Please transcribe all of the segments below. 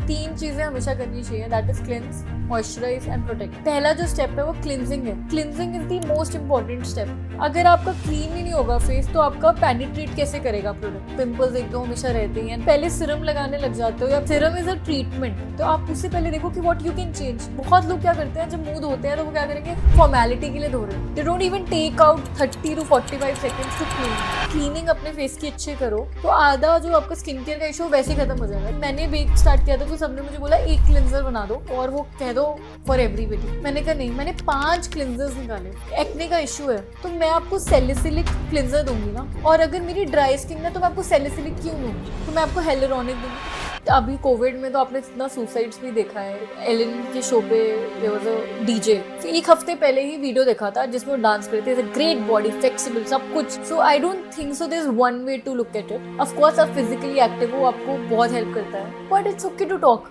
3 चीजें हमेशा करनी चाहिए, that is cleanse, moisturise and protect. पहला जो स्टेप है वो क्लिंजिंग है। Cleansing is the most important step. अगर आपका क्लीन ही नहीं होगा फेस तो आपका पेनिट्रेट कैसे करेगा प्रोडक्ट। पिंपल्स एक तो हमेशा रहते ही हैं, पहले सीरम लगाने लग जाते हो या सीरम इज अ ट्रीटमेंट, तो आप उससे पहले देखो कि व्हाट यू कैन चेंज। बहुत लोग क्या करते हैं जब मुंह धोते हैं तो वो क्या करेंगे, फॉर्मेलिटी के लिए धो रहे हैं, they don't even take out 30 to 45 seconds to clean. Cleaning अपने फेस की अच्छे करो तो आधा जो आपका स्किन केयर का इशू वैसे ही खत्म हो जाएगा। मैंने बेक स्टार्ट किया था तो सबने मुझे बोला एक क्लिंजर बना दो और वो कह दो फॉर एवरीबॉडी। मैंने कहा नहीं, मैंने 5 क्लिंजर्स निकाले। एक्ने का इशू है तो मैं आपको सैलिसिलिक क्लिंजर दूंगी ना, और अगर मेरी ड्राई स्किन है तो मैं आपको सैलिसिलिक क्यों दूंगी, तो मैं आपको हेलुरोनिक दूंगी। अभी कोविड में तो आपने इतना सुसाइड्स भी देखा है। एलन के शो पे देयर वाज अ डीजे, एक हफ्ते पहले ही वीडियो देखा था जिसमें वो डांस करते थे, ग्रेट बॉडी, फ्लेक्सिबल, सब कुछ। So I don't think so there is one way to look at it. Of course आप फिजिकली एक्टिव हो, आपको बहुत हेल्प करता है, but it's okay to talk.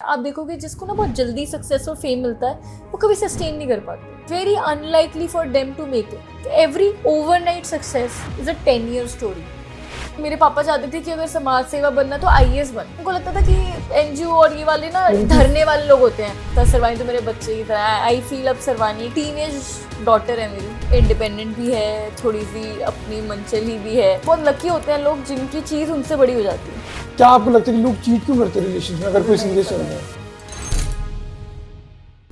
आप देखोगे जिसको ना बहुत जल्दी सक्सेस और फेम मिलता है वो कभी सस्टेन नहीं कर पाते। Very unlikely for them to make it. Every overnight success is a 10-year story. मेरे पापा चाहते थे कि अगर समाज सेवा बनना तो आईएएस बन। उनको लगता था कि एनजीओ और ये वाले ना धरने वाले लोग होते हैं, तो सरवानी तो मेरे बच्चे की तरह। आई फील अब सरवानी टीनेज डॉटर है मेरी, इंडिपेंडेंट भी है, थोड़ी सी अपनी मनचली भी है। बहुत लकी होते हैं लोग जिनकी चीज़ उनसे बड़ी हो जाती है। क्या आपको लगता है कि लोग चीट क्यों करते हैं रिलेशन में अगर कोई सीरियस चल रहा है?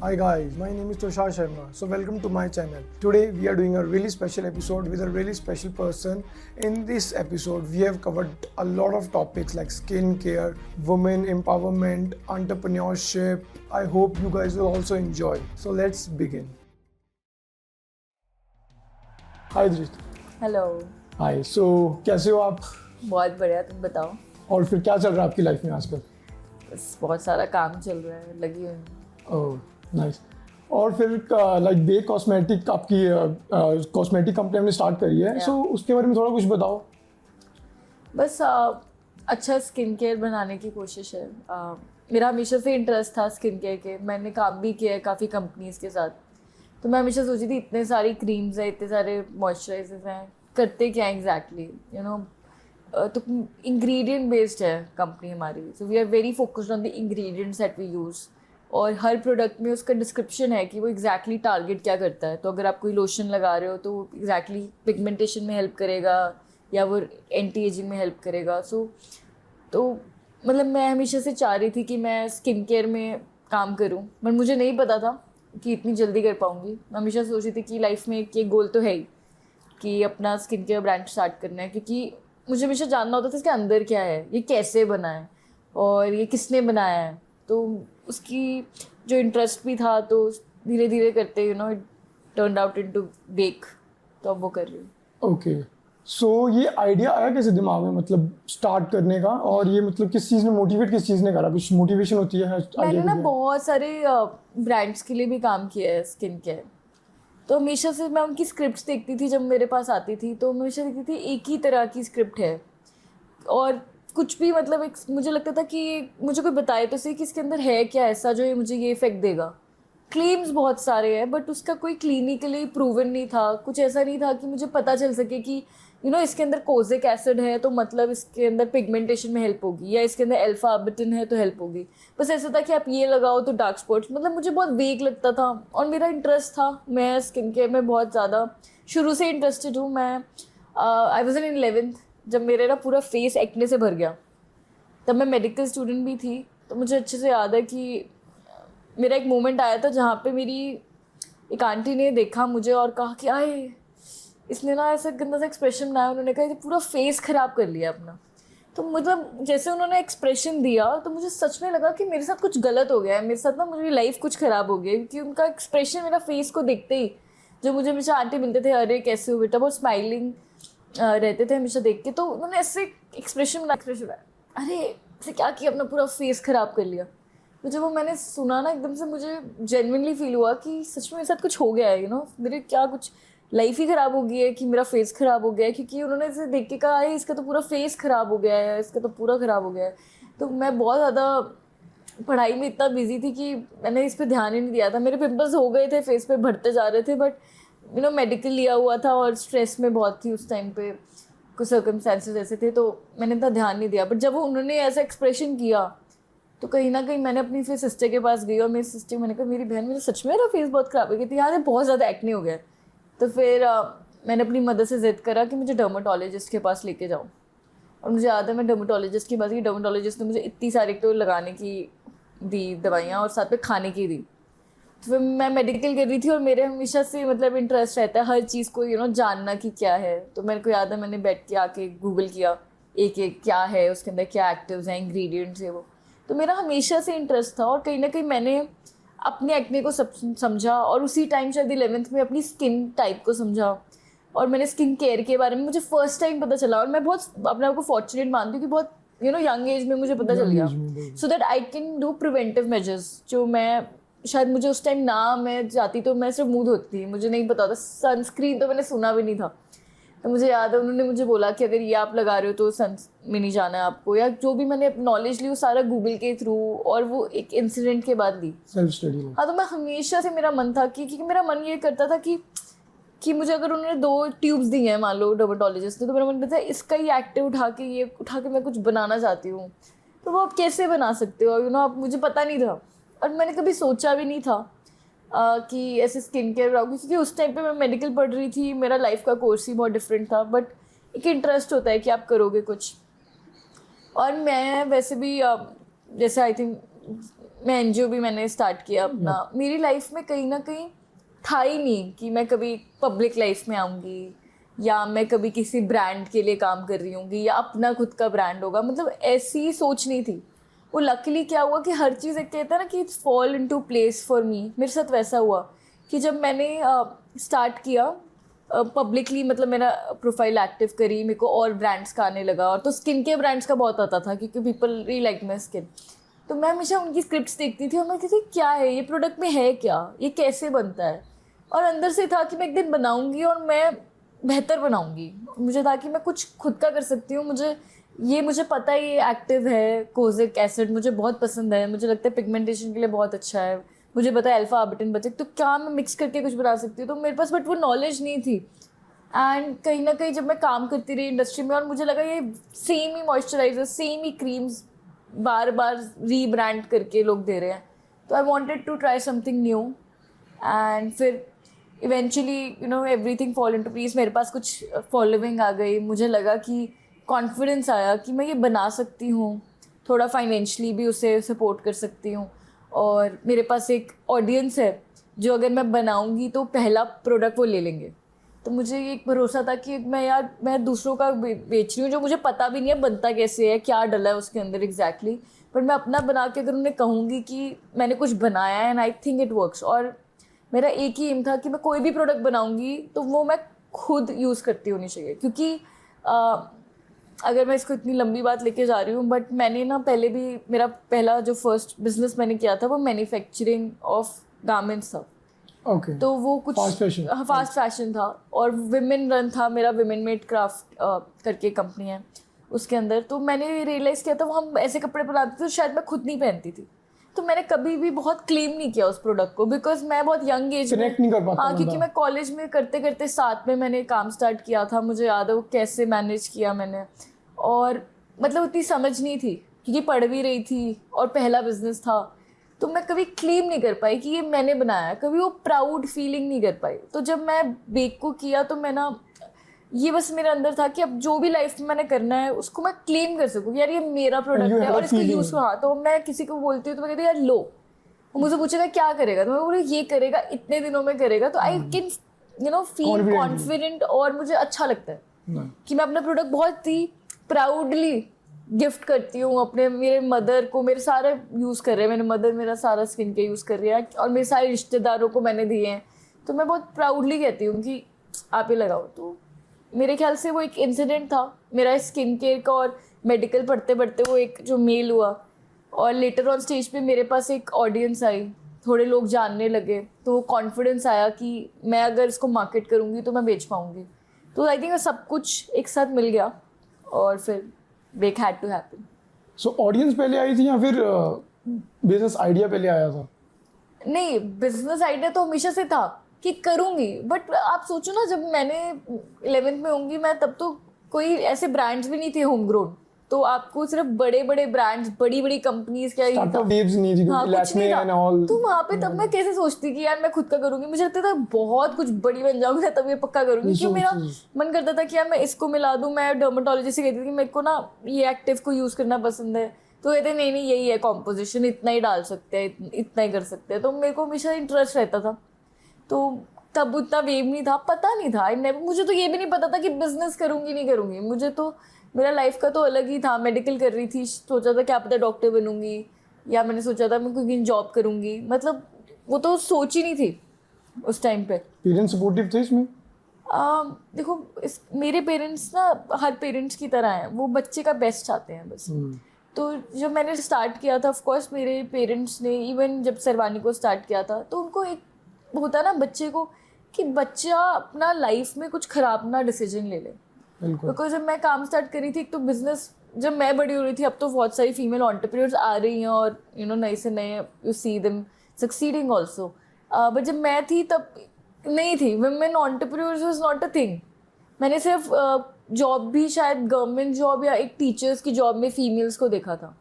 Hi guys, my name is Tushar Sharma. So welcome to my channel. Today we are doing a really special episode with a really special person. In this episode, we have covered a lot of topics like skin care, women empowerment, entrepreneurship. I hope you guys will also enjoy. So let's begin. Hi Drit. Hello. Hi. So कैसे हो आप? बहुत बढ़िया, तुम बताओ। और फिर क्या चल रहा है आपकी लाइफ में आजकल? बस बहुत सारा काम चल रहा है, लगी हुई हूँ। Oh nice. और फिर लाइक बे कॉस्मेटिक आपकी कॉस्मेटिक कंपनी हमने स्टार्ट करी है, सो उसके बारे में थोड़ा कुछ बताओ। बस अच्छा स्किन केयर बनाने की कोशिश है। मेरा हमेशा से इंटरेस्ट था स्किन केयर के, मैंने काम भी किया है काफ़ी कंपनीज़ के साथ। तो मैं हमेशा सोची थी इतने सारी क्रीम्स हैं, इतने सारे मॉइस्चराइजर्स हैं, करते क्या एग्जैक्टली, यू नो। तो इंग्रेडिएंट बेस्ड है कंपनी हमारी, so we are very focused on the ingredients that we use. और हर प्रोडक्ट में उसका डिस्क्रिप्शन है कि वो एग्जैक्टली टारगेट क्या करता है। तो अगर आप कोई लोशन लगा रहे हो तो वो एग्जैक्टली पिगमेंटेशन में हेल्प करेगा या वो एंटी एजिंग में हेल्प करेगा। तो मतलब मैं हमेशा से चाह रही थी कि मैं स्किन केयर में काम करूं, बट मुझे नहीं पता था कि इतनी जल्दी कर पाऊंगी। मैं हमेशा सोच रही थी कि लाइफ में एक ये गोल तो है ही कि अपना स्किन केयर ब्रांड स्टार्ट करना है, क्योंकि मुझे हमेशा जानना होता था इसके अंदर क्या है, ये कैसे बना है और ये किसने बनाया है। तो उसकी जो इंटरेस्ट भी था, तो धीरे धीरे करते you know it turned out into bake, तो अब वो कर रही हूँ। ओके, सो ये आइडिया आया कैसे दिमाग में, मतलब स्टार्ट करने का? और ये मतलब किस चीज़ ने मोटिवेट, किस चीज़ ने करा? कुछ मोटिवेशन होती है मैंने ना बहुत सारे ब्रांड्स के लिए भी काम किया है स्किन केयर। तो हमेशा से मैं उनकी स्क्रिप्ट्स देखती थी, जब मेरे पास आती थी तो हमेशा देखती थी एक ही तरह की स्क्रिप्ट है, और कुछ भी मतलब एक मुझे लगता था कि मुझे कोई बताए तो सही कि इसके अंदर है क्या ऐसा जो ये मुझे ये इफेक्ट देगा। क्लेम्स बहुत सारे हैं बट उसका कोई क्लिनिकली प्रूवन नहीं था, कुछ ऐसा नहीं था कि मुझे पता चल सके कि यू नो इसके अंदर कोजिक एसिड है तो मतलब इसके अंदर पिगमेंटेशन में हेल्प होगी, या इसके अंदर अल्फा अर्बिटिन है तो हेल्प होगी। बस ऐसा था कि आप ये लगाओ तो डार्क स्पॉट्स, मतलब मुझे बहुत वेग लगता था और मेरा इंटरेस्ट था। मैं स्किन केयर में बहुत ज़्यादा शुरू से इंटरेस्टेड हूँ। मैं आई वॉज इन 11th जब मेरे ना पूरा फेस एक्ने से भर गया। तब मैं मेडिकल स्टूडेंट भी थी, तो मुझे अच्छे से याद है कि मेरा एक मोमेंट आया था जहाँ पे मेरी एक आंटी ने देखा मुझे और कहा कि आए इसने ना ऐसा गंदा सा एक्सप्रेशन बनाया। उन्होंने कहा ये पूरा फेस ख़राब कर लिया अपना। तो मतलब जैसे उन्होंने एक्सप्रेशन दिया तो मुझे सच में लगा कि मेरे साथ कुछ गलत हो गया है, मेरे साथ ना मेरी लाइफ कुछ ख़राब हो गई है, क्योंकि उनका एक्सप्रेशन मेरा फेस को देखते ही, जो मुझे हमेशा आंटी मिलते थे, अरे कैसे हो बेटा, बहुत स्माइलिंग रहते थे हमेशा देख के। तो उन्होंने ऐसे एक्सप्रेशन बनाया, अरे ऐसे क्या किया, अपना पूरा फेस ख़राब कर लिया। तो जब वो मैंने सुना ना, एकदम से मुझे जेन्युइनली फील हुआ कि सच में मेरे साथ कुछ हो गया है, यू नो मेरे क्या कुछ लाइफ ही ख़राब हो गई है कि मेरा फेस ख़राब हो गया है। क्योंकि उन्होंने ऐसे देख के कहा है इसका तो पूरा फेस ख़राब हो गया है, इसका तो पूरा ख़राब हो गया है। तो मैं बहुत ज़्यादा पढ़ाई में इतना बिजी थी कि मैंने इस पर ध्यान ही नहीं दिया था। मेरे पिंपल्स हो गए थे, फेस पे बढ़ते जा रहे थे, बट यू नो मेडिकल लिया हुआ था और स्ट्रेस में बहुत थी उस टाइम पे, कुछ सर्कमस्टेंसेस ऐसे थे, तो मैंने इतना ध्यान नहीं दिया। बट जब उन्होंने ऐसा एक्सप्रेशन किया तो कहीं ना कहीं मैंने अपनी फिर सिस्टर के पास गई और मेरी सिस्टर मैंने कहा मेरी बहन मेरा सच में मेरा फेस बहुत ख़राब है, कहती यार ये बहुत ज़्यादा एक्ने हो गया है। तो फिर मैंने अपनी मदर से ज़िद करा कि मुझे डर्माटोलॉजिस्ट के पास लेके जाओ। और मुझे याद है मैं डर्माटोलॉजिस्ट की बात की, डर्माटोलॉजिस्ट ने मुझे इतनी सारी तो लगाने की दी दवाइयाँ और साथ में खाने की दी। तो फिर मैं मेडिकल कर रही थी और मेरे हमेशा से मतलब इंटरेस्ट रहता है हर चीज़ को जानना कि क्या है। तो मेरे को याद है मैंने बैठ के आके गूगल किया एक एक क्या है उसके अंदर, क्या एक्टिव्स हैं, इंग्रेडिएंट्स है वो। तो मेरा हमेशा से इंटरेस्ट था और कहीं ना कहीं मैंने अपने एक्ने को समझा और उसी टाइम शायद 11th में अपनी स्किन टाइप को समझा और मैंने स्किन केयर के बारे में मुझे फर्स्ट टाइम पता चला। और मैं बहुत अपने आप को फॉर्चुनेट मानती हूँ कि बहुत यंग एज में मुझे पता चल गया, so that I can do preventive measures जो मैं शायद मुझे उस टाइम ना मैं जाती तो मैं सिर्फ मुँह धोती थी, मुझे नहीं पता था। सनस्क्रीन तो मैंने सुना भी नहीं था। तो मुझे याद है उन्होंने मुझे बोला कि अगर ये आप लगा रहे हो तो सन में नहीं जाना है आपको, या जो भी मैंने नॉलेज ली वो सारा गूगल के थ्रू और वो एक इंसिडेंट के बाद ली, सेल्फ स्टडी। हाँ, तो मैं हमेशा से मेरा मन था कि मेरा मन ये करता था कि मुझे अगर उन्होंने 2 ट्यूब्स दी हैं मान लो डर्माटोलॉजिस्ट ने, तो मेरा मन करता है इसका ही एक्टिव उठा के मैं कुछ बनाना चाहती हूँ। तो वो आप कैसे बना सकते हो आप, मुझे पता नहीं था और मैंने कभी सोचा भी नहीं था कि ऐसे स्किन केयर बनाऊँगी, क्योंकि उस टाइम पे मैं मेडिकल पढ़ रही थी, मेरा लाइफ का कोर्स ही बहुत डिफरेंट था। बट एक इंटरेस्ट होता है कि आप करोगे कुछ। और मैं वैसे भी जैसे आई थिंक मैं NGO भी मैंने स्टार्ट किया अपना, मेरी लाइफ में कहीं ना कहीं था ही नहीं कि मैं कभी पब्लिक लाइफ में आऊँगी या मैं कभी किसी ब्रांड के लिए काम कर रही हूँगी या अपना खुद का ब्रांड होगा, मतलब ऐसी सोच नहीं थी। वो लकीली क्या हुआ कि हर चीज़ एक कहता है ना कि it's fall into place for me, मेरे साथ वैसा हुआ कि जब मैंने स्टार्ट किया पब्लिकली, मतलब मेरा प्रोफाइल एक्टिव करी, मेरे को और ब्रांड्स का आने लगा। और तो स्किन के ब्रांड्स का बहुत आता था क्योंकि people really like my skin. तो मैं हमेशा उनकी स्क्रिप्ट्स देखती थी और मैं कहती थी क्या है ये प्रोडक्ट में है क्या, ये कैसे बनता है। और अंदर से था कि मैं एक दिन बनाऊंगी और मैं बेहतर बनाऊंगी। मुझे था कि मैं कुछ खुद का कर सकती हूँ। मुझे पता है ये एक्टिव है, कोजिक एसिड मुझे बहुत पसंद है, मुझे लगता है पिगमेंटेशन के लिए बहुत अच्छा है, मुझे पता है अल्फा आर्बिटिन बचे, तो क्या मैं मिक्स करके कुछ बना सकती हूँ। तो मेरे पास बट वो नॉलेज नहीं थी। एंड कहीं ना कहीं जब मैं काम करती रही इंडस्ट्री में और मुझे लगा ये सेम ही मॉइस्चराइजर, सेम ही क्रीम्स बार बार रीब्रांड करके लोग दे रहे हैं, तो I wanted to try something new. And फिर eventually everything fall into place, मेरे पास कुछ फॉलोइंग आ गई, मुझे लगा कि कॉन्फिडेंस आया कि मैं ये बना सकती हूँ, थोड़ा फाइनेंशियली भी उसे सपोर्ट कर सकती हूँ और मेरे पास एक ऑडियंस है जो अगर मैं बनाऊँगी तो पहला प्रोडक्ट वो ले लेंगे। तो मुझे एक भरोसा था कि मैं दूसरों का बेच रही हूँ जो मुझे पता भी नहीं है बनता कैसे है, क्या डला है उसके अंदर एग्जैक्टली, पर मैं अपना बना के अगर उन्हें कहूँगी कि मैंने कुछ बनाया है and I think it works. और मेरा एक ही एम था कि मैं कोई भी प्रोडक्ट बनाऊँगी तो वो मैं खुद यूज़ करती होनी चाहिए, क्योंकि अगर मैं इसको इतनी लंबी बात लेके जा रही हूँ, बट मैंने ना पहले भी मेरा पहला जो फर्स्ट बिजनेस मैंने किया था वो मैन्युफैक्चरिंग ऑफ गारमेंट्स था। Okay. तो वो कुछ फास्ट फैशन था और विमेन रन था मेरा, विमेन मेड क्राफ्ट करके कंपनी है उसके अंदर। तो मैंने रियलाइज़ किया था वो हम ऐसे कपड़े बनाते थे तो शायद मैं खुद नहीं पहनती थी, तो मैंने कभी भी बहुत क्लेम नहीं किया उस प्रोडक्ट को, बिकॉज मैं बहुत यंग एज में नहीं कर पाता। हाँ, क्योंकि मैं कॉलेज में करते करते साथ में मैंने काम स्टार्ट किया था, मुझे याद है वो कैसे मैनेज किया मैंने। और मतलब उतनी समझ नहीं थी क्योंकि पढ़ भी रही थी और पहला बिजनेस था, तो मैं कभी क्लेम नहीं कर पाई कि ये मैंने बनाया, कभी वो प्राउड फीलिंग नहीं कर पाई। तो जब मैं बेक को किया तो मैं ना ये बस मेरे अंदर था कि अब जो भी लाइफ में मैंने करना है उसको मैं क्लेम कर सकूँ, यार ये मेरा प्रोडक्ट है और इसको यूज़। हाँ, तो मैं किसी को बोलती हूँ तो मैं कहती हूँ यार लो, वो मुझसे पूछेगा क्या करेगा, तो मैं बोलूँ ये करेगा, इतने दिनों में करेगा, तो आई कैन फील कॉन्फिडेंट और मुझे अच्छा लगता है कि मैं अपना प्रोडक्ट बहुत ही प्राउडली गिफ्ट करती हूँ अपने, मेरे मदर को, मेरे सारे यूज़ कर रहे हैं, मेरे मदर मेरा सारा स्किन के यूज़ कर रही है और मेरे सारे रिश्तेदारों को मैंने दिए हैं, तो मैं बहुत प्राउडली कहती हूँ कि आप ही लगाओ। तो मेरे ख्याल से वो एक इंसिडेंट था मेरा स्किन केयर का, और मेडिकल पढ़ते पढ़ते वो एक जो मेल हुआ और लेटर ऑन स्टेज पे मेरे पास एक ऑडियंस आई, थोड़े लोग जानने लगे, तो वो कॉन्फिडेंस आया कि मैं अगर इसको मार्केट करूँगी तो मैं बेच पाऊँगी। तो आई थिंक सब कुछ एक साथ मिल गया और फिर break had to happen. So audience पहले आई थी या फिर बिजनेस आइडिया पहले आया था? नहीं, बिजनेस आइडिया तो हमेशा से था कि करूँगी, बट आप सोचो ना जब मैंने 11th में होंगी मैं, तब तो कोई ऐसे ब्रांड्स भी नहीं थे होम ग्रोन, तो आपको सिर्फ बड़े बड़े ब्रांड्स, बड़ी बड़ी कंपनीज क्या स्टार्टअप वेव्स नहीं थी, हाँ, कुछ नहीं था। And all. तो वहाँ पे तब मैं कैसे सोचती कि यार मैं खुद का करूंगी, मुझे लगता था बहुत कुछ बड़ी बन जाऊंगी ना तब ये पक्का करूंगी, क्योंकि मेरा मन करता था कि यार मैं इसको मिला दूं। मैं डर्मेटोलॉजी से कहती थी कि मेरे को ना ये एक्टिव को यूज करना पसंद है, तो कहते नहीं नहीं यही है कॉम्पोजिशन, इतना ही डाल सकते हैं, इतना ही कर सकते हैं। तो मेरे को हमेशा इंटरेस्ट रहता था, तो तब उतना वेव नहीं था, पता नहीं था। मुझे तो ये भी नहीं पता था कि बिजनेस करूंगी नहीं करूंगी। मुझे तो मेरा लाइफ का तो अलग ही था। मेडिकल कर रही थी, सोचा था क्या पता डॉक्टर बनूंगी, या मैंने सोचा था मैं कोई जॉब करूंगी। मतलब वो तो सोच ही नहीं थी उस टाइम पे। पेरेंट्स सपोर्टिव थे इसमें? देखो मेरे पेरेंट्स ना हर पेरेंट्स की तरह हैं, वो बच्चे का बेस्ट चाहते हैं बस। तो जब मैंने स्टार्ट किया था, ऑफ कोर्स मेरे पेरेंट्स ने, इवन जब सरवानी को स्टार्ट किया था, तो उनको एक होता ना बच्चे को कि बच्चा अपना लाइफ में कुछ खराब ना डिसीजन ले ले। बिकॉज जब मैं काम स्टार्ट करी थी, एक तो बिजनेस, जब मैं बड़ी हो रही थी, अब तो बहुत सारी फीमेल एंटरप्रेन्योर्स आ रही हैं और नए से नए you see them succeeding also. But जब मैं थी तब नहीं थी, women entrepreneurs was not a thing. मैंने सिर्फ जॉब भी शायद गवर्नमेंट जॉब या एक टीचर्स की जॉब में फीमेल्स को देखा था।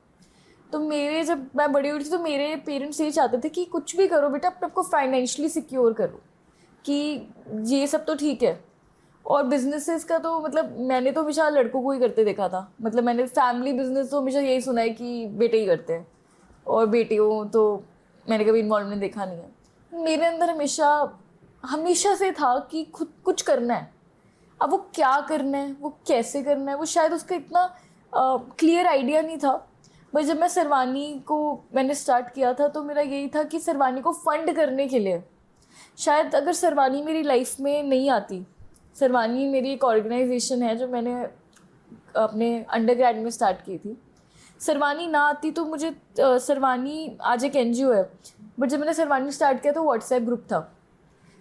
तो मेरे जब मैं बड़ी हुई थी तो मेरे पेरेंट्स ये चाहते थे कि कुछ भी करो बेटा, अपने आपको फाइनेंशियली सिक्योर करो, कि ये सब तो ठीक है। और बिजनेसेस का तो मतलब मैंने तो हमेशा लड़कों को ही करते देखा था। मतलब मैंने फैमिली बिजनेस तो हमेशा यही सुना है कि बेटे ही करते हैं, और बेटियों तो मैंने कभी इन्वॉल्वमेंट देखा नहीं है। मेरे अंदर हमेशा से था कि खुद कुछ करना है। अब वो क्या करना है, वो कैसे करना है, वो शायद उसका इतना क्लियर आइडिया नहीं था। बट जब मैं सरवानी को मैंने स्टार्ट किया था, तो मेरा यही था कि सरवानी को फंड करने के लिए, शायद अगर सरवानी मेरी लाइफ में नहीं आती, सरवानी मेरी एक ऑर्गेनाइजेशन है जो मैंने अपने अंडरग्रेड में स्टार्ट की थी, सरवानी ना आती तो मुझे सरवानी आज एक NGO है, बट जब मैंने सरवानी स्टार्ट किया तो व्हाट्सएप ग्रुप था।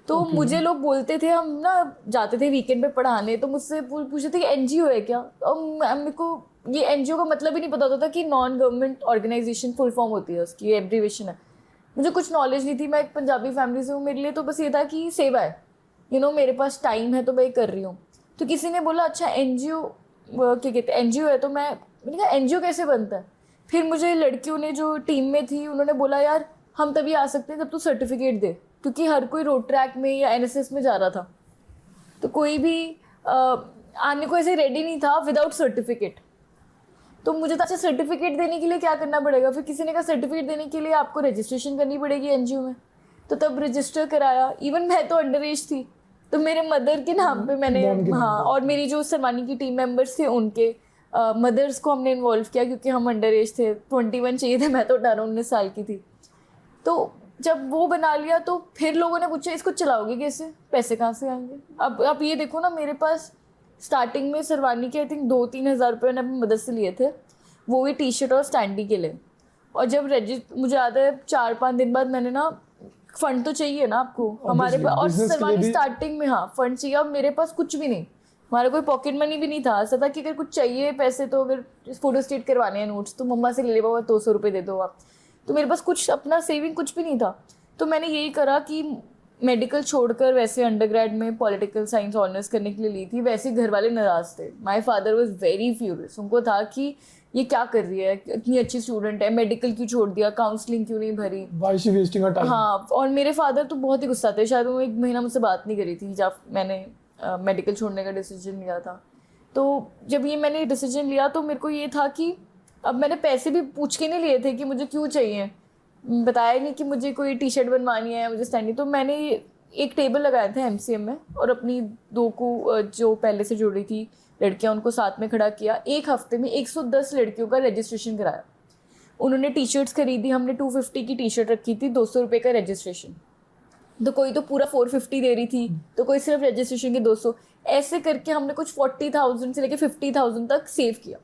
तो मुझे लोग बोलते थे, हम ना जाते थे वीकेंड पे पढ़ाने, तो मुझसे पूछते थे कि NGO है क्या। और मेरे को ये NGO का मतलब ही नहीं पता होता था कि non government organisation full form होती है, उसकी एब्रीवेशन है। मुझे कुछ नॉलेज नहीं थी, मैं एक पंजाबी फैमिली से हूँ, मेरे लिए तो बस ये था कि सेवा है, मेरे पास टाइम है तो मैं कर रही हूँ। तो किसी ने बोला अच्छा NGO क्या कहते हैं, NGO है, तो मैंने कहा NGO कैसे बनता है। फिर मुझे लड़कियों ने जो टीम में थी उन्होंने बोला यार हम तभी आ सकते हैं जब तू सर्टिफिकेट दे, क्योंकि हर कोई रोड ट्रैक में या NSS में जा रहा था, तो कोई भी आने को ऐसे रेडी नहीं था विदाउट सर्टिफिकेट। तो मुझे तो अच्छा सर्टिफिकेट देने के लिए क्या करना पड़ेगा। फिर किसी ने कहा सर्टिफिकेट देने के लिए आपको रजिस्ट्रेशन करनी पड़ेगी NGO में, तो तब रजिस्टर कराया। इवन मैं तो अंडर एज थी, तो मेरे मदर के नाम पे मैंने, हाँ, और मेरी जो सरवानी की टीम मेंबर्स थे उनके मदर्स को हमने इन्वॉल्व किया, क्योंकि हम अंडर एज थे, 21 चाहिए थे, मैं तो 18-19 साल की थी। तो जब वो बना लिया तो फिर लोगों ने पूछा इसको चलाओगे कैसे, पैसे कहाँ से आएंगे। अब ये देखो ना, मेरे पास स्टार्टिंग में सरवानी के आई थिंक 2-3 हज़ार रुपये मैंने अपनी मदद से लिए थे, वो भी टी-शर्ट और स्टैंडी के लिए। और जब मुझे याद है 4-5 दिन बाद मैंने ना, फंड तो चाहिए ना आपको हमारे पास, और सरवानी स्टार्टिंग में हाँ फंड चाहिए। अब मेरे पास कुछ भी नहीं, हमारा कोई पॉकेट मनी भी नहीं था। ऐसा था कि अगर कुछ चाहिए पैसे, तो अगर फोटो स्टेट करवाने हैं नोट्स, तो मम्मा से ले ले बाबा 200 रुपये दे दो आप। तो मेरे पास कुछ अपना सेविंग कुछ भी नहीं था। तो मैंने यही करा कि मेडिकल छोड़कर वैसे अंडरग्रेड में पॉलिटिकल साइंस ऑनर्स करने के लिए ली थी। वैसे घर वाले नाराज थे, my father was very furious. उनको था कि ये क्या कर रही है, इतनी अच्छी स्टूडेंट है, मेडिकल क्यों छोड़ दिया, काउंसलिंग क्यों नहीं भरी, why she wasting her time. हाँ, और मेरे फादर तो बहुत ही गुस्सा थे, शायद वो 1 महीना मुझसे बात नहीं करी थी जब मैंने मेडिकल छोड़ने का डिसीजन लिया था। तो जब ये मैंने डिसीजन लिया तो मेरे को ये था कि अब मैंने पैसे भी पूछ के नहीं लिए थे कि मुझे क्यों चाहिए, बताया नहीं कि मुझे कोई टी-शर्ट बनवानी है, मुझे स्टैंडी। तो मैंने एक टेबल लगाया था MCM में, और अपनी 2 को जो पहले से जुड़ी थी लड़कियां उनको साथ में खड़ा किया। 1 हफ्ते में 110 लड़कियों का रजिस्ट्रेशन कराया। उन्होंने टी-शर्ट्स खरीदी, हमने 250 की टी-शर्ट रखी थी, 200 रुपये का रजिस्ट्रेशन। तो कोई तो पूरा 450 दे रही थी, तो कोई सिर्फ रजिस्ट्रेशन के 200। ऐसे करके हमने कुछ 40,000 से लेके 50,000 तक सेव किया।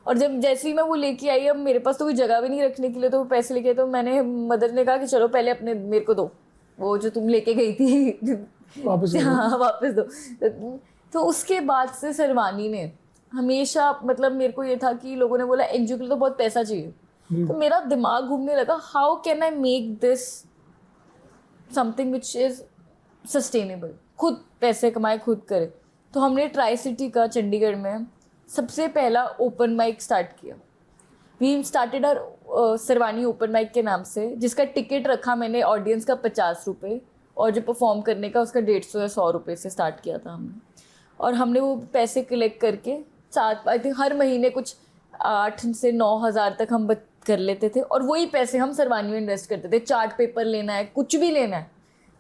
और जब जैसे ही मैं वो लेके आई, अब मेरे पास तो कोई जगह भी नहीं रखने के लिए, तो वो पैसे लेके, तो मैंने मदर ने कहा कि चलो पहले अपने मेरे को दो, वो जो तुम लेके गई थी वापस हाँ वापस दो। तो उसके बाद से सरवानी ने हमेशा, मतलब मेरे को ये था कि लोगों ने बोला NGO के लिए तो बहुत पैसा चाहिए, तो मेरा दिमाग घूमने लगा, how can I make this something which is sustainable, खुद पैसे कमाए खुद करे। तो हमने ट्राई सिटी का चंडीगढ़ में सबसे पहला ओपन माइक स्टार्ट किया। We started our Sarwani open mic के नाम से, जिसका टिकट रखा मैंने ऑडियंस का 50 रुपये और जो परफॉर्म करने का उसका 150 या 100 रुपये से स्टार्ट किया था हमने। और हमने वो पैसे कलेक्ट करके 7 आई थिंक हर महीने कुछ 8 से 9 हज़ार तक हम कर लेते थे, और वही पैसे हम सरवानी में इन्वेस्ट करते थे। चार्ट पेपर लेना है, कुछ भी लेना है,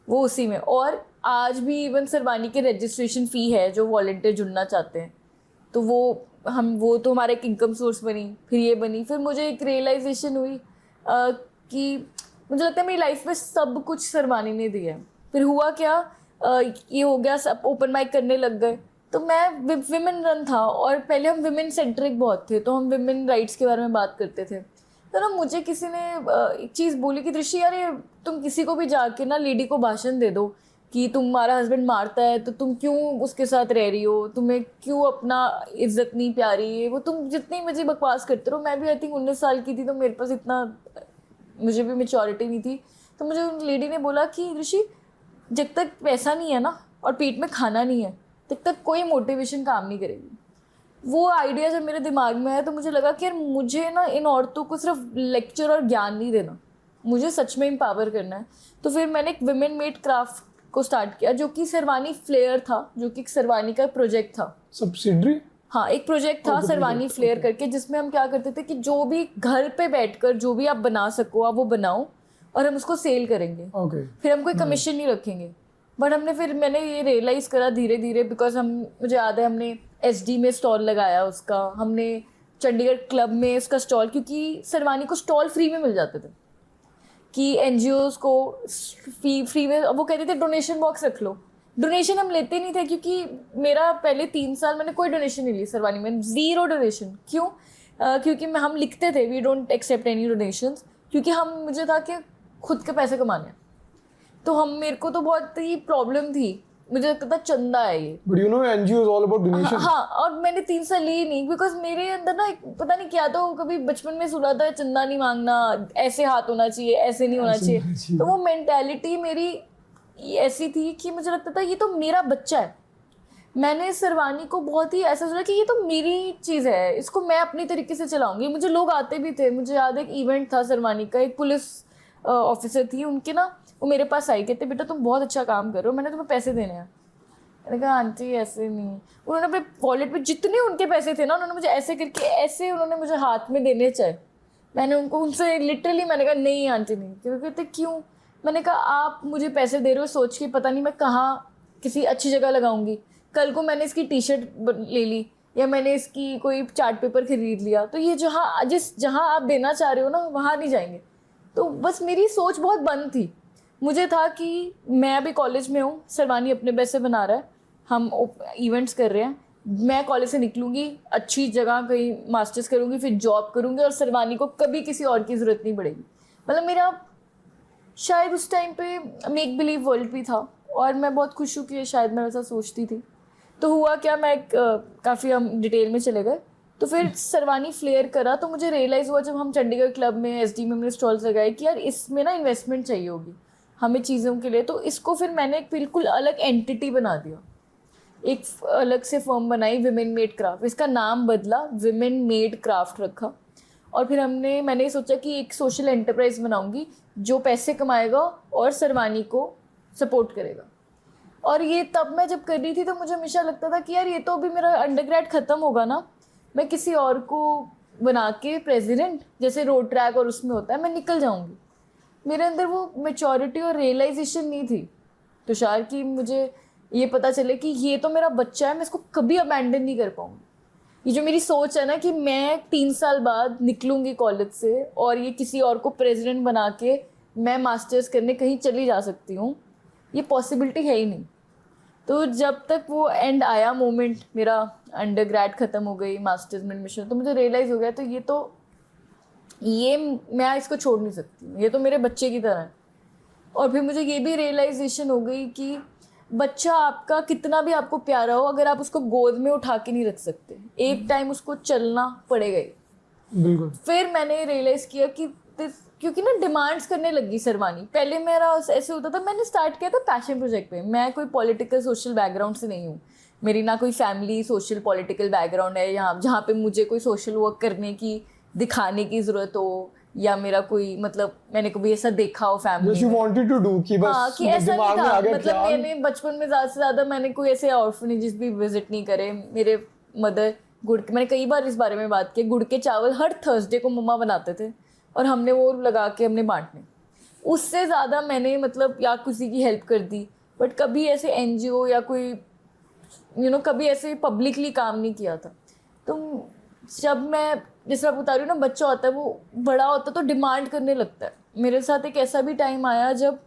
वो उसी में। और आज भी इवन सरवानी के रजिस्ट्रेशन फ़ी है, जो वॉलंटियर जुड़ना चाहते हैं तो वो तो हमारा एक इनकम सोर्स बनी, फिर ये बनी। फिर मुझे एक रियलाइजेशन हुई कि मुझे लगता है मेरी लाइफ में सब कुछ सरवानी ने दिया है। फिर हुआ क्या, ये हो गया, सब ओपन माइक करने लग गए। तो मैं विमेन रन था, और पहले हम विमेन सेंट्रिक बहुत थे, तो हम विमेन राइट्स के बारे में बात करते थे। तो ना मुझे किसी ने एक चीज़ बोली कि दृष्टि यार, ये तुम किसी को भी जाके ना लेडी को भाषण दे दो कि तुम्हारा हस्बैंड मारता है तो तुम क्यों उसके साथ रह रही हो, तुम्हें क्यों अपना इज्जत नहीं प्यारी है, वो तुम जितनी मर्जी बकवास करते रहो। मैं भी आई थिंक 19 साल की थी, तो मेरे पास इतना, मुझे भी मैच्योरिटी नहीं थी। तो मुझे उन लेडी ने बोला कि ऋषि, जब तक पैसा नहीं है ना और पेट में खाना नहीं है, तब तक कोई मोटिवेशन काम नहीं करेगी। वो आइडिया जब मेरे दिमाग में आया तो मुझे लगा कि यार मुझे ना इन औरतों को सिर्फ लेक्चर और ज्ञान नहीं देना, मुझे सच में एम्पावर करना है। तो फिर मैंने एक विमेन मेड क्राफ्ट को स्टार्ट किया, जो कि सरवानी फ्लेयर था, जो कि सरवानी का प्रोजेक्ट था, सब्सिडरी। हाँ, एक प्रोजेक्ट था सरवानी फ्लेयर करके, जिसमें हम क्या करते थे कि जो भी घर पे बैठकर जो भी आप बना सको आप वो बनाओ, और हम उसको सेल करेंगे। फिर हम कोई कमीशन नहीं रखेंगे। बट मैंने ये रियलाइज करा धीरे धीरे, बिकॉज मुझे याद है हमने SD में स्टॉल लगाया उसका, हमने चंडीगढ़ क्लब में उसका स्टॉल, क्योंकि सरवानी को स्टॉल फ्री में मिल जाते थे कि NGOs को फ्री में, वो कहते थे डोनेशन बॉक्स रख लो। डोनेशन हम लेते नहीं थे, क्योंकि मेरा पहले 3 साल मैंने कोई डोनेशन नहीं ली सरवानी में, 0 डोनेशन। क्यों? क्योंकि हम लिखते थे we don't accept any donations, क्योंकि मुझे था कि खुद के पैसे कमाने। तो मेरे को तो बहुत ही प्रॉब्लम थी, मुझे लगता था चंदा है ये। But you know NGO is all about donation. हाँ, और मैंने 3 साल ली नहीं, बिकॉज मेरे अंदर ना पता नहीं क्या, तो कभी बचपन में सुना था चंदा नहीं मांगना, ऐसे हाथ होना चाहिए, ऐसे नहीं होना चाहिए। तो वो मेंटालिटी मेरी ऐसी थी कि मुझे लगता था ये तो मेरा बच्चा है। मैंने सरवानी को बहुत ही ऐसा सोचा कि ये तो मेरी चीज़ है, इसको मैं अपनी तरीके से चलाऊंगी। मुझे लोग आते भी थे, मुझे याद है एक इवेंट था सरवानी का, एक पुलिस ऑफिसर थी, उनके ना वो मेरे पास आई, कहते बेटा तुम बहुत अच्छा काम कर रहे हो, मैंने तुम्हें पैसे देने हैं। मैंने कहा आंटी ऐसे नहीं। उन्होंने अपने वॉलेट में जितने उनके पैसे थे ना, उन्होंने मुझे ऐसे करके ऐसे उन्होंने मुझे हाथ में देने चाहे। मैंने उनसे लिटरली मैंने कहा नहीं आंटी नहीं। क्योंकि कहते क्यों? मैंने कहा आप मुझे पैसे दे रहे हो सोच के पता नहीं मैं कहाँ किसी अच्छी जगह लगाऊंगी। कल को मैंने इसकी T-शर्ट ले ली या मैंने इसकी कोई चार्ट पेपर खरीद लिया, तो ये जहाँ आप देना चाह रहे हो ना वहाँ नहीं जाएंगे। तो बस मेरी सोच बहुत बंद थी। मुझे था कि मैं अभी कॉलेज में हूँ, सरवानी अपने पैसे बना रहा है, हम इवेंट्स कर रहे हैं, मैं कॉलेज से निकलूँगी, अच्छी जगह कहीं मास्टर्स करूँगी, फिर जॉब करूँगी, और सरवानी को कभी किसी और की ज़रूरत नहीं पड़ेगी। मतलब मेरा शायद उस टाइम पे मेक बिलीव वर्ल्ड भी था, और मैं बहुत खुश हूँ कि शायद मैं वैसा सोचती थी। तो हुआ क्या, मैं काफ़ी हम डिटेल में चले गए। तो फिर सरवानी फ्लेयर करा, तो मुझे रियलाइज़ हुआ जब हम चंडीगढ़ क्लब में SD में हमने स्टॉल्स लगाए कि यार इसमें ना इन्वेस्टमेंट चाहिए होगी हमें चीज़ों के लिए। तो इसको फिर मैंने एक बिल्कुल अलग एंटिटी बना दिया, एक अलग से फर्म बनाई, विमेन मेड क्राफ्ट। इसका नाम बदला, विमेन मेड क्राफ्ट रखा। और फिर मैंने सोचा कि एक सोशल एंटरप्राइज बनाऊंगी जो पैसे कमाएगा और सरवानी को सपोर्ट करेगा। और ये तब मैं जब कर रही थी तो मुझे हमेशा लगता था कि यार ये तो अभी मेरा अंडरग्रेड ख़त्म होगा ना, मैं किसी और को बना के प्रेसिडेंट जैसे रोड ट्रैक और उसमें होता है मैं निकल जाऊंगी। मेरे अंदर वो मैच्योरिटी और रियलाइजेशन नहीं थी तुषार की मुझे ये पता चले कि ये तो मेरा बच्चा है, मैं इसको कभी अबैंडन नहीं कर पाऊंगी। ये जो मेरी सोच है ना कि मैं 3 साल बाद निकलूंगी कॉलेज से और ये किसी और को प्रेसिडेंट बना के मैं मास्टर्स करने कहीं चली जा सकती हूँ, ये पॉसिबिलिटी है ही नहीं। तो जब तक वो एंड आया मोमेंट, मेरा अंडरग्रेड ख़त्म हो गई, मास्टर्स में एडमिशन, तो मुझे रियलाइज़ हो गया तो ये मैं इसको छोड़ नहीं सकती, ये तो मेरे बच्चे की तरह है। और फिर मुझे ये भी रियलाइजेशन हो गई कि बच्चा आपका कितना भी आपको प्यारा हो, अगर आप उसको गोद में उठा के नहीं रख सकते, एक टाइम उसको चलना पड़ेगा ही। बिल्कुल। फिर मैंने रियलाइज़ किया कि क्योंकि ना डिमांड्स करने लगी सरवानी। पहले मेरा ऐसे होता था, मैंने स्टार्ट किया था पैशन प्रोजेक्ट पे, मैं कोई पॉलिटिकल सोशल बैकग्राउंड से नहीं हूँ, मेरी ना कोई फैमिली सोशल पॉलिटिकल बैकग्राउंड है यहाँ जहाँ पे मुझे कोई सोशल वर्क करने की दिखाने की ज़रूरत हो, या मेरा कोई मतलब मैंने कभी ऐसा देखा हो family Just you wanted to do कि बस हाँ कि ऐसा दिमाग नहीं में था, आ गया मतलब ख्याल। मैंने बचपन में ज़्यादा से ज़्यादा मैंने कोई ऐसे ऑर्फनेजेस भी विजिट नहीं करे। मेरे मदर मैंने कई बार इस बारे में बात की, गुड़ के चावल हर थर्सडे को मम्मा बनाते थे और हमने वो लगा के हमने बांटने। उससे ज़्यादा मैंने मतलब या किसी की हेल्प कर दी, बट कभी ऐसे NGO या कोई कभी ऐसे पब्लिकली काम नहीं किया था। तो जब मैं जैसे आप बता रही हूँ ना, बच्चा होता है वो बड़ा होता है तो डिमांड करने लगता है। मेरे साथ एक ऐसा भी टाइम आया जब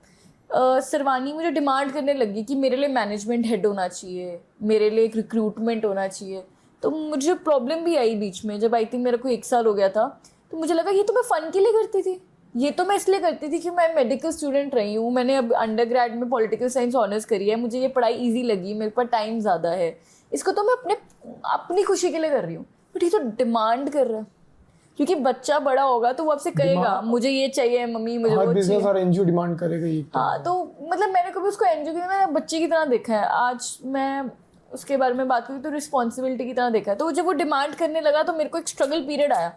सरवानी मुझे डिमांड करने लगी कि मेरे लिए मैनेजमेंट हेड होना चाहिए, मेरे लिए एक रिक्रूटमेंट होना चाहिए। तो मुझे प्रॉब्लम भी आई बीच में, जब आई थिंक मेरा कोई 1 साल हो गया था, तो मुझे लगा ये तो मैं फ़न के लिए करती थी, ये तो मैं इसलिए करती थी कि मैं मेडिकल स्टूडेंट रही हूँ, मैंने अब अंडरग्रेड में पॉलिटिकल साइंस ऑनर्स करी है, मुझे ये पढ़ाई ईजी लगी, मेरे पास टाइम ज़्यादा है, इसको तो मैं अपनी खुशी के लिए कर रही हूँ। बट ये तो डिमांड कर रहा है, क्योंकि बच्चा बड़ा होगा तो वो आपसे कहेगा मुझे ये चाहिए मम्मी, मुझे वो बिजनेस चाहिए। और NGO डिमांड करेगा ही। हाँ, तो मतलब मैंने कभी उसको NGO की मैं बच्चे की तरह देखा है। आज मैं उसके बारे में बात करूँ तो रिस्पॉन्सिबिलिटी की तरह देखा है। तो जब वो डिमांड करने लगा तो मेरे को एक स्ट्रगल पीरियड आया,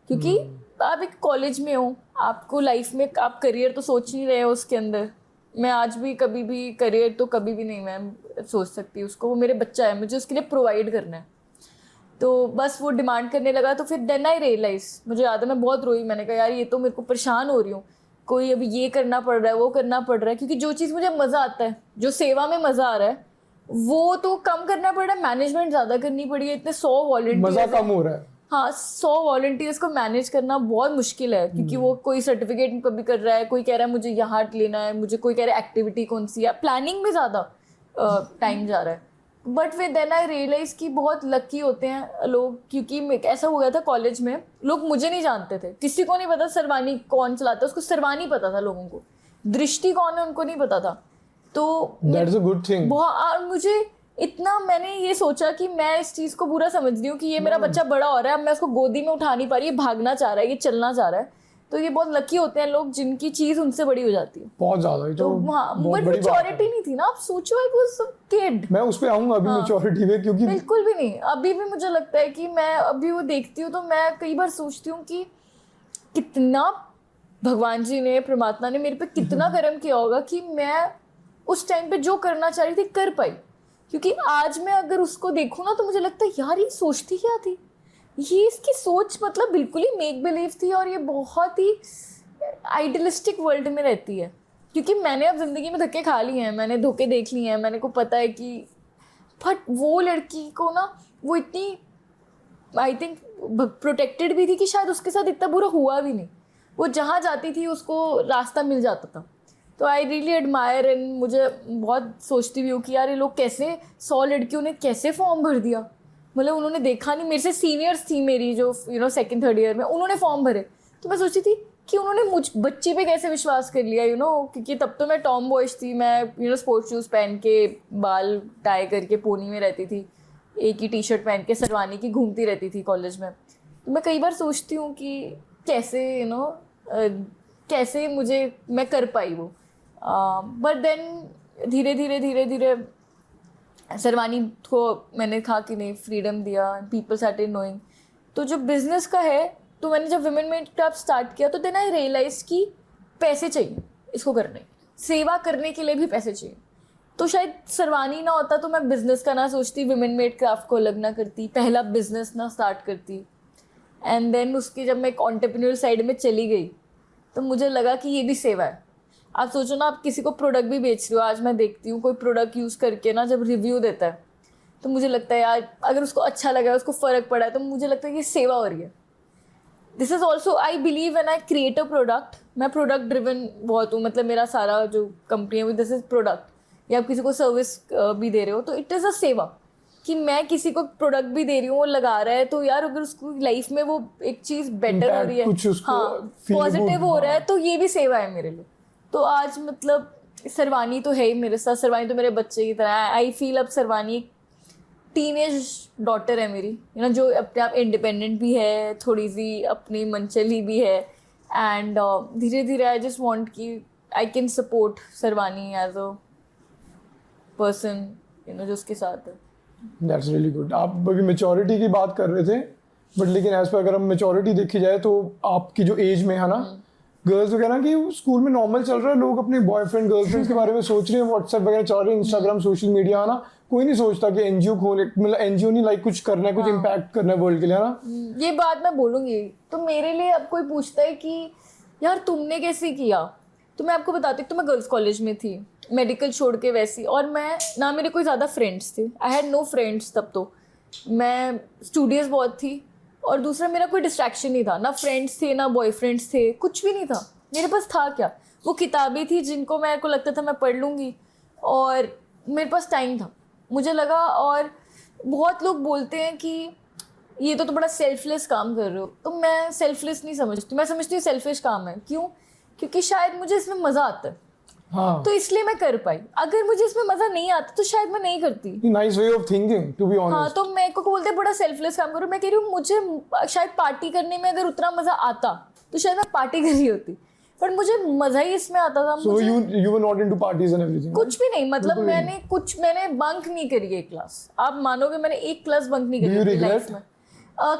क्योंकि आप एक कॉलेज में हो, आपको लाइफ में आप करियर तो सोच नहीं रहे हो उसके अंदर। मैं आज भी कभी भी करियर तो कभी भी नहीं मैं सोच सकती उसको, वो मेरे बच्चा है, मुझे उसके लिए प्रोवाइड करना है। तो बस वो डिमांड करने लगा, तो फिर देन आई रियलाइज, मुझे याद है मैं बहुत रोई, मैंने कहा यार ये तो मेरे को परेशान हो रही हूँ, कोई अभी ये करना पड़ रहा है वो करना पड़ रहा है, क्योंकि जो चीज़ मुझे मज़ा आता है, जो सेवा में मज़ा आ रहा है, वो तो कम करना पड़ रहा है, मैनेजमेंट ज़्यादा करनी पड़ी है, इतने 100 वॉलंटियर्स, मजा कम हो रहा है। हाँ 100 वॉलंटियर्स को मैनेज करना बहुत मुश्किल है, क्योंकि वो कोई सर्टिफिकेट कभी कर रहा है, कोई कह रहा है मुझे यहाँ लेना है, मुझे कोई कह रहा है एक्टिविटी कौन सी है, प्लानिंग में ज़्यादा टाइम जा रहा है। बट फिर देन आई रियलाइज कि बहुत लकी होते हैं लोग, क्योंकि ऐसा हो गया था कॉलेज में, लोग मुझे नहीं जानते थे, किसी को नहीं पता सरवानी कौन चलाता है, उसको सरवानी पता था लोगों को, दृष्टि कौन है उनको नहीं पता था। तो दैट्स अ गुड थिंग। बहुत मुझे इतना मैंने ये सोचा कि मैं इस चीज़ को बुरा समझ रही हूँ कि ये मेरा बच्चा बड़ा हो रहा है, अब मैं उसको गोदी में उठा नहीं पा रही, ये भागना चाह रहा है, ये चलना चाह रहा है। तो ये बहुत लकी होते हैं लोग जिनकी चीज़ उनसे बड़ी हो जाती है। बहुत ज्यादा, तो हाँ, बट मैच्योरिटी नहीं थी ना, आप सोचो आई वाज अ किड। मैं उस पे आऊंगा अभी मैच्योरिटी में, क्योंकि बिल्कुल भी नहीं, अभी भी मुझे लगता है कि मैं अभी वो देखती हूँ तो मैं कई बार सोचती हूँ कि कितना भगवान जी ने, परमात्मा ने मेरे पे कितना कर्म किया होगा कि मैं उस टाइम पे जो करना चाह रही थी कर पाई। क्योंकि आज मैं अगर उसको देखूँ ना तो मुझे लगता है यार ये सोचती क्या थी, ये इसकी सोच मतलब बिल्कुल ही मेक बिलीव थी, और ये बहुत ही आइडियलिस्टिक वर्ल्ड में रहती है। क्योंकि मैंने अब ज़िंदगी में धक्के खा लिए हैं, मैंने धोखे देख लिए हैं, मैंने को पता है कि बट वो लड़की को ना वो इतनी आई थिंक प्रोटेक्टेड भी थी कि शायद उसके साथ इतना बुरा हुआ भी नहीं, वो जहाँ जाती थी उसको रास्ता मिल जाता था। तो आई रियली एडमायर, एंड मुझे बहुत सोचती भी हूँ कि यार ये लोग कैसे 100 लड़कियों ने कैसे फॉर्म भर दिया, मतलब उन्होंने देखा नहीं, मेरे से सीनियर्स थी मेरी जो सेकंड थर्ड ईयर में, उन्होंने फॉर्म भरे, तो मैं सोचती थी कि उन्होंने मुझ बच्ची पे कैसे विश्वास कर लिया, क्योंकि तब तो मैं टॉम बॉयज थी, मैं स्पोर्ट्स शूज़ पहन के बाल टाई करके पोनी में रहती थी, एक ही टी-शर्ट पहन के सरवानी की घूमती रहती थी कॉलेज में। तो मैं कई बार सोचती हूँ कि कैसे कैसे मैं कर पाई वो। बट देन धीरे धीरे सरवानी को मैंने कहा कि नहीं, फ्रीडम दिया, पीपल स्टार्टेड नोइंग। तो जो बिजनेस का है, तो मैंने जब विमेन मेड क्लब स्टार्ट किया तो देन आई रियलाइज कि पैसे चाहिए इसको करने, सेवा करने के लिए भी पैसे चाहिए। तो शायद सरवानी ना होता तो मैं बिजनेस का ना सोचती, विमेन मेड क्राफ्ट को अलग ना करती, पहला बिजनेस ना स्टार्ट करती। एंड देन उसकी जब मैं एक एंटरप्रेन्योर साइड में चली गई तो मुझे लगा कि ये भी सेवा है। आप सोचो ना, आप किसी को प्रोडक्ट भी बेच रहे हो, आज मैं देखती हूँ कोई प्रोडक्ट यूज़ करके ना जब रिव्यू देता है तो मुझे लगता है यार अगर उसको अच्छा लगा है, उसको फ़र्क पड़ा है, तो मुझे लगता है कि सेवा हो रही है। This is also I believe when I create a product, मैं प्रोडक्ट ड्रिवन बहुत हूँ, मतलब मेरा सारा जो कंपनी है दिस इज़ प्रोडक्ट, या आप किसी को सर्विस भी दे रहे हो तो इट इज़ अ सेवा, कि मैं किसी को प्रोडक्ट भी दे रही हूँ, वो लगा रहा है, तो यार अगर उसको लाइफ में वो एक चीज़ बेटर हो रही है, हाँ पॉजिटिव हो रहा है, तो ये भी सेवा है मेरे लिए। तो आज मतलब सरवानी तो है ही मेरे साथ, सरवानी तो मेरे बच्चे की तरह है। आई फील अब सरवानी टीनेज डॉटर है मेरी, जो अपने आप इंडिपेंडेंट भी है, थोड़ी सी अपनी मनचली भी है, एंड धीरे धीरे आई जस्ट वांट कि I can support Sarwani as a person जो उसके साथ है। That's really good. आप अभी मेच्योरिटी की बात कर रहे थे, बट लेकिन एज पर अगर हम मेच्योरिटी देखी जाए तो आपकी जो एज में है ना, गर्ल्स वगैरह की स्कूल में नॉर्मल चल रहा है, लोग अपने बॉयफ्रेंड गर्लफ्रेंड्स के बारे में सोच रहे हैं, व्हाट्सएप वगैरह चल रहे हैं, इंस्टाग्राम, सोशल मीडिया है ना, कोई नहीं सोचता कि एनजीओ खोले, मतलब एनजीओ नहीं, लाइक कुछ करना है, कुछ इम्पैक्ट करना है वर्ल्ड के लिए, है ना। ये बात मैं बोलूँगी। तो मेरे लिए अब कोई पूछता है कि यार तुमने कैसे किया, तो मैं आपको बताती हूँ। तो मैं गर्ल्स कॉलेज में थी, मेडिकल छोड़ के वैसी, और मैं ना, मेरे कोई ज़्यादा फ्रेंड्स थे, आई हैड नो फ्रेंड्स तब। तो मैं स्टूडियस बहुत थी, और दूसरा मेरा कोई डिस्ट्रैक्शन नहीं था, ना फ्रेंड्स थे ना बॉयफ्रेंड्स थे, कुछ भी नहीं था। मेरे पास था क्या, वो किताबें थी जिनको मेरे को लगता था मैं पढ़ लूँगी, और मेरे पास टाइम था, मुझे लगा। और बहुत लोग बोलते हैं कि ये तो बड़ा सेल्फलेस काम कर रहे हो, तो मैं सेल्फलेस नहीं समझती, मैं समझती हूँ सेल्फिश काम है। क्यों? क्योंकि शायद मुझे इसमें मज़ा आता है, हाँ, तो इसलिए मैं कर पाई। अगर मुझे इसमें मज़ा नहीं आता तो शायद मैं नहीं करती। Nice way of thinking, to be हाँ, ऑनेस्ट। तो मैं को बोलते हैं बड़ा सेल्फलेस काम करो, मैं कह रही हूँ मुझे शायद पार्टी करने में अगर उतना मज़ा आता तो शायद मैं पार्टी कर रही होती, पर मुझे मज़ा ही इसमें आता था। So you were not into parties and everything, कुछ भी नहीं, मतलब बिल्कुल मैंने बंक नहीं करी एक क्लास। आप मानोगे मैंने एक क्लास बंक नहीं Do you करी अपनी regret? लाइफ में।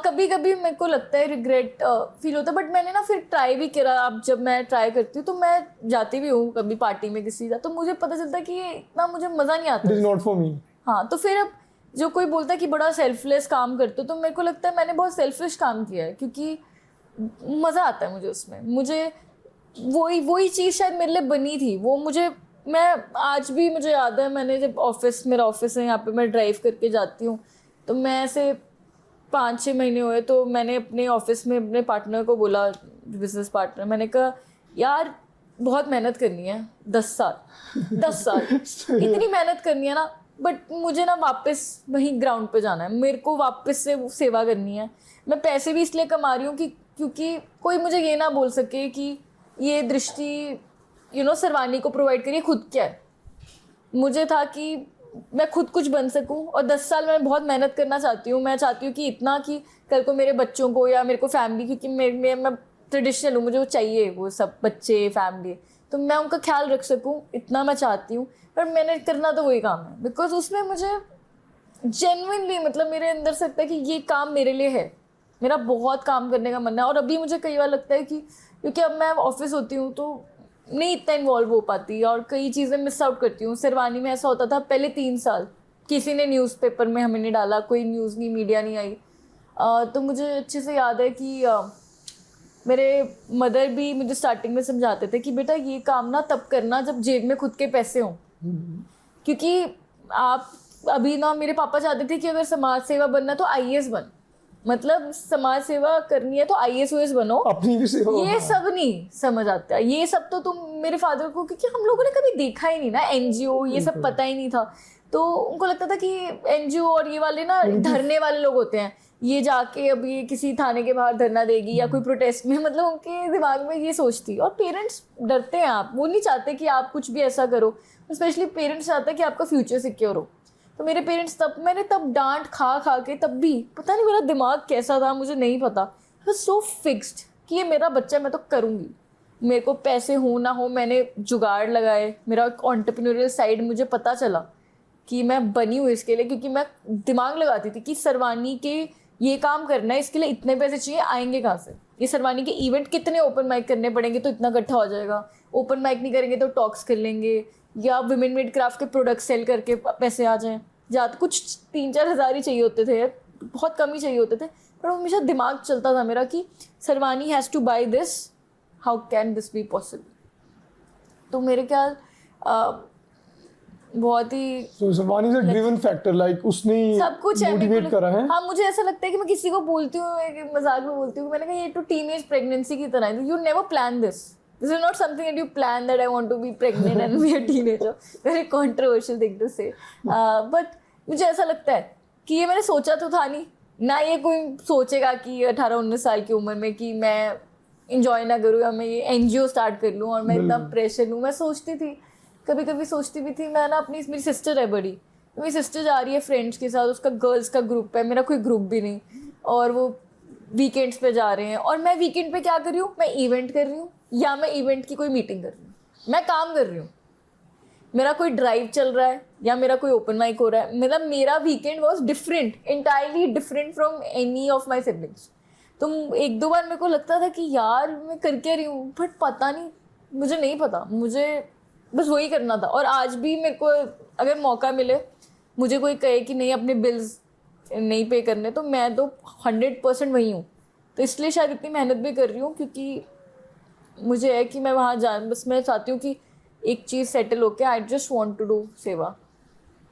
कभी कभी मेरे को लगता है रिग्रेट फील होता है, बट मैंने ना फिर ट्राई भी करा। अब जब मैं ट्राई करती हूँ तो मैं जाती भी हूँ कभी पार्टी में किसी का, तो मुझे पता चलता है कि ये इतना मुझे मज़ा नहीं आता। It is not for me. हाँ, तो फिर अब जो कोई बोलता है कि बड़ा सेल्फलेस काम करते हो, तो मेरे को लगता है मैंने बहुत सेल्फिश काम किया है, क्योंकि मज़ा आता है मुझे उसमें। मुझे वही चीज़ शायद मेरे लिए बनी थी, वो मुझे, मैं आज भी मुझे याद है, मैंने जब मेरा ऑफिस है यहाँ पे, मैं ड्राइव करके जाती हूँ, तो मैं ऐसे 5-6 महीने हुए, तो मैंने अपने ऑफिस में अपने पार्टनर को बोला, बिजनेस पार्टनर, मैंने कहा यार बहुत मेहनत करनी है, 10 साल इतनी मेहनत करनी है ना, बट मुझे ना वापस वहीं ग्राउंड पे जाना है, मेरे को वापस से वो सेवा करनी है। मैं पैसे भी इसलिए कमा रही हूँ कि क्योंकि कोई मुझे ये ना बोल सके कि ये दृष्टि सरवानी को प्रोवाइड करिए, खुद क्या है। मुझे था कि मैं खुद कुछ बन सकूं, और 10 साल मैं बहुत मेहनत करना चाहती हूँ। मैं चाहती हूँ कि इतना कि कल को मेरे बच्चों को या मेरे को फैमिली, क्योंकि मैं ट्रेडिशनल हूँ, मुझे वो चाहिए, वो सब बच्चे फैमिली, तो मैं उनका ख्याल रख सकूँ, इतना मैं चाहती हूँ। पर मैंने करना तो वही काम है, बिकॉज उसमें मुझे जेन्युइनली, मतलब मेरे अंदर से लगता है कि ये काम मेरे लिए है, मेरा बहुत काम करने का मन है। और अभी मुझे कई बार लगता है कि क्योंकि अब मैं ऑफिस होती हूँ तो नहीं इतना इन्वॉल्व हो पाती, और कई चीज़ें मिस आउट करती हूँ। शेरवानी में ऐसा होता था पहले 3 साल किसी ने न्यूज़पेपर में हमें नहीं डाला, कोई न्यूज़ नहीं, मीडिया नहीं आई। तो मुझे अच्छे से याद है कि मेरे मदर भी मुझे स्टार्टिंग में समझाते थे कि बेटा ये काम ना तब करना जब जेब में खुद के पैसे हों, क्योंकि आप अभी ना, मेरे पापा चाहते थे कि अगर समाज सेवा बनना तो IAS बन, मतलब समाज सेवा करनी है तो IAS OAS बनो, अपनी भी सेवा। ये सब नहीं समझ आता। ये सब तो तुम मेरे फादर को, क्योंकि हम लोगों ने कभी देखा ही नहीं ना NGO, ये सब पता ही नहीं था, तो उनको लगता था कि NGO और ये वाले ना धरने वाले लोग होते हैं, ये जाके अभी किसी थाने के बाहर धरना देगी या कोई प्रोटेस्ट में, मतलब उनके दिमाग में ये सोचती। और पेरेंट्स डरते हैं, आप वो नहीं चाहते कि आप कुछ भी ऐसा करो, स्पेशली पेरेंट्स चाहते हैं कि आपका फ्यूचर सिक्योर हो। तो मेरे पेरेंट्स मैंने तब डांट खा के, तब भी पता नहीं मेरा दिमाग कैसा था, मुझे नहीं पता, सो फिक्स्ड कि ये मेरा बच्चा, मैं तो करूँगी, मेरे को पैसे हो ना हो। मैंने जुगाड़ लगाए, मेरा एंटरप्रेन्योरियल साइड मुझे पता चला कि मैं बनी हूँ इसके लिए, क्योंकि मैं दिमाग लगाती थी कि सरवानी के ये काम करना है, इसके लिए इतने पैसे चाहिए, आएंगे कहाँ से, ये सरवानी के इवेंट कितने ओपन माइक करने पड़ेंगे तो इतना इकट्ठा हो जाएगा, ओपन माइक नहीं करेंगे तो टॉक्स कर लेंगे, या विमेन मेड क्राफ्ट के प्रोडक्ट सेल करके पैसे आ जाएं, ज़्यादा कुछ 3-4 हज़ार ही चाहिए होते थे, बहुत कम ही चाहिए होते थे, पर हमेशा दिमाग चलता था मेरा कि Sarvani has to buy this, how can this be possible. तो मेरे ख्याल बहुत ही So Sarvani is a driven factor, like उसने सब कुछ है, मोटिवेट करा है। हाँ, मुझे ऐसा लगता है कि मैं किसी को बोलती हूँ, एक मजाक में बोलती हूँ, मैंने कहा ये तो टीनेज प्रेगनेंसी की तरह है, you never plan this is not something that you plan that I want to be pregnant and be a teenager, very controversial thing to say, but मुझे ऐसा लगता है कि ये मैंने सोचा तो था नहीं ना, ये कोई सोचेगा कि 18-19 साल की उम्र में कि मैं इंजॉय ना करूँ या मैं ये NGO स्टार्ट कर लूँ और मैं इतना प्रेशर लूँ। मैं सोचती थी, कभी कभी सोचती भी थी, मैं ना अपनी, मेरी सिस्टर है बड़ी, मेरी सिस्टर जा रही है फ्रेंड्स के साथ, उसका गर्ल्स का ग्रुप है, मेरा कोई ग्रुप भी नहीं, और वो वीकेंड्स पे जा रहे हैं, और मैं वीकेंड पे क्या कर रही हूँ, मैं इवेंट कर रही हूँ, या मैं इवेंट की कोई मीटिंग कर रही हूँ, मैं काम कर रही हूँ, मेरा कोई ड्राइव चल रहा है या मेरा कोई ओपन माइक हो रहा है, मतलब मेरा weekend was different, entirely different from any of my siblings. तो एक दो बार मेरे को लगता था कि यार मैं कर क्या रही हूँ, बट पता नहीं, मुझे नहीं पता, मुझे बस वही करना था। और आज भी मेरे को अगर मौका मिले, मुझे कोई कहे कि नहीं अपने बिल्स नहीं पे करने, तो मैं तो 100% वही हूँ। तो इसलिए शायद इतनी मेहनत भी कर रही हूँ, क्योंकि मुझे है कि मैं वहाँ बस मैं चाहती हूँ कि एक चीज़ सेटल होके, I just want to do seva.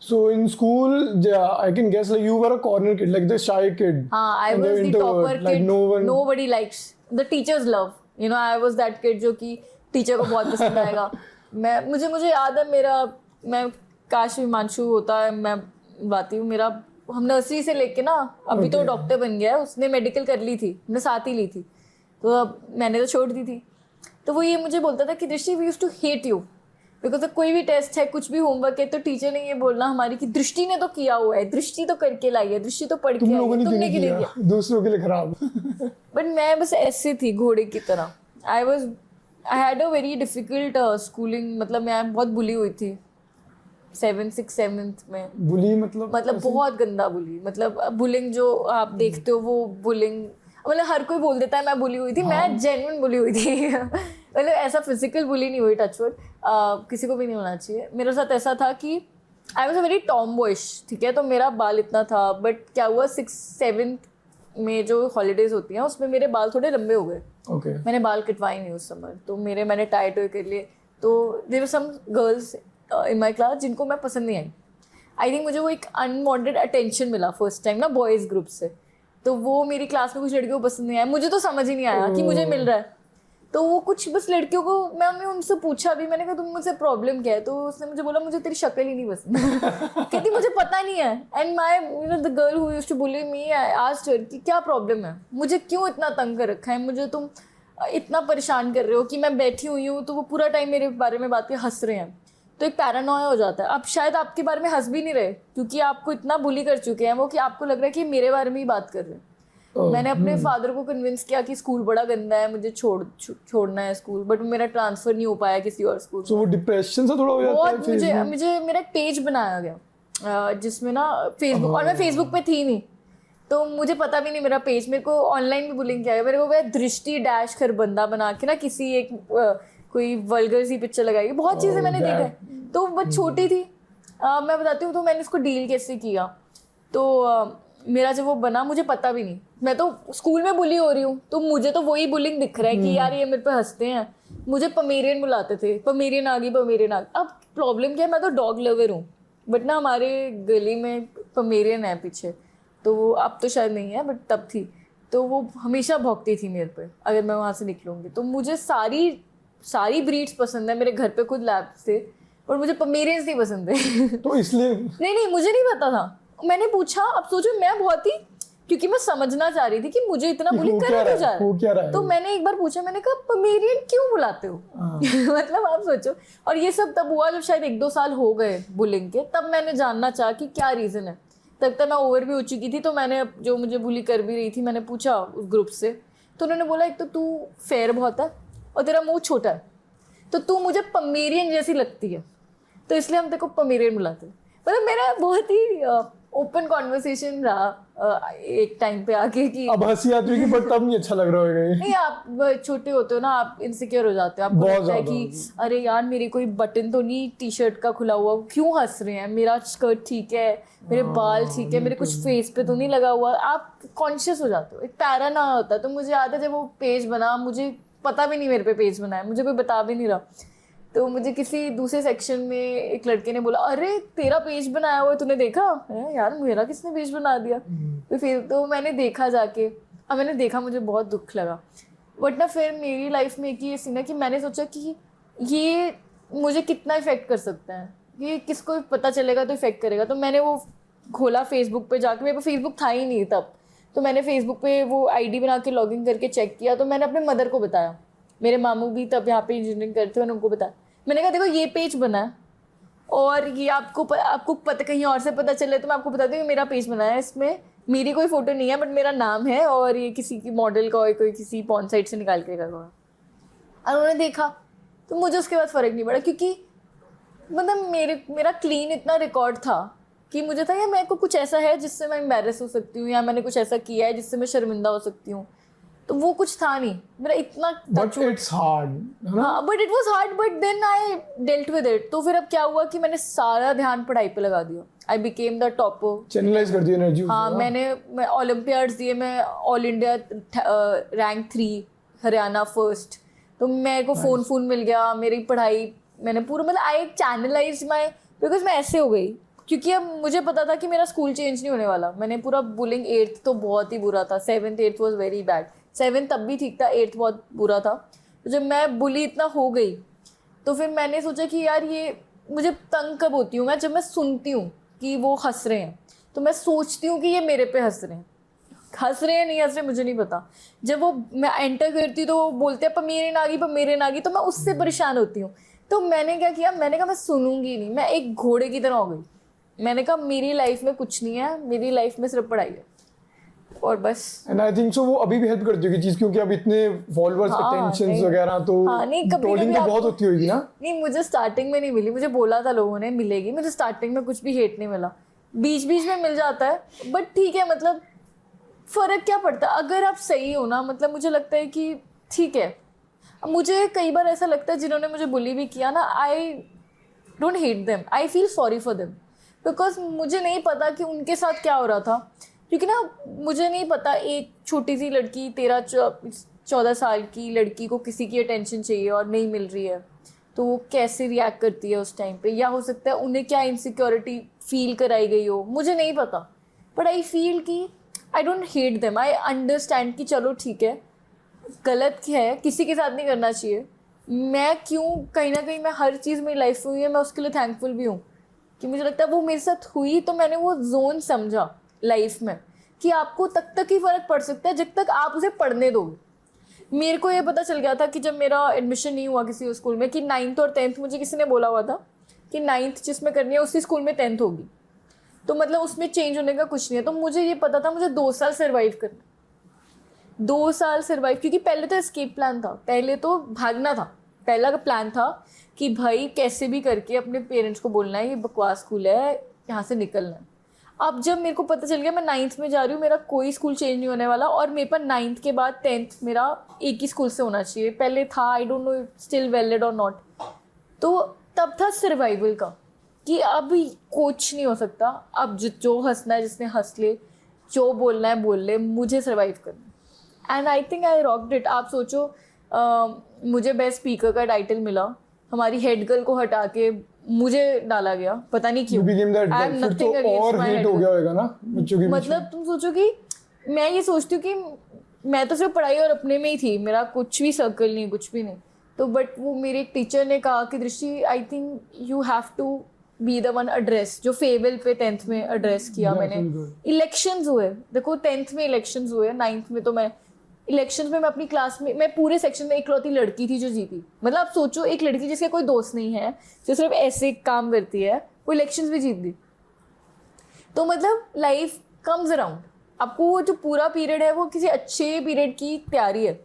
So in school, yeah, I can guess like you were a corner kid, like the shy kid. हाँ, I and the was the introvert, topper like kid. no one. Nobody likes the teachers love. You know, I was that kid जो कि teacher को बहुत पसंद आएगा। मुझे याद है मैं काश हिमांशु होता है, मैं बाती हूँ, मेरा हम नर्सरी से लेके ना अभी तो डॉक्टर बन गया है, उसने मेडिकल कर ली थी, मैंने साथ ही ली थी, तो अब मैंने तो छोड़ दी थी। तो वो ये मुझे बोलता था कि Drishti we used to hate you because कोई भी टेस्ट है, कुछ भी होमवर्क है, तो टीचर ने ये बोलना हमारी कि दृष्टि ने तो किया हुआ है, दृष्टि तो करके लाई है, दृष्टि तो पढ़ के आई है, तुमने क्यों नहीं किया? दूसरों के लिए खराब। बट मैं बस ऐसे थी घोड़े की तरह। I had a very difficult schooling, मतलब मैं बहुत बुली हुई थी 7th में। बुली मतलब बहुत गंदा बुली, मतलब बुलिंग जो आप देखते हो वो बुलिंग, मतलब हर कोई बोल देता है मैं बुली हुई थी। मैं जेन्युइन बुली हुई थी। मतलब ऐसा फिजिकल बुली नहीं हुई, टचवुड, किसी को भी नहीं होना चाहिए। मेरे साथ ऐसा था कि I was a very Tom boyish, ठीक है, तो मेरा बाल इतना था, बट क्या हुआ 6th-7th में जो हॉलीडेज होती हैं उसमें मेरे बाल थोड़े लंबे हो गए। मैंने बाल कटवाए नहीं उस समय, तो मैंने टाई टोई कर लिए। तो there were some girls in my class जिनको मैं पसंद नहीं आई। आई थिंक मुझे वो एक अनवांटेड अटेंशन मिला फर्स्ट टाइम ना बॉयज़ ग्रुप से, तो वो मेरी क्लास में कुछ लड़कियों को पसंद नहीं आया। मुझे तो समझ ही नहीं आया कि मुझे मिल रहा है, तो वो कुछ बस लड़कियों को, मैंने उनसे पूछा भी, मैंने कहा तुम मुझसे प्रॉब्लम क्या है, तो उसने मुझे बोला मुझे तेरी शक्ल ही नहीं पसंद। कहती मुझे पता नहीं है। And my the girl who used to bully me, I asked her कि क्या प्रॉब्लम है, मुझे क्यों इतना तंग कर रखा है, मुझे तुम इतना परेशान कर रहे हो कि मैं बैठी हुई हूँ तो वो पूरा टाइम मेरे बारे में बातें हंस रहे हैं। तो एक पैरानोया हो जाता है। अब शायद आपके बारे में हंस भी नहीं रहे क्योंकि आपको इतना बुली कर चुके हैं वो कि आपको लग रहा है कि मेरे बारे में ही बात कर रहे हैं। मैंने अपने फादर को कन्विंस किया कि स्कूल बड़ा गंदा है, मुझे छोड़ना है स्कूल, बट मेरा ट्रांसफर नहीं हो पाया किसी और स्कूल। तो वो डिप्रेशन से थोड़ा हो जाता है। मुझे मेरा एक पेज बनाया गया जिसमें ना फेसबुक, और मैं फेसबुक पे थी नहीं, तो मुझे पता भी नहीं मेरा पेज, मेरे को ऑनलाइन भी बुलिंग किया गया। मेरे को वह दृष्टि डैश खरबंदा बना के ना किसी एक कोई वल्गर सी पिक्चर लगाई, बहुत चीज़ें मैंने देखा है। तो बहुत छोटी थी, मैं बताती हूँ तो मैंने इसको डील कैसे किया। तो मेरा जब वो बना मुझे पता भी नहीं, मैं तो स्कूल में बुली हो रही हूँ, तो मुझे तो वही बुलिंग दिख रहा है कि यार ये मेरे पे हंसते हैं। मुझे पमेरियन बुलाते थे, पमेरियन आ गई, पमेरियन आ गई। अब प्रॉब्लम क्या है, मैं तो डॉग लवर हूँ, बट ना हमारे गली में पमेरियन है पीछे, तो वो अब तो शायद नहीं है बट तब थी, तो वो हमेशा भौंकती थी मेरे पे अगर मैं वहाँ से निकलूँगी। तो मुझे सारी ब्रीड्स पसंद है, मेरे घर पे खुद लैब थे, और मुझे पमेरियंस नहीं पसंद है। तो इसलिए नहीं मुझे नहीं पता था, मैंने पूछा। अब सोचो मैं बहुत ही, क्योंकि मैं समझना चाह रही थी कि मुझे इतना बुली करा क्यों जा रहा है, तो मैंने एक बार पूछा, मैंने कहा पमेरियन क्यों बुलाते हो? मतलब आप सोचो। और ये सब तब हुआ जब शायद 1-2 साल हो गए बुलिंग के, तब मैंने जानना चाहा कि क्या रीज़न है। तब तक मैं ओवर भी हो चुकी थी, तो मैंने जो मुझे बुली कर भी रही थी मैंने पूछा उस ग्रुप से, तो उन्होंने बोला एक तो तू फेयर बहुत है और तेरा मुंह छोटा है, तो तू मुझे पमेरियन जैसी लगती है, तो इसलिए हम तेरे को पमेरियन बुलाते हैं। मतलब मेरा बहुत ही ओपन कॉन्वर्सेशन रहा एक टाइम पे आके कि अब हंसी आती है कि बट तब नहीं अच्छा लग रहा होगा। नहीं, आप छोटे होते हो ना, आप इनसिक्योर हो जाते हो, आपको लगता है कि अरे यार मेरी कोई बटन तो नहीं टी-शर्ट का खुला हुआ, क्यों हंस रहे हैं, मेरा स्कर्ट ठीक है, मेरे बाल ठीक है, मेरे कुछ फेस पे तो नहीं लगा हुआ, आप कॉन्शियस हो जाते हो, एक पैरानोया होता है। तो मुझे याद है जब वो पेज बना, मुझे पता भी नहीं मेरे पे पेज बना है, मुझे कोई बता भी नहीं रहा, तो मुझे किसी दूसरे सेक्शन में एक लड़के ने बोला अरे तेरा पेज बनाया हुआ है, तूने देखा है? यार मेरा किसने पेज बना दिया? तो फिर तो मैंने देखा जाके, अब मैंने देखा, मुझे बहुत दुख लगा। बट ना फिर मेरी लाइफ में एक ये सीन है कि मैंने सोचा कि ये मुझे कितना इफेक्ट कर सकता है, ये किसको पता चलेगा तो इफेक्ट करेगा। तो मैंने वो खोला फेसबुक पे जाके, मेरे पास फेसबुक था ही नहीं तब, तो मैंने फेसबुक पे वो आईडी बना के लॉगिन करके चेक किया, तो मैंने अपने मदर को बताया, मेरे मामू भी तब यहाँ पे इंजीनियरिंग करते हैं, उनको बताया। मैंने कहा देखो ये पेज बना है और ये आपको पता कहीं और से पता चले तो मैं आपको बता दूँ कि मेरा पेज बना है, इसमें मेरी कोई फोटो नहीं है बट मेरा नाम है और ये किसी की मॉडल का कोई किसी पॉर्न साइट से निकाल के लगा हुआ। और उन्होंने देखा तो मुझे उसके बाद फ़र्क नहीं पड़ा, क्योंकि मतलब मेरा क्लीन इतना रिकॉर्ड था कि मुझे था या मेरे को कुछ ऐसा है जिससे मैं एम्बैरेस हो सकती हूँ, या मैंने कुछ ऐसा किया है जिससे मैं शर्मिंदा हो सकती हूँ, तो वो कुछ था नहीं मेरा इतना। बट इट्स हार्ड, हाँ, but it was hard, but then I dealt with it. तो फिर अब क्या हुआ कि मैंने सारा ध्यान पढ़ाई पे लगा दिया। I became the topper. Channelise कर दी एनर्जी। हाँ, मैं ओलंपियाड्स दिए, मैं all India rank 3, Haryana first. तो मेरे को फोन मिल गया, मेरी पढ़ाई मैंने पूरा मतलब आई चैनलाइज माई, बिकॉज मैं ऐसे हो गई क्योंकि अब मुझे पता था कि मेरा स्कूल चेंज नहीं होने वाला। मैंने पूरा बुलिंग 8th तो बहुत ही बुरा था, 7th 8th was very bad. 7th तब भी ठीक था, 8th बहुत बुरा था। तो जब मैं बुली इतना हो गई तो फिर मैंने सोचा कि यार ये मुझे तंग कब होती हूँ मैं, जब मैं सुनती हूँ कि वो हंस रहे हैं तो मैं सोचती हूँ कि ये मेरे पे हंस रहे हैं। हंस रहे हैं नहीं हंस रहे मुझे नहीं पता। जब वो मैं एंटर करती हूँ तो वो बोलते हैं पर मेरे नागी, तो मैं उससे परेशान होती हूँ। तो मैंने क्या किया, मैंने कहा मैं सुनूंगी नहीं, मैं एक घोड़े की तरह हो गई। मैंने कहा मेरी लाइफ में कुछ नहीं है, मेरी लाइफ में सिर्फ पढ़ाई है और बस। एंड आई थिंक सो वो अभी भी हेल्प करती होगी चीज, क्योंकि अब इतने फॉलोअर्स, अटेंशंस वगैरह, तो ट्रोलिंग तो बहुत होती होगी ना। नहीं, मुझे स्टार्टिंग में नहीं मिली, मुझे बोला था लोगों ने मिलेगी, मुझे स्टार्टिंग में कुछ भी हेट नहीं मिला। बीच बीच में मिल जाता है बट ठीक है, मतलब फर्क क्या पड़ता है अगर आप सही हो ना। मतलब मुझे लगता है कि ठीक है। मुझे कई बार ऐसा लगता है जिन्होंने मुझे बुली भी किया ना, I don't hate them, I feel sorry for them, because मुझे नहीं पता कि उनके साथ क्या हो रहा था। क्योंकि ना मुझे नहीं पता, एक छोटी सी लड़की 13-14 साल की लड़की को किसी की अटेंशन चाहिए और नहीं मिल रही है तो वो कैसे रिएक्ट करती है उस टाइम पे, या हो सकता है उन्हें क्या इनसिक्योरिटी फील कराई गई हो, मुझे नहीं पता। बट आई फील कि I don't hate them, I understand कि चलो ठीक है गलत है, किसी के साथ नहीं करना चाहिए। मैं क्यों, कहीं ना कहीं मैं हर चीज़ मेरी लाइफ में हुई है, मैं उसके लिए थैंकफुल भी हूँ कि मुझे लगता है वो मेरे साथ हुई तो मैंने वो जोन समझा लाइफ में कि आपको तक ही फर्क पड़ सकता है जब तक आप उसे पढ़ने दोगे। मेरे को ये पता चल गया था कि जब मेरा एडमिशन नहीं हुआ किसी स्कूल में, कि 9th और 10th मुझे किसी ने बोला हुआ था कि 9th जिसमें करनी है उसी स्कूल में 10th होगी, तो मतलब उसमें चेंज होने का कुछ नहीं है। तो मुझे ये पता था मुझे 2 साल सर्वाइव करना, 2 साल सर्वाइव, क्योंकि पहले तो एस्केप प्लान था, पहले तो भागना था। पहला का प्लान था कि भाई कैसे भी करके अपने पेरेंट्स को बोलना है ये बकवास स्कूल है, यहाँ से निकलना है। अब जब मेरे को पता चल गया मैं 9th में जा रही हूँ, मेरा कोई स्कूल चेंज नहीं होने वाला और मेरे पर 9th के बाद 10th मेरा एक ही स्कूल से होना चाहिए, पहले था, I don't know still valid और नॉट। तो तब था सर्वाइवल का कि अब कुछ नहीं हो सकता, अब जो हंसना है जिसने हंस ले, जो बोलना है बोल ले, मुझे सर्वाइव करना। And I think I rocked it. आप सोचो मुझे बेस्ट स्पीकर का टाइटल मिला, हमारी हेड गर्ल को हटा के मुझे डाला गया, पता नहीं क्यों। फिर तो और हिट हो गया होगा ना बच्चों की। मतलब तुम सोचो कि मैं ये सोचती हूँ कि मैं तो सिर्फ पढ़ाई और अपने में ही थी, मेरा कुछ भी सर्कल नहीं, कुछ भी नहीं। तो बट वो मेरे एक टीचर ने कहा कि Drishti I think you have to be the one address, जो फेयरवेल पे 10th में एड्रेस किया मैंने। इलेक्शंस हुए, देखो 10th में इलेक्शंस हुए, 9th में तो मैं इलेक्शंस में, मैं अपनी क्लास में, मैं पूरे सेक्शन में इकलौती लड़की थी जो जीती। मतलब आप सोचो एक लड़की जिसके कोई दोस्त नहीं है, जो सिर्फ ऐसे काम करती है, वो इलेक्शंस भी जीत गई। तो मतलब लाइफ कम्स अराउंड, आपको वो जो पूरा पीरियड है वो किसी अच्छे पीरियड की तैयारी है।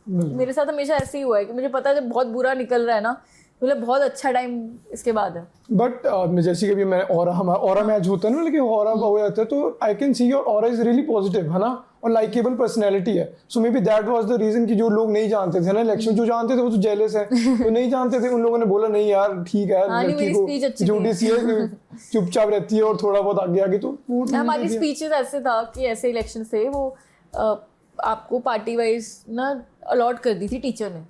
मेरे साथ हमेशा ऐसे ही हुआ है कि मुझे पता है जब बहुत बुरा निकल रहा है ना, मतलब बहुत अच्छा टाइम इसके बाद है। बट जैसे कि अभी मैं ऑरा मैच होता है ना, लेकिन ऑरा हो जाता है तो I can see your aura is really positive, है ना, और लाइकेबल पर्सनैलिटी है। So maybe that was the reason कि जो लोग नहीं जानते थे ना इलेक्शन, जो जानते थे वो तो जेलस है, तो नहीं जानते थे उन लोगों ने बोला नहीं यार ठीक है, लड़की को झूठी सी है, चुपचाप रहती है और थोड़ा बहुत आगे आगे। तो हमारी स्पीचेस ऐसे था कि ऐसे इलेक्शन थे वो आपको पार्टी वाइज ना अलॉट कर दी थी टीचर ने,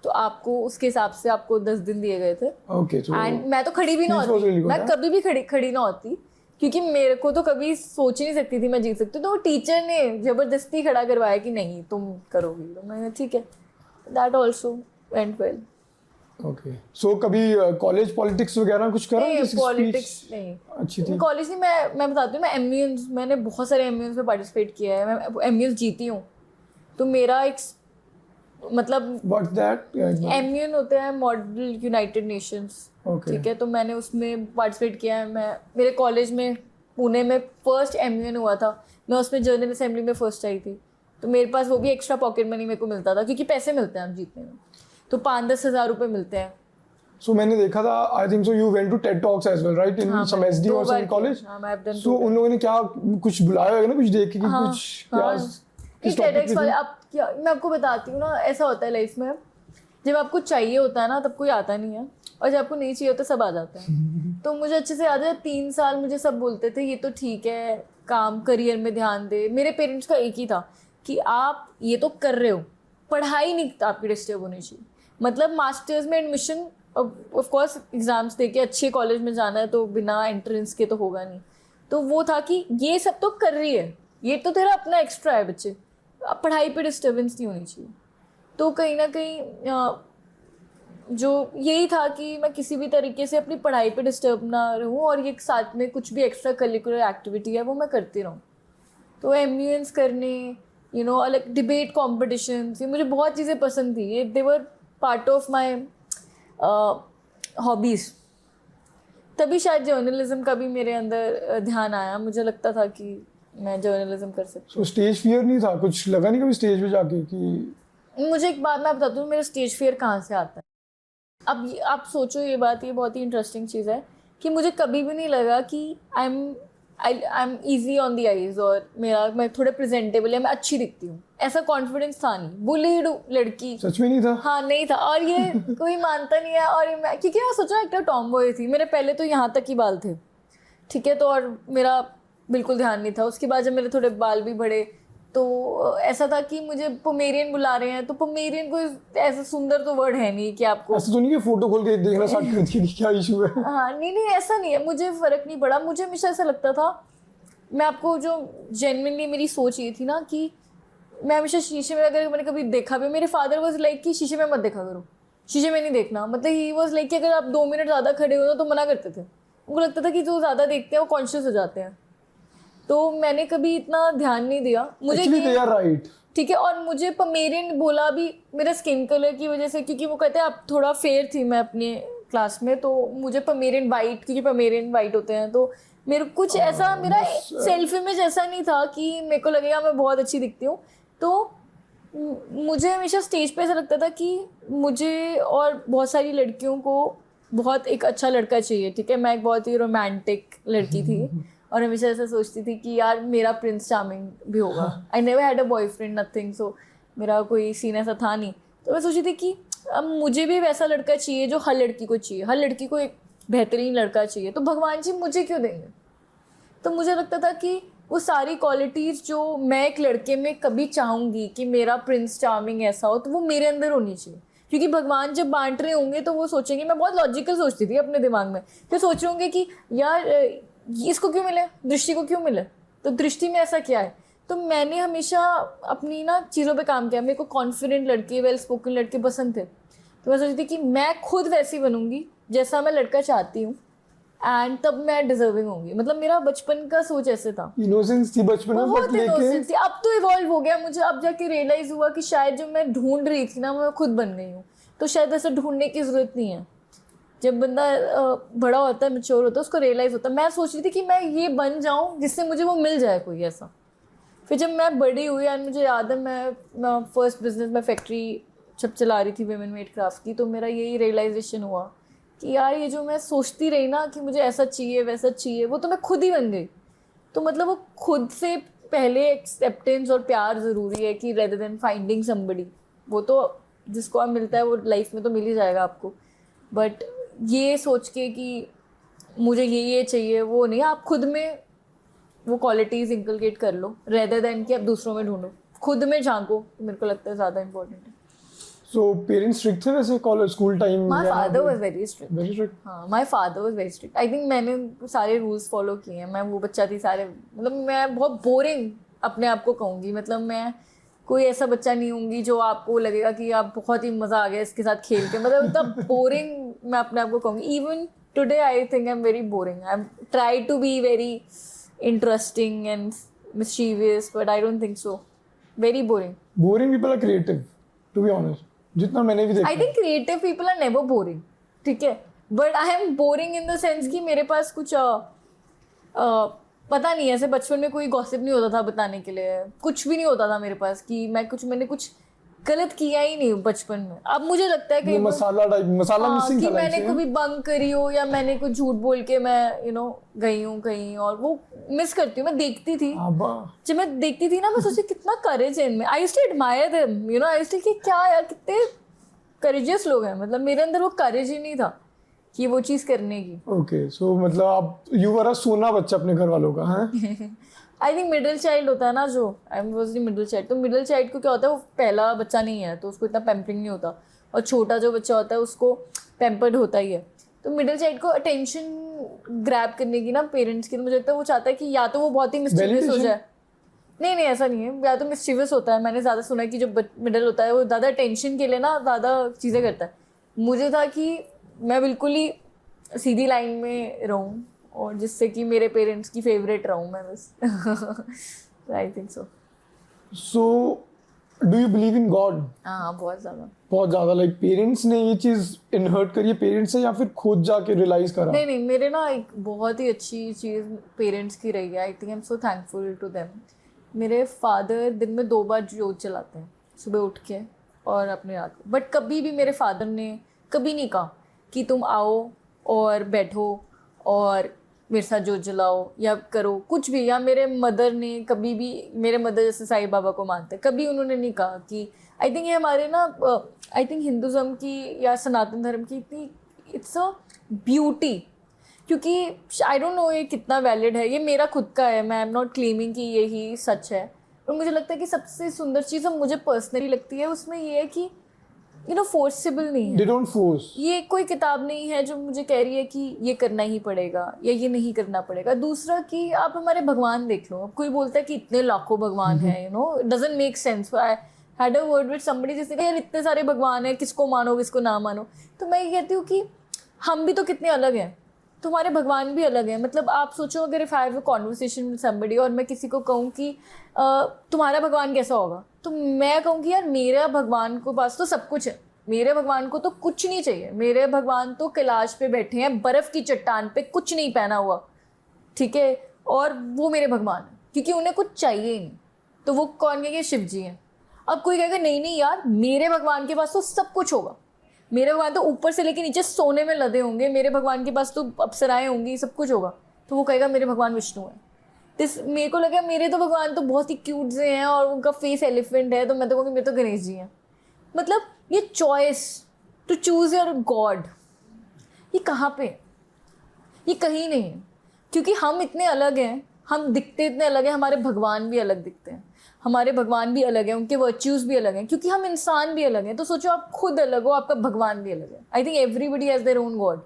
तो आपको उसके हिसाब से आपको 10 दिन दिए गए थे। ओके, एंड मैं तो खड़ी भी ना होती, मैं कभी भी खड़ी ना होती, क्योंकि मेरे को तो कभी सोच ही नहीं सकती थी मैं जीत सकती। तो टीचर ने जबरदस्ती खड़ा करवाया कि नहीं तुम करोगी, तो मैंने ठीक है, that also went well. Okay, so कभी कॉलेज पॉलिटिक्स वगैरह कुछ करा? नहीं, पॉलिटिक्स नहीं, अच्छी थी कॉलेज नहीं। मैं बताती हूँ, मैं एमयून्स, मैंने बहुत सारे एमयून्स में पार्टिसिपेट किया है, मैं एमयून्स जीती हूँ। तो मेरा एक मतलब व्हाट्स दैट, एमयून होते हैं मॉडल यूनाइटेड नेशंस, ठीक है, तो मैंने उसमें पार्टिसिपेट किया है। मैं मेरे कॉलेज में पुणे में फर्स्ट एमयून हुआ था, मैं उसमें जर्नल असेंबली में फर्स्ट आई थी। तो मेरे पास वो भी एक्स्ट्रा पॉकेट मनी मेरे को मिलता था, क्योंकि पैसे मिलते हैं आप जीतने में, तो 5-10 हज़ार रुपये मिलते हैं। सो मैंने देखा था, I think so you went to TED talks as well, right, in some SD और सम कॉलेज। सो उन लोगों ने क्या कुछ बुलाया होगा ना, कुछ देख के कि कुछ क्या किस टॉपिक पे? अब क्या मैं आपको बताती हूँ ना, ऐसा होता है लाइफ में, जब आपको चाहिए होता है ना तब कोई आता नहीं है, और जब आपको नहीं चाहिए होता सब आ जाते हैं। तो मुझे अच्छे से याद है 3 साल मुझे सब बोलते थे ये तो ठीक है, काम करियर में ध्यान दे। मेरे पेरेंट्स का एक ही था कि आप ये तो कर रहे हो, पढ़ाई नहीं आपकी डिस्टर्ब होनी चाहिए। मतलब मास्टर्स में एडमिशन ऑफ कोर्स एग्जाम्स दे के अच्छे कॉलेज में जाना है, तो बिना एंट्रेंस के तो होगा नहीं। तो वो था कि ये सब तो कर रही है, ये तो तेरा अपना एक्स्ट्रा है बच्चे, पढ़ाई पे डिस्टर्बेंस नहीं होनी चाहिए। तो कहीं ना कहीं जो यही था कि मैं किसी भी तरीके से अपनी पढ़ाई पे डिस्टर्ब ना रहूं, और ये साथ में कुछ भी एक्स्ट्रा करिकुलर एक्टिविटी है वो मैं करती रहूं। तो एमयूएंस करने, अलग डिबेट कॉम्पिटिशन्स, ये मुझे बहुत चीज़ें पसंद थी, ये they were part of my hobbies. तभी शायद जर्नलिज्म का भी मेरे अंदर ध्यान आया, मुझे लगता था कि मैं जर्नलिज्म कर सकती हूँ। सो स्टेज फियर नहीं था, कुछ लगा नहीं कभी स्टेज पे जाके कि? मुझे एक बात मैं बताती हूँ, मेरा स्टेज फियर कहाँ से आता है। अब आप सोचो ये बात, ये बहुत ही इंटरेस्टिंग चीज़ है कि मुझे कभी भी नहीं लगा कि I am easy on the eyes, और मैं थोड़े प्रेजेंटेबल या मैं अच्छी दिखती हूँ, ऐसा कॉन्फिडेंस था नहीं। बुलीड लड़की सच में नहीं था? हाँ नहीं था, और ये कोई मानता नहीं है। और क्योंकि मैं सोचा एक टॉम बॉय थी, मेरे पहले तो यहाँ तक ही बाल थे, ठीक है, तो और मेरा बिल्कुल ध्यान नहीं था। उसके बाद जब मेरे थोड़े बाल भी बढ़े तो ऐसा था कि मुझे पोमेरियन बुला रहे हैं, तो पोमेरियन कोई ऐसा सुंदर तो वर्ड है नहीं कि आपको ऐसा तो नहीं कि फोटो खोल के देखना स्टार्ट कर दिया कि क्या इशू है। हाँ नहीं ऐसा नहीं है, मुझे फर्क नहीं पड़ा। मुझे हमेशा ऐसा लगता था, मैं आपको जो जेन्युइनली मेरी सोच ये थी ना कि मैं हमेशा शीशे में, अगर मैंने कभी देखा भी, मेरे फादर वाज लाइक कि शीशे में मत देखा करो, शीशे में नहीं देखना। मतलब ही वाज लाइक कि अगर आप 2 मिनट ज़्यादा खड़े हो तो मना करते थे। उनको लगता था कि जो ज़्यादा देखते हैं वो कॉन्शियस हो जाते हैं। तो मैंने कभी इतना ध्यान नहीं दिया। मुझे राइट, ठीक है, और मुझे पोमेरियन बोला भी मेरे स्किन कलर की वजह से, क्योंकि वो कहते हैं आप थोड़ा फेयर थी मैं अपने क्लास में, तो मुझे पोमेरियन वाइट, क्योंकि पोमेरियन वाइट होते हैं, तो मेरे कुछ ऐसा मेरा सेल्फ इमेज ऐसा नहीं था कि मेरे को लगेगा मैं बहुत अच्छी दिखती हूँ। तो मुझे हमेशा स्टेज पे ऐसा लगता था कि मुझे और बहुत सारी लड़कियों को बहुत एक अच्छा लड़का चाहिए, ठीक है। मैं एक बहुत ही रोमांटिक लड़की थी और हमेशा ऐसा सोचती थी कि यार मेरा प्रिंस चार्मिंग भी होगा। I never had a boyfriend, nothing, so मेरा कोई सीन ऐसा था नहीं। तो मैं सोची थी कि अब मुझे भी वैसा लड़का चाहिए जो हर लड़की को चाहिए, हर लड़की को एक बेहतरीन लड़का चाहिए। तो भगवान जी मुझे क्यों देंगे? तो मुझे लगता था कि वो सारी क्वालिटीज़ जो मैं एक लड़के में कभी चाहूँगी कि मेरा प्रिंस चार्मिंग ऐसा हो, तो वो मेरे अंदर होनी चाहिए। क्योंकि भगवान जब बांट रहे होंगे तो वो सोचेंगे, मैं बहुत लॉजिकल सोचती थी अपने दिमाग में, फिर सोच रहे होंगे कि यार इसको क्यों मिले, दृष्टि को क्यों मिले, तो दृष्टि में ऐसा क्या है। तो मैंने हमेशा अपनी ना चीज़ों पे काम किया। मेरे को कॉन्फिडेंट लड़के, वेल स्पोकन लड़के पसंद थे। तो मैं सोचती थी कि मैं खुद वैसी बनूंगी जैसा मैं लड़का चाहती हूँ, एंड तब मैं डिजर्विंग होंगी। मतलब मेरा बचपन का सोच ऐसे था, इनोसेंस थी बचपन में, बहुत इनोसेंस थी। अब तो इवॉल्व हो गया, मुझे अब जाके रियलाइज हुआ कि शायद जो मैं ढूंढ रही थी ना मैं खुद बन गई हूँ। तो शायद ऐसा ढूंढने की जरूरत नहीं है। जब बंदा बड़ा होता है, मैच्योर होता है, उसको रियलाइज होता है। मैं सोच रही थी कि मैं ये बन जाऊँ जिससे मुझे वो मिल जाए कोई ऐसा। फिर जब मैं बड़ी हुई, एंड मुझे याद है मैं फर्स्ट बिजनेस में फैक्ट्री जब चला रही थी विमेन मेड क्राफ्ट की, तो मेरा यही रियलाइजेशन हुआ कि यार ये जो मैं सोचती रही ना कि मुझे ऐसा चाहिए वैसा चाहिए, वो तो मैं खुद ही बन गई। तो मतलब वो खुद से पहले एक्सेप्टेंस और प्यार ज़रूरी है कि रेदर देन फाइंडिंग समबडी। वो तो जिसको आप मिलता है वो लाइफ में तो मिल ही जाएगा आपको, बट ये सोच के कि मुझे ये चाहिए वो नहीं। आप खुद में वो क्वालिटीज़ इंकलकेट कर लो रेदर देन कि आप दूसरों में ढूंढो, खुद में झांको। मेरे को लगता है ज़्यादा इंपॉर्टेंट है। So पेरेंट्स स्ट्रिक्ट थे वैसे college school time? My father was very strict. Very strict? हाँ, my father was very strict. I think मैंने सारे रूल्स फॉलो किए हैं। मैं वो बच्चा थी सारे, मतलब मैं बहुत बोरिंग अपने आप को कहूँगी। मतलब मैं कोई ऐसा बच्चा नहीं होंगी जो आपको लगेगा कि आप बहुत ही मज़ा आ गया इसके साथ खेल के। मतलब इतना बोरिंग मैं अपने आप को कहूँगी। Even today I think I am very boring. I am try to be very interesting and mischievous, but I don't think so. Very boring. Boring people are creative, to be honest, जितना मैंने भी देखा। I think creative people are never boring, ठीक है, but I am boring in the sense कि मेरे पास कुछ पता नहीं, ऐसे बचपन में कोई गॉसिप नहीं होता था बताने के लिए, कुछ भी नहीं होता था मेरे पास कि मैंने कुछ गलत किया ही नहीं बचपन में। अब मुझे लगता है कि मसाला मिसिंग कि था मैंने कभी बंक करी हो या मैंने कुछ झूठ बोल के मैं गई हूँ कहीं, और वो मिस करती हूँ। मैं देखती थी, जब मैं देखती थी ना, मैं सोचती कितना करेज है इनमें। I used to admire them, I used to कि क्या यार कितने करेजियस लोग हैं। मतलब मेरे अंदर वो करेज ही नहीं था कि वो चीज़ करने की। ओके, सो मतलब आप यू वर अ सोना बच्चा अपने घर वालों का, हैं? आई थिंक मिडिल चाइल्ड होता है ना, जो I was the middle child. तो मिडिल चाइल्ड को क्या होता है, वो पहला बच्चा नहीं है तो उसको इतना पैम्परिंग नहीं होता, और छोटा जो बच्चा होता है उसको पैम्पर्ड होता ही है। तो मिडिल चाइल्ड को अटेंशन ग्रैब करने की ना पेरेंट्स की, तो मुझे लगता है वो चाहता है कि या तो वो बहुत ही मिस्टीवियस हो जाए। नहीं नहीं, ऐसा नहीं है, या तो मिस्टीवियस होता है। मैंने ज़्यादा सुना है कि जो मिडिल होता है वो ज़्यादा अटेंशन के लिए ना ज़्यादा चीज़ें करता है। मुझे था कि मैं बिल्कुल ही सीधी लाइन में रहूँ, और जिससे कि मेरे पेरेंट्स की फेवरेट रहूँ मैं बस। आई think so. So do you believe in God? हाँ, बहुत ज़्यादा। बहुत ज़्यादा। लाइक पेरेंट्स ने ये चीज़ इनहर्ट करी है पेरेंट्स से, या फिर खुद जाके रियलाइज करा? नहीं नहीं, मेरे ना एक बहुत ही अच्छी चीज़ पेरेंट्स की रही है। I think I am so thankful to them. मेरे फादर दिन में 2 बार जोत जलाते हैं, सुबह उठ के और अपने रात को। बट कभी भी मेरे फादर ने कभी नहीं कहा कि तुम आओ और बैठो और मेरे साथ जोत जलाओ या करो कुछ भी। या मेरे मदर ने कभी भी, मेरे मदर जैसे साईं बाबा को मानते हैं, कभी उन्होंने नहीं कहा कि आई थिंक ये हमारे ना आई थिंक हिंदुज़म की या सनातन धर्म की इतनी इट्स अ ब्यूटी। क्योंकि आई डोंट नो ये कितना वैलिड है, ये मेरा खुद का है, मैं आई एम नॉट क्लेमिंग कि यही सच है। और मुझे लगता है कि सबसे सुंदर चीज़ मुझे पर्सनली लगती है उसमें ये है कि फोर्सेबल नहीं है। They don't force. ये कोई किताब नहीं है जो मुझे कह रही है कि ये करना ही पड़ेगा या ये नहीं करना पड़ेगा। दूसरा कि आप हमारे भगवान देख लो, कोई बोलता है कि इतने लाखों भगवान हैं, it doesn't make sense. I had a word with somebody जिसने कहा यार इतने सारे भगवान हैं, किसको मानो किसको ना मानो। तो मैं ये कहती हूँ कि हम भी तो कितने अलग हैं, तुम्हारे भगवान भी अलग हैं। मतलब आप सोचो, अगर if I have a conversation with somebody और मैं किसी को कहूँ कि तुम्हारा भगवान कैसा होगा, तो मैं कहूँगी यार मेरा भगवान को पास तो सब कुछ है, मेरे भगवान को तो कुछ नहीं चाहिए। मेरे भगवान तो कैलाश पे बैठे हैं, बर्फ़ की चट्टान पे, कुछ नहीं पहना हुआ, ठीक है, और वो मेरे भगवान है, क्योंकि उन्हें कुछ चाहिए ही नहीं। तो वो कौन कहेंगे? शिव जी हैं। अब कोई कहेगा नहीं नहीं यार मेरे भगवान के पास तो सब कुछ होगा, मेरे भगवान तो ऊपर से लेके नीचे सोने में लदे होंगे, मेरे भगवान के पास तो अप्सराएं होंगी, सब कुछ होगा। तो वो कहेगा मेरे भगवान विष्णु है। मेरे को लगा मेरे तो भगवान तो बहुत ही क्यूट से हैं और उनका फेस एलिफेंट है, तो मैं तो कहूँगी मेरे तो गणेश जी हैं। मतलब ये choice to choose your god, ये कहाँ पे है? ये कहीं नहीं है, क्योंकि हम इतने अलग हैं, हम दिखते इतने अलग हैं, हमारे भगवान भी अलग दिखते हैं, हमारे भगवान भी अलग हैं, उनके वर्च्यूज़ भी अलग हैं, क्योंकि हम इंसान भी अलग हैं। तो सोचो आप खुद अलग हो, आपका भगवान भी अलग है। I think everybody has their own god.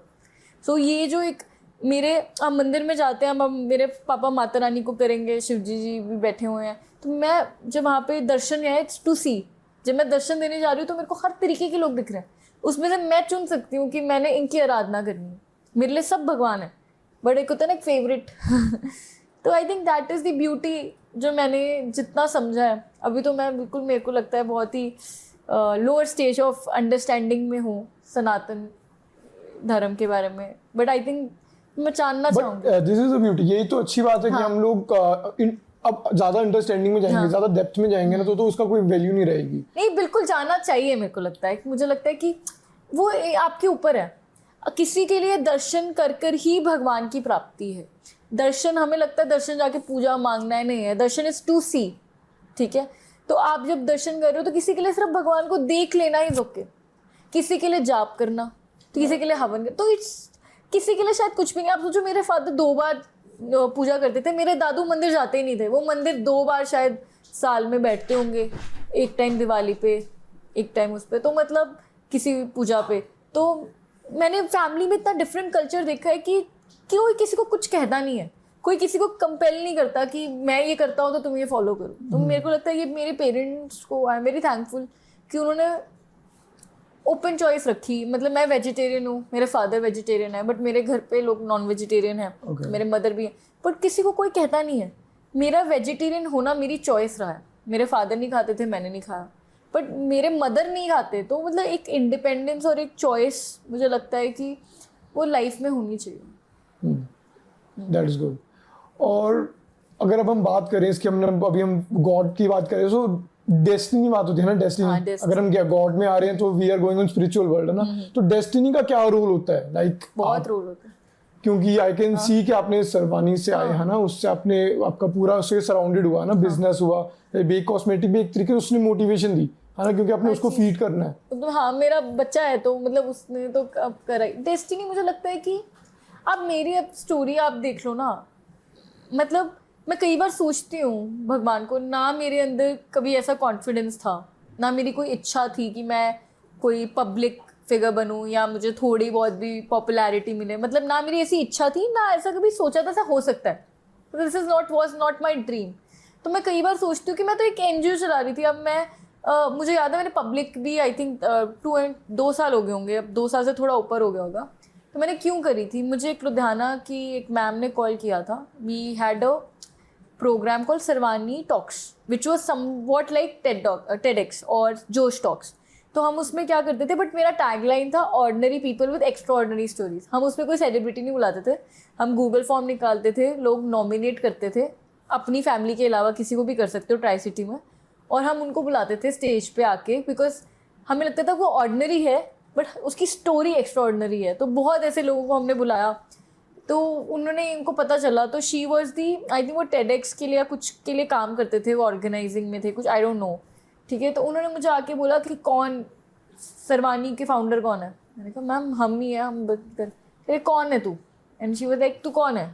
So ये जो एक मेरे, हम मंदिर में जाते हैं, हम मेरे पापा माता रानी को करेंगे, शिव जी भी बैठे हुए हैं, तो मैं जब वहाँ पे दर्शन है इट्स टू सी, जब मैं दर्शन देने जा रही हूँ तो मेरे को हर तरीके के लोग दिख रहे हैं, उसमें से मैं चुन सकती हूँ कि मैंने इनकी आराधना करनी है। मेरे लिए सब भगवान है, बट एक होता है ना एक फेवरेट। तो I think that is the beauty जो मैंने जितना समझा है अभी, तो मैं बिल्कुल, मेरे को लगता है बहुत ही लोअर स्टेज ऑफ अंडरस्टैंडिंग में हूँ सनातन धर्म के बारे में। बट आई थिंक मैं जानना चाहूँगी, दिस इज द ब्यूटी। यही तो अच्छी बात है कि हम लोग अब ज्यादा अंडरस्टैंडिंग में जाएंगे, ज्यादा डेप्थ में जाएंगे ना, तो उसका कोई वैल्यू नहीं रहेगी। नहीं बिल्कुल जाना चाहिए। मेरे को लगता है, मुझे लगता है कि वो आपके ऊपर है। किसी के लिए दर्शन कर कर ही भगवान की प्राप्ति है। दर्शन, हमें लगता है दर्शन जाके पूजा मांगना है, नहीं है। दर्शन इज टू सी, ठीक है। तो आप जब दर्शन कर रहे हो तो किसी के लिए सिर्फ भगवान को देख लेना ही ओके, किसी के लिए जाप करना, तो किसी के लिए हवन करना, तो इट्स किसी के लिए शायद कुछ भी नहीं। आप सोचो मेरे फादर 2 बार पूजा करते थे, मेरे दादू मंदिर जाते ही नहीं थे, वो मंदिर 2 बार शायद साल में बैठते होंगे, एक टाइम दिवाली पे, एक टाइम उस पर, तो मतलब किसी पूजा पे। तो मैंने फैमिली में इतना डिफरेंट कल्चर देखा है कि कोई किसी को कुछ कहता नहीं है, कोई किसी को कंपेल नहीं करता कि मैं ये करता हूँ तो तुम ये फॉलो करो। तो मेरे को लगता है ये मेरे पेरेंट्स को, आई एम वेरी थैंकफुल कि उन्होंने ओपन चॉइस रखी। मतलब मैं वेजिटेरियन हूँ, मेरे फादर वेजिटेरियन है, बट मेरे घर पे लोग नॉन वेजिटेरियन हैं, मेरे मदर भी हैं, बट किसी को कोई कहता नहीं है। मेरा वेजिटेरियन होना मेरी चॉइस रहा है। मेरे फादर नहीं खाते थे, मैंने नहीं खाया, बट मेरे मदर नहीं खाते, तो मतलब एक इंडिपेंडेंस और एक चॉइस मुझे लगता है कि वो लाइफ में होनी चाहिए। That is good. और अगर अब हम बात करें इसकी, अभी हम गॉड की बात करें, सो डेस्टिनी बात होती है ना, डेस्टिनी। हाँ, destiny। अगर हम क्या गॉड में आ रहे हैं तो we are going on spiritual world है ना, तो डेस्टिनी का क्या रोल होता है लाइक? बहुत रोल होता है। क्योंकि आई कैन सी कि आपने सरवानी से आए है ना, उससे आपने आपका पूरा उससे सराउंडेड हुआ ना, बिजनेस हुआ, बेक कॉस्मेटिक भी एक तरीके से उसने मोटिवेशन दी है ना, क्योंकि आपने उसको फीड करना है। तो हाँ, मेरा बच्चा है तो मतलब उसने तो अब करा ही। डेस्टिनी मुझे लगता है कि अब मेरी अब स्टोरी आप देख लो ना, मतलब मैं कई बार सोचती हूँ भगवान को, ना मेरे अंदर कभी ऐसा कॉन्फिडेंस था, ना मेरी कोई इच्छा थी कि मैं कोई पब्लिक फिगर बनूं या मुझे थोड़ी बहुत भी पॉपुलैरिटी मिले, मतलब ना मेरी ऐसी इच्छा थी, ना ऐसा कभी सोचा था ऐसा हो सकता है। This is not was not my dream. तो मैं कई बार सोचती हूँ कि मैं तो एक एनजीओ चला रही थी। अब मैं मुझे याद है मैंने पब्लिक भी आई थिंक 2 साल हो गए होंगे, अब 2 साल से थोड़ा ऊपर हो गया होगा। तो मैंने क्यों करी थी, मुझे एक लुधियाना की एक मैम ने कॉल किया था। We had a program called Sarvani Talks, which was somewhat like TEDx और जोश टॉक्स। तो हम उसमें क्या करते थे, बट मेरा टैगलाइन था ordinary people with extraordinary stories. हम उसमें कोई सेलिब्रिटी नहीं बुलाते थे, हम गूगल फॉर्म निकालते थे, लोग नॉमिनेट करते थे, अपनी फैमिली के अलावा किसी को भी कर सकते हो ट्राई सिटी में, और हम उनको बुलाते थे स्टेज पे आके, बिकॉज हमें लगता था वो ऑर्डिनरी है बट उसकी स्टोरी एक्स्ट्राऑर्डिनरी है। तो बहुत ऐसे लोगों को हमने बुलाया, तो उन्होंने इनको पता चला, तो she was the, I think वो टेडेक्स के लिए या कुछ के लिए काम करते थे, वो ऑर्गेनाइजिंग में थे कुछ, आई डोंट नो, ठीक है। तो उन्होंने मुझे आके बोला कि कौन सरवानी के फाउंडर कौन है। मैंने कहा मैम हम ही है, हम कर कौन है तू? एंड शी वाज लाइक तू कौन है?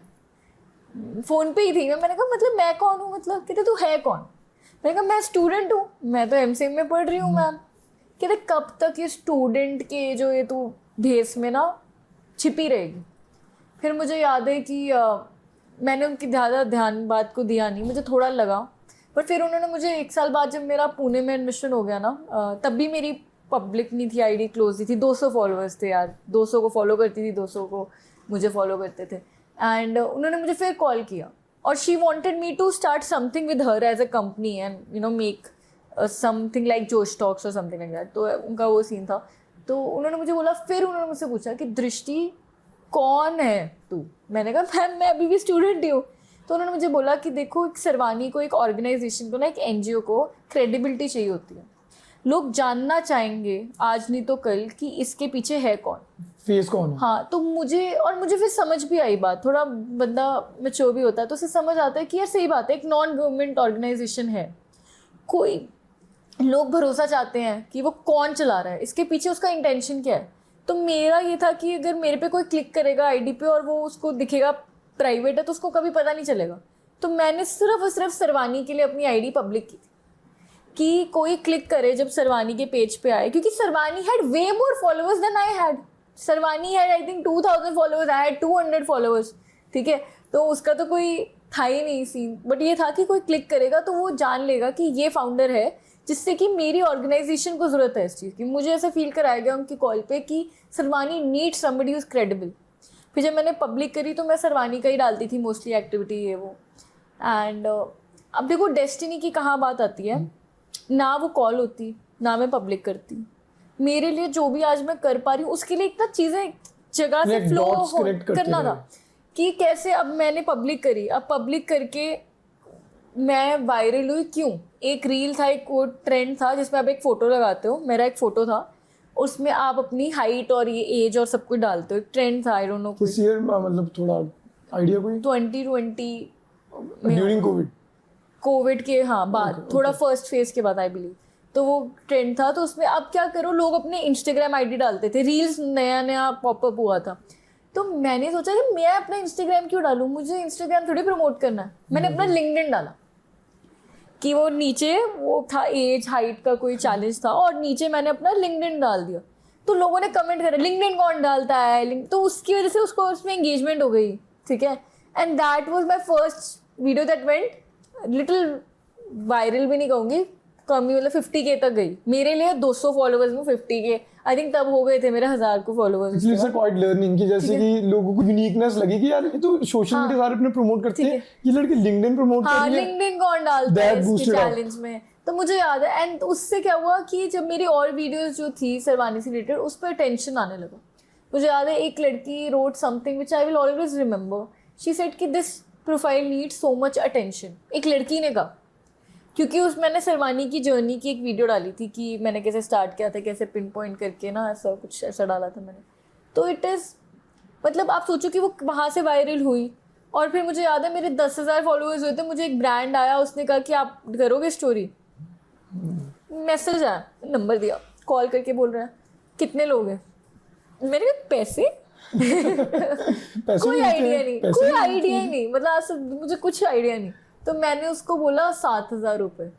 फ़ोन पे ही थी मैं। मैंने कहा मतलब मैं कौन हूँ, मतलब कहते तू है कौन? मैंने कहा मैं स्टूडेंट हूँ, मैं तो एमसीए में पढ़ रही हूँ मैम। कहते कब तक ये स्टूडेंट के जो ये तू भेस में ना छिपी रहेगी? फिर मुझे याद है कि मैंने उनकी ज़्यादा ध्यान बात को दिया नहीं, मुझे थोड़ा लगा। पर फिर उन्होंने मुझे 1 साल बाद जब मेरा पुणे में एडमिशन हो गया ना, तब भी मेरी पब्लिक नहीं थी, आईडी क्लोज ही थी, 200 फॉलोअर्स थे यार, 200 को फॉलो करती थी, 200 को मुझे फॉलो करते थे। एंड उन्होंने मुझे फिर कॉल किया और she wanted me to start something with her as a company and make something like Josh Talks और समथिंग लाइक दैट। तो उनका वो सीन था। तो उन्होंने मुझे बोला, फिर उन्होंने मुझसे पूछा कि दृष्टि कौन है तू? मैंने कहा मैम मैं अभी भी स्टूडेंट ही हूँ। तो उन्होंने मुझे बोला कि देखो एक सरवानी को, एक ऑर्गेनाइजेशन को ना, एक एनजीओ को क्रेडिबिलिटी चाहिए होती है। लोग जानना चाहेंगे आज नहीं तो कल कि इसके पीछे है कौन, फेस कौन है। हाँ, तो मुझे फिर समझ भी आई बात, थोड़ा बंदा मैच्योर भी होता है तो उसे समझ आता है कि यार सही बात है, एक नॉन गवर्नमेंट ऑर्गेनाइजेशन है, कोई लोग भरोसा चाहते हैं कि वो कौन चला रहा है, इसके पीछे उसका इंटेंशन क्या है। तो मेरा ये था कि अगर मेरे पे कोई क्लिक करेगा आईडी पे और वो उसको दिखेगा प्राइवेट है तो उसको कभी पता नहीं चलेगा। तो मैंने सिर्फ और सिर्फ सरवानी के लिए अपनी आईडी पब्लिक की थी कि कोई क्लिक करे जब सरवानी के पेज पे आए, क्योंकि Sarvani had way more followers than I had. Sarvani had I think 2000 followers, I had 200 followers, ठीक है। तो उसका तो कोई था ही नहीं सीन, बट ये था कि कोई क्लिक करेगा तो वो जान लेगा कि ये फाउंडर है, जिससे कि मेरी ऑर्गेनाइजेशन को ज़रूरत है इस चीज़ की। मुझे ऐसा फील कराया गया उनकी कॉल पे कि Sarvani need somebody who is credible. फिर जब मैंने पब्लिक करी तो मैं सरवानी का ही डालती थी मोस्टली एक्टिविटी ये वो। एंड अब देखो डेस्टिनी की कहाँ बात आती है, ना वो कॉल होती ना मैं पब्लिक करती, मेरे लिए जो भी आज मैं कर पा रही हूँ उसके लिए इतना चीज़ें जगह से फ्लो करना था कि कैसे अब मैंने पब्लिक करी, अब पब्लिक करके मैं वायरल हुई क्यों? एक रील था, एक वो ट्रेंड था जिसमें आप एक फ़ोटो लगाते हो, मेरा एक फ़ोटो था, उसमें आप अपनी हाइट और ये एज और सब कुछ डालते हो, एक ट्रेंड था, आई डोंट नो किस ईयर मतलब थोड़ा आइडिया कोई? 2020 ड्यूरिंग कोविड के हाँ बाद, थोड़ा फर्स्ट फेज के बाद आई बिलीव। तो वो ट्रेंड था, तो उसमें अब क्या करो, लोग अपने इंस्टाग्राम आईडी डालते थे, रील्स नया नया पॉपअप हुआ था। तो मैंने सोचा कि मैं अपना इंस्टाग्राम क्यों डालूं, मुझे इंस्टाग्राम थोड़ी प्रमोट करना है। मैंने अपना लिंक्डइन डाला कि वो नीचे वो था एज हाइट का कोई चैलेंज था और नीचे मैंने अपना लिंक्डइन डाल दिया। तो लोगों ने कमेंट करा लिंक्डइन कौन डालता है, तो उसकी वजह से उसको उसमें एंगेजमेंट हो गई, ठीक है। And that was my first video that went little viral भी नहीं कहूँगी, कम ही, मतलब 50K तक गई। मेरे लिए 200 फॉलोअर्स में 50K आई थिंक तब हो गए थे मेरे 1000 को followers. It's a quite learning की, जैसे कि लोगों को यूनिकनेस लगी कि यार ये तो सोशल मीडिया सारे अपने प्रमोट करते हैं, ये लड़के लिंक्डइन प्रमोट कर रही है, लिंक्डइन कौन डालता है इसके चैलेंज में। तो मुझे याद है, एंड उससे क्या हुआ कि जब मेरी और वीडियोस जो थी सरवानी से रिलेटेड उस पर अटेंशन आने लगा। मुझे याद है एक लड़की wrote something which I will always remember, she said कि this profile need so much attention, एक लड़की ने कहा। क्योंकि उस मैंने सरवानी की जर्नी की एक वीडियो डाली थी कि मैंने कैसे स्टार्ट किया था, कैसे पिन पॉइंट करके ना ऐसा कुछ ऐसा डाला था मैंने। तो इट इज़ मतलब आप सोचो कि वो वहाँ से वायरल हुई और फिर मुझे याद है मेरे 10,000 फॉलोअर्स हुए थे, मुझे एक ब्रांड आया, उसने कहा कि आप करोगे स्टोरी, मैसेज आया, नंबर दिया, कॉल करके बोल रहा है कितने लोग हैं, मेरे पैसे कोई आइडिया नहीं, कोई आइडिया ही नहीं, मतलब आज मुझे कुछ आइडिया नहीं। तो मैंने उसको बोला 7,000 रुपये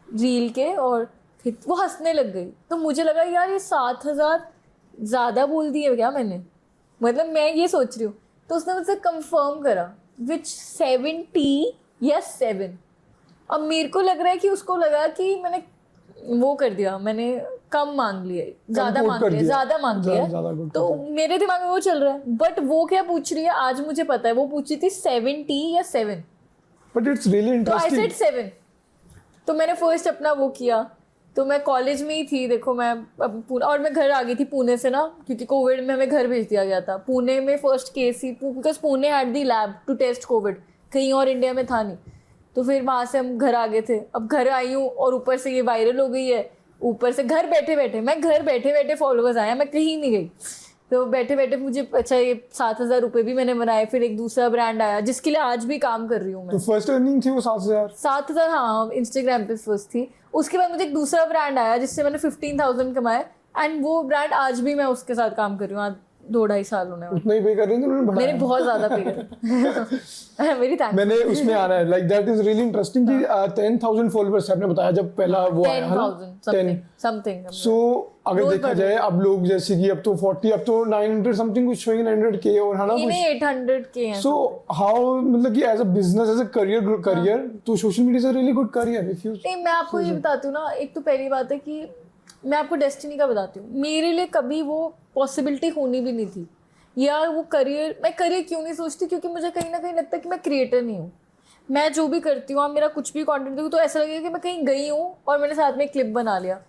रील के, और फिर वो हंसने लग गई। तो मुझे लगा यार ये 7,000 ज़्यादा बोल दिए क्या मैंने, मतलब मैं ये सोच रही हूँ। तो उसने मुझसे कंफर्म करा विच 70 या 7। अब मेरे को लग रहा है कि उसको लगा कि मैंने वो कर दिया, मैंने कम मांग लिया, ज़्यादा मांग लिया, ज़्यादा मांग लिया। तो मेरे दिमाग में वो चल रहा है, बट वो क्या पूछ रही है आज मुझे पता है, वो पूछ रही थी 70 या 7। But it's really interesting. तो आई सेड 7। तो मैंने फर्स्ट अपना वो किया। तो मैं कॉलेज में ही थी, देखो मैं और मैं घर आ गई थी पुणे से ना, क्योंकि कोविड में हमें घर भेज दिया गया था। पुणे में फर्स्ट केस ही, because Pune had the lab to test COVID, कहीं और इंडिया में था नहीं। तो फिर वहाँ से हम घर आ गए थे। अब घर आई हूँ और ऊपर से ये वायरल हो गई है, ऊपर से घर बैठे बैठे फॉलोअर्स आया, मैं कहीं नहीं गई। तो बैठे बैठे मुझे अच्छा ये 7,000 रुपये भी मैंने बनाए। फिर एक दूसरा ब्रांड आया जिसके लिए आज भी काम कर रही हूँ मैं। तो फर्स्ट अर्निंग थी वो 7,000? हाँ, इंस्टाग्राम पे फर्स्ट थी। उसके बाद मुझे एक दूसरा ब्रांड आया जिससे मैंने 15,000 कमाए, एंड वो ब्रांड आज भी मैं उसके साथ काम कर रही हूँ। आज 2-2.5 साल होने वाले। उतना ही पे कर रही थी उन्होंने, बढ़ाया? मैंने बहुत ज्यादा पे करा। मेरी थैंक्स। मैंने उसमें आ रहा है like that is really interesting कि 10,000 फॉलोअर्स आपने बताया जब पहला वो आया है ना, 10,000 समथिंग। सो अगर देखा जाए अब लोग जैसे कि अब तो 40, अब तो 900 समथिंग कुछ शोइंग 900K और है ना कुछ 800K है। सो हाउ मतलब कि as a business, as a career, तो social media is a really good career if you. नहीं, मैं आपको ये बताती हूँ ना, एक तो पहली बात है कि मैं आपको डेस्टिनी का बताती हूँ, मेरे लिए कभी वो पॉसिबिलिटी होनी भी नहीं थी। या वो करियर, मैं करियर क्यों नहीं सोचती, क्योंकि मुझे कहीं ना कहीं लगता है कि मैं क्रिएटर नहीं हूँ। मैं जो भी करती हूँ, आप मेरा कुछ भी कंटेंट देखो तो ऐसा लगेगा कि मैं कहीं गई हूँ और मैंने साथ में एक क्लिप बना लिया।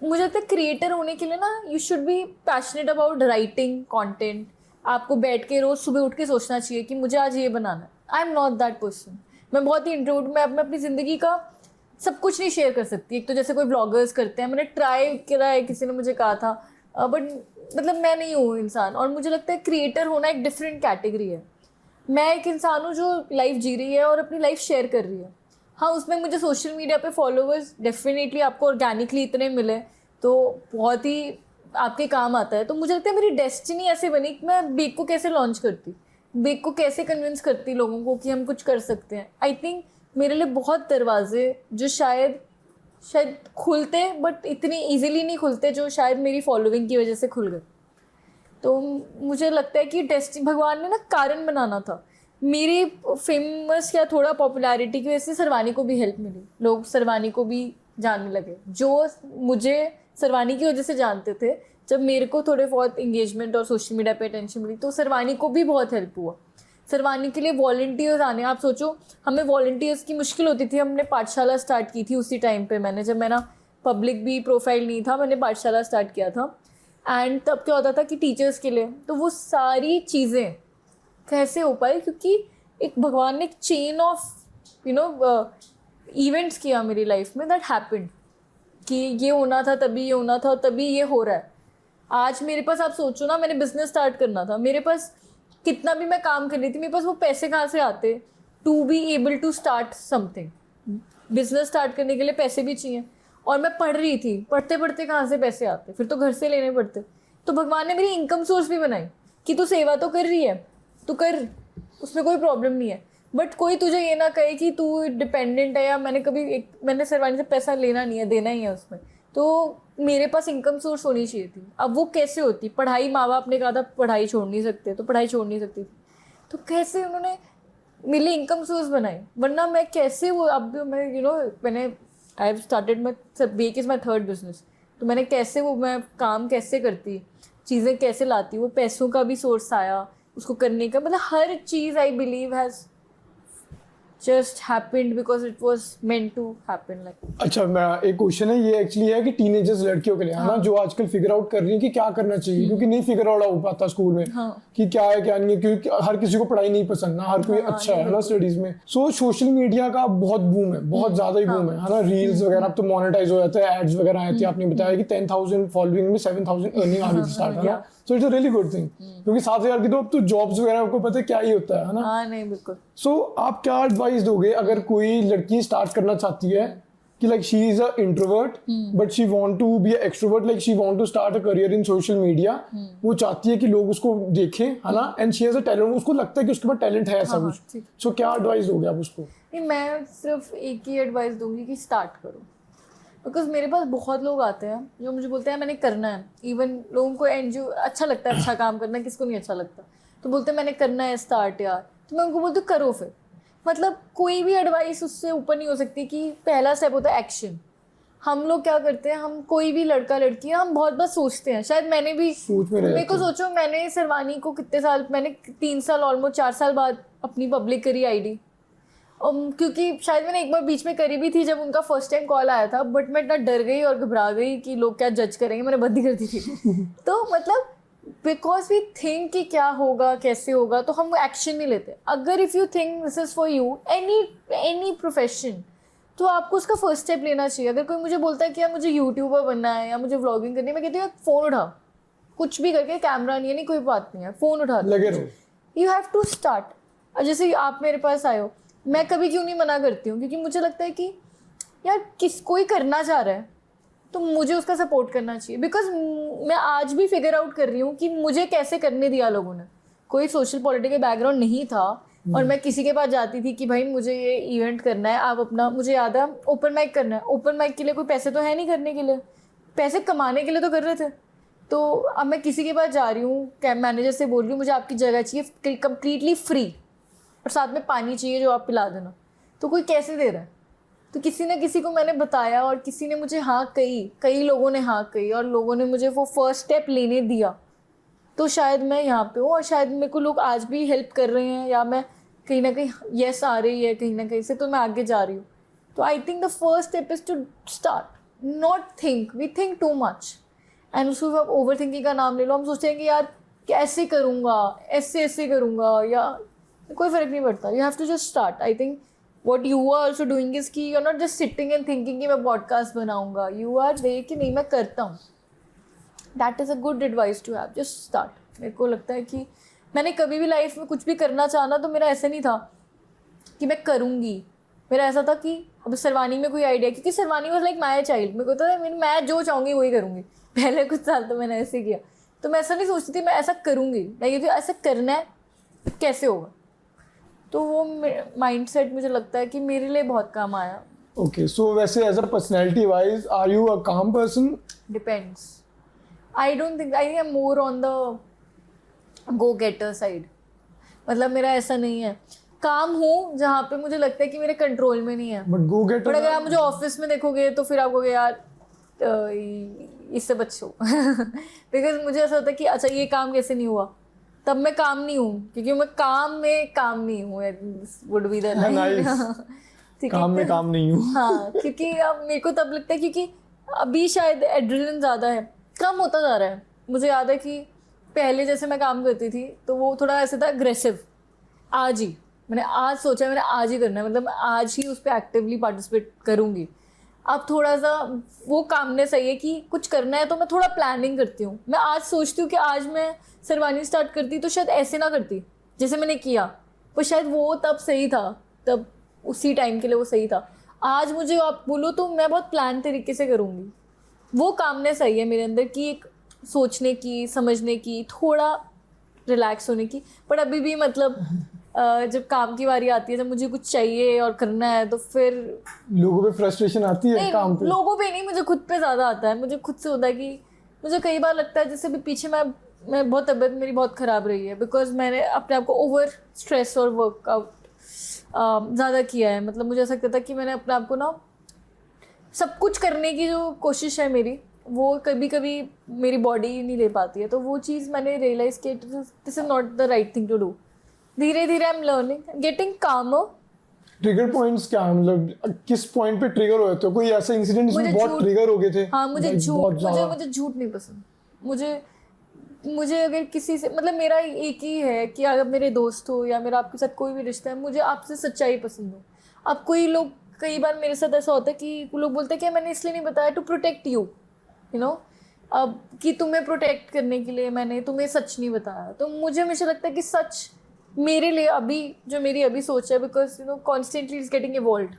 मुझे लगता है क्रिएटर होने के लिए ना you should be passionate about writing content. आपको बैठ के रोज सुबह उठ के सोचना चाहिए कि मुझे आज ये बनाना है। I am not that person. मैं बहुत ही इंट्रोवर्ट, मैं अपनी ज़िंदगी का सब कुछ नहीं शेयर कर सकती। एक तो जैसे कोई व्लॉगर्स करते हैं, मैंने ट्राई करा है, किसी ने मुझे कहा था, बट मतलब मैं नहीं हूँ इंसान। और मुझे लगता है क्रिएटर होना एक डिफरेंट कैटेगरी है। मैं एक इंसान हूँ जो लाइफ जी रही है और अपनी लाइफ शेयर कर रही है। हाँ, उसमें मुझे सोशल मीडिया पे फॉलोअर्स डेफिनेटली आपको ऑर्गेनिकली इतने मिले तो बहुत ही आपके काम आता है। तो मुझे लगता है मेरी डेस्टिनी ऐसे बनी कि मैं बेक को कैसे लॉन्च करती, बेक को कैसे कन्विंस करती लोगों को कि हम कुछ कर सकते हैं। आई थिंक मेरे लिए बहुत दरवाजे जो शायद खुलते बट इतनी इजीली नहीं खुलते, जो शायद मेरी फॉलोइंग की वजह से खुल गए। तो मुझे लगता है कि भगवान ने ना कारण बनाना था। मेरी फेमस या थोड़ा पॉपुलैरिटी की वजह से सरवानी को भी हेल्प मिली, लोग सरवानी को भी जानने लगे। जो मुझे सरवानी की वजह से जानते थे, जब मेरे को थोड़े बहुत इंगेजमेंट और सोशल मीडिया पे अटेंशन मिली तो सरवानी को भी बहुत हेल्प हुआ। सरवानी के लिए वॉलंटियर्स आने, आप सोचो हमें वॉलंटियर्स की मुश्किल होती थी। हमने पाठशाला स्टार्ट की थी उसी टाइम पे, मैंने जब मेरा पब्लिक भी प्रोफाइल नहीं था, मैंने पाठशाला स्टार्ट किया था। एंड तब क्या होता था कि टीचर्स के लिए, तो वो सारी चीज़ें कैसे हो पाई, क्योंकि एक भगवान ने एक चेन ऑफ इवेंट्स किया मेरी लाइफ में, दैट हैपेंड कि ये होना था तभी ये होना था और तभी ये हो रहा है। आज मेरे पास, आप सोचो ना, मैंने बिजनेस स्टार्ट करना था, मेरे पास कितना भी मैं काम कर रही थी, मेरे पास वो पैसे कहाँ से आते to be able to start something. Business start करने के लिए पैसे भी चाहिए, और मैं पढ़ रही थी, पढ़ते पढ़ते कहाँ से पैसे आते, फिर तो घर से लेने पड़ते। तो भगवान ने मेरी इनकम सोर्स भी बनाई कि तू सेवा तो कर रही है, तू कर, उसमें कोई प्रॉब्लम नहीं है, बट कोई तुझे ये ना कहे कि तू डिपेंडेंट है। या मैंने सरवानी से पैसा लेना नहीं है, देना ही है उसमें। तो मेरे पास इनकम सोर्स होनी चाहिए थी। अब वो कैसे होती, पढ़ाई, माँ बाप ने कहा था पढ़ाई छोड़ नहीं सकते, तो पढ़ाई छोड़ नहीं सकती थी, तो कैसे उन्होंने मेरे लिए इनकम सोर्स बनाई, वरना मैं कैसे वो, अब मैं मैंने I have started my bake is my 3rd business. तो मैंने कैसे वो, मैं काम कैसे करती, चीज़ें कैसे लाती, वो पैसों का भी सोर्स आया उसको करने का, मतलब हर चीज़ I believe has just happened because it was meant to happen like. अच्छा, मैं एक क्वेश्चन है, ये एक्चुअली है कि टीनेजर्स लड़कियों के लिए है ना, जो आजकल फिगर आउट कर रही हैं कि क्या करना चाहिए, क्योंकि नहीं फिगर आउट हो पाता स्कूल में कि क्या है क्या नहीं है, क्योंकि हर किसी को पढ़ाई नहीं पसंद ना, हर कोई अच्छा है ना स्टडीज में। सो सोशल मीडिया का बहुत बूम है, बहुत ज्यादा ही बूम है ना, रील्स वगैरह अब तो मोनेटाइज हो जाते हैं, एड्स वगैरह आती है। आपने बताया कि 10,000 फॉलोइंग में 7,000 अर्निंग आ गई स्टार्ट है ना, so it's a really good thing, क्योंकि 7,000 की तो अब तो जॉब्स वगैरह आपको पता है क्या ही होता है ना। हाँ नहीं बिल्कुल। सो आप क्या एडवाइस दोगे अगर कोई लड़की स्टार्ट करना चाहती है कि like she is a introvert but she want to be a extrovert, like she want to start a career in social media, वो चाहती है कि लोग उसको देखें है ना, and she has a talent, उसको लगता है कि उसके पास टैलेंट है ऐसा कुछ, सो क्या एडवाइस दोगे आप उसको? नहीं, मैं सिर्फ एक ही एडवाइस दूंगी कि स्टार्ट करो, बिकॉज मेरे पास बहुत लोग आते हैं जो मुझे बोलते हैं मैंने करना है। इवन लोगों को एनजीओ अच्छा लगता है, अच्छा काम करना, किसको नहीं अच्छा लगता, तो बोलते हैं मैंने करना है स्टार्ट यार, तो मैं उनको बोलती हूँ करो फिर। मतलब कोई भी एडवाइस उससे ऊपर नहीं हो सकती कि पहला स्टेप होता है एक्शन। हम लोग क्या करते हैं, हम कोई भी लड़का लड़की है, हम बहुत बार सोचते हैं, शायद मैंने भी, मेरे को सोचो मैंने सरवानी को कितने साल, मैंने 3 साल ऑलमोस्ट 4 साल बाद अपनी पब्लिक करी आईडी, क्योंकि शायद मैंने एक बार बीच में करी भी थी जब उनका फर्स्ट टाइम कॉल आया था, बट मैं इतना डर गई और घबरा गई कि लोग क्या जज करेंगे, मैंने बंद ही कर दी थी। तो मतलब बिकॉज वी थिंक कि क्या होगा कैसे होगा, तो हम एक्शन नहीं लेते। अगर if you think this is for you any profession, तो आपको उसका फर्स्ट स्टेप लेना चाहिए। अगर कोई मुझे बोलता है कि यार मुझे यूट्यूबर बनना है या मुझे व्लॉगिंग करनी है, मैं कहती हूँ फ़ोन उठा, कुछ भी करके, कैमरा नहीं है, नहीं कोई बात नहीं है, फ़ोन उठा, लगे रहो, यू हैव टू स्टार्ट। जैसे आप मेरे पास आए हो, मैं कभी क्यों नहीं मना करती हूँ, क्योंकि मुझे लगता है कि यार कोई करना चाह रहा है तो मुझे उसका सपोर्ट करना चाहिए। बिकॉज मैं आज भी फिगर आउट कर रही हूँ कि मुझे कैसे करने दिया लोगों ने। कोई सोशल पॉलिटिकल बैकग्राउंड नहीं था और मैं किसी के पास जाती थी कि भाई मुझे ये इवेंट करना है, आप अपना, मुझे याद है ओपन माइक करना है, ओपन माइक के लिए कोई पैसे तो है नहीं करने के लिए, पैसे कमाने के लिए तो कर रहे थे। तो अब मैं किसी के पास जा रही हूँ, कैब मैनेजर से बोल रही हूँ मुझे आपकी जगह चाहिए कम्प्लीटली फ्री और साथ में पानी चाहिए जो आप पिला देना, तो कोई कैसे दे रहा है? तो किसी ने किसी को मैंने बताया और किसी ने मुझे हाँ कही, कई लोगों ने हाँ कही और लोगों ने मुझे वो फर्स्ट स्टेप लेने दिया, तो शायद मैं यहाँ पे हूँ और शायद मेरे को लोग आज भी हेल्प कर रहे हैं, या मैं कहीं ना कहीं यस आ रही है कहीं ना कहीं से, तो मैं आगे जा रही हूँ। तो I think the first step is to start, not think, we think too much, and उसको आप ओवर थिंकिंग का नाम ले लो। हम सोचते हैं कि यार कैसे करूँगा, ऐसे करूँगा, या कोई फर्क नहीं पड़ता। You have to just start. I think what you are also doing is कि you're not just sitting and thinking कि मैं podcast बनाऊंगा, you are there कि नहीं मैं करता हूँ। That is a good advice to have, just start। मेरे को लगता है कि मैंने कभी भी लाइफ में कुछ भी करना चाहना तो मेरा ऐसा नहीं था कि मैं करूँगी, मेरा ऐसा था कि अब सरवानी में कोई आइडिया, क्योंकि सरवानी वॉज लाइक माई चाइल्ड, मेरे को था मैं जो चाहूँगी वही करूँगी। पहले कुछ साल तो मैंने ऐसे किया, तो मैं ऐसा नहीं सोचती थी मैं ऐसा करूँगी, मैं ये ऐसा करना है, कैसे होगा। तो वो माइंडसेट मुझे लगता है कि मेरे लिए बहुत काम आया। ओके, सो वैसे as a personality wise are you a calm person? Depends, I don't think, I am more on the go getter side. मतलब मेरा ऐसा नहीं है, काम हूँ जहाँ पे मुझे लगता है कि मेरे कंट्रोल में नहीं है, बट गो गेटर। बट अगर आप मुझे ऑफिस में देखोगे तो फिर आप कहोगे यार इससे बचो। बिकॉज मुझे ऐसा होता है कि अच्छा ये काम कैसे नहीं हुआ, तब मैं काम नहीं हूँ, क्योंकि मैं काम नहीं हूँ, वुड बी द काम में काम नहीं हूँ। हाँ, क्योंकि अब मेरे को तब लगता है क्योंकि अभी शायद एड्रेनलिन ज़्यादा है, कम होता जा रहा है। मुझे याद है कि पहले जैसे मैं काम करती थी तो वो थोड़ा ऐसे था अग्रेसिव, आज ही मैंने आज सोचा मैंने आज ही करना है, मतलब मैं आज ही उस पर एक्टिवली पार्टिसिपेट करूँगी। अब थोड़ा सा वो काम ने सही है कि कुछ करना है तो मैं थोड़ा प्लानिंग करती हूँ। मैं आज सोचती हूँ कि आज मैं सरवानी स्टार्ट करती तो शायद ऐसे ना करती जैसे मैंने किया, पर शायद वो तब सही था, तब उसी टाइम के लिए वो सही था। आज मुझे आप बोलो तो मैं बहुत प्लान तरीके से करूँगी। वो काम ने सही है मेरे अंदर कि एक सोचने की, समझने की, थोड़ा रिलैक्स होने की। पर अभी भी मतलब जब काम की बारी आती है, जब मुझे कुछ चाहिए और करना है, तो फिर लोगों पे फ्रस्ट्रेशन आती है। काम पे लोगों पे नहीं, मुझे खुद पे ज़्यादा आता है। मुझे खुद से होता है कि मुझे कई बार लगता है जैसे भी पीछे मैं बहुत तबीयत मेरी बहुत ख़राब रही है, बिकॉज मैंने अपने आप को ओवर स्ट्रेस और वर्कआउट ज़्यादा किया है। मतलब मुझे ऐसा लगता था कि मैंने अपने आप को ना सब कुछ करने की जो कोशिश है मेरी, वो कभी कभी मेरी बॉडी नहीं ले पाती है। तो वो चीज़ मैंने रियलाइज़ की, this is not the right thing to do. धीरे धीरे I am learning, getting calmer, trigger points क्या है, मतलब किस पॉइंट पे ट्रिगर हुए थे? कोई ऐसा इंसिडेंट जिसमें मुझे बहुत झूठ- ट्रिगर हो गए थे? हाँ मुझे Like, झूठ बहुत मुझे ज्यादा। मुझे झूठ नहीं पसंद। मुझे अगर किसी से मतलब मेरा एक ही है कि अगर मेरे दोस्त हो या मेरा आपके साथ कोई भी रिश्ता है, मुझे आपसे सच्चाई पसंद हो। अब कोई लोग, कई बार मेरे साथ ऐसा होता है कि लोग बोलते हैं कि मैंने इसलिए नहीं बताया to protect you, you know, अब कि तुम्हें प्रोटेक्ट करने के लिए मैंने तुम्हें सच नहीं बताया। तो मुझे हमेशा लगता है कि सच मेरे लिए अभी जो मेरी अभी सोच है, because you know constantly is getting evolved.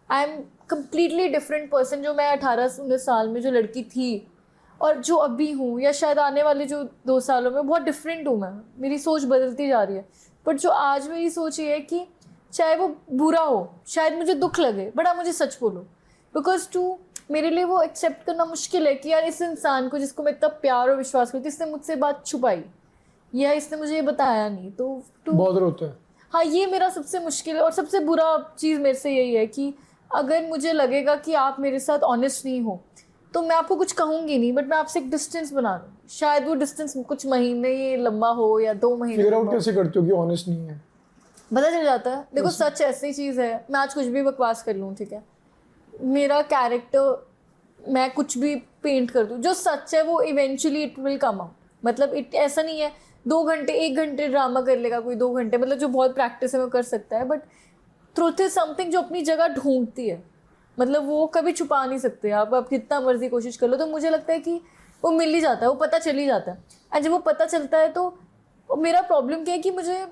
I am completely different person जो मैं 18-19 साल में जो लड़की थी और जो अभी हूँ, या शायद आने वाले जो 2 सालों में बहुत डिफरेंट हूँ मैं। मेरी सोच बदलती जा रही है। बट जो आज मेरी सोच ये है कि चाहे वो बुरा हो, शायद मुझे दुख लगे, बट आप मुझे सच बोलो। बिकॉज मेरे लिए वो एक्सेप्ट करना मुश्किल है कि यार इस इंसान को जिसको मैं इतना प्यार और विश्वास करती हूँ, इसने मुझसे बात छुपाई या इसने मुझे ये बताया नहीं। तो बॉदर होता है। हाँ, ये मेरा सबसे मुश्किल है और सबसे बुरा चीज़ मेरे से यही है कि अगर मुझे लगेगा कि आप मेरे साथ ऑनेस्ट नहीं हो तो मैं आपको कुछ कहूँगी नहीं, बट मैं आपसे एक डिस्टेंस बना लूँ। शायद वो डिस्टेंस कुछ महीने लंबा हो या 2 महीने फिगर आउट लंबा हो। कैसे करते हो कि ऑनेस्ट नहीं है? पता चल जाता है। देखो सच ऐसी चीज़ है, मैं आज कुछ भी बकवास कर लूँ, ठीक है, मेरा कैरेक्टर मैं कुछ भी पेंट कर दूँ, जो सच है वो eventually it will come out. मतलब ऐसा नहीं है 2 घंटे 1 घंटे ड्रामा कर लेगा कोई, 2 घंटे, मतलब जो बहुत प्रैक्टिस है वो कर सकता है, बट ट्रुथ इज समथिंग जो अपनी जगह ढूंढती है। मतलब वो कभी छुपा नहीं सकते आप कितना मर्जी कोशिश कर लो। तो मुझे लगता है कि वो मिल ही जाता है, वो पता चल ही जाता है। और जब वो पता चलता है तो मेरा प्रॉब्लम क्या है कि मुझे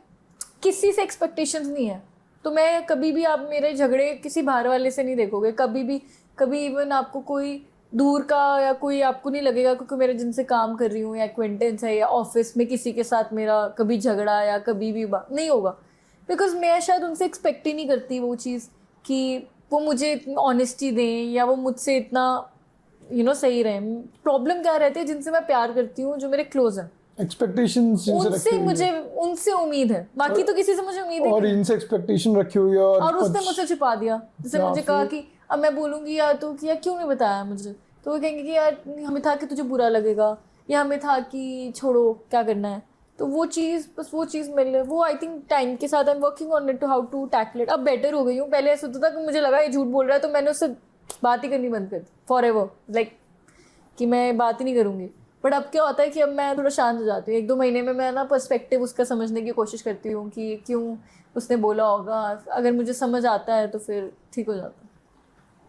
किसी से एक्सपेक्टेशंस नहीं है। तो मैं कभी भी, आप मेरे झगड़े किसी बाहर वाले से नहीं देखोगे कभी भी। कभी इवन आपको कोई दूर का या कोई आपको नहीं लगेगा क्योंकि मेरे जिनसे काम कर रही हूँ या एक्वेंटेंस है या ऑफिस में किसी के साथ मेरा कभी झगड़ा या कभी भी नहीं होगा। बिकॉज मैं शायद उनसे एक्सपेक्ट ही नहीं करती वो चीज़ कि वो मुझे इतनी ऑनेस्टी दें या वो मुझसे इतना सही रहें। प्रॉब्लम क्या रहती है, जिनसे मैं प्यार करती हूँ, जो मेरे क्लोज हैं, एक्सपेक्टेशंस उनसे मुझे उनसे उम्मीद है, बाकी तो किसी से मुझे उम्मीद है और नहीं। इनसे एक्सपेक्टेशन रखी हुई है और उसने मुझसे छिपा दिया। जैसे मुझे कहा कि अब मैं बोलूँगी यार तो कि यार क्यों नहीं बताया मुझे, तो वो कहेंगे कि यार हमें था कि तुझे बुरा लगेगा या हमें था कि छोड़ो क्या करना है। तो वो चीज़, बस वो चीज़ मिल रही, वो आई थिंक टाइम के साथ I am working on it to how to tackle it. अब बेटर हो गई हूँ। पहले ऐसा होता था कि मुझे लगा ये झूठ बोल रहा है तो मैंने उससे बात ही करनी बंद कर दी फॉर एवर, लाइक कि मैं बात ही नहीं करूँगी। बट अब क्या होता है कि अब मैं थोड़ा शांत हो जाती हूँ। 1-2 महीने में मैं ना पर्सपेक्टिव उसका समझने की कोशिश करती हूँ कि क्यों उसने बोला होगा। अगर मुझे समझ आता है तो फिर ठीक हो जाता है।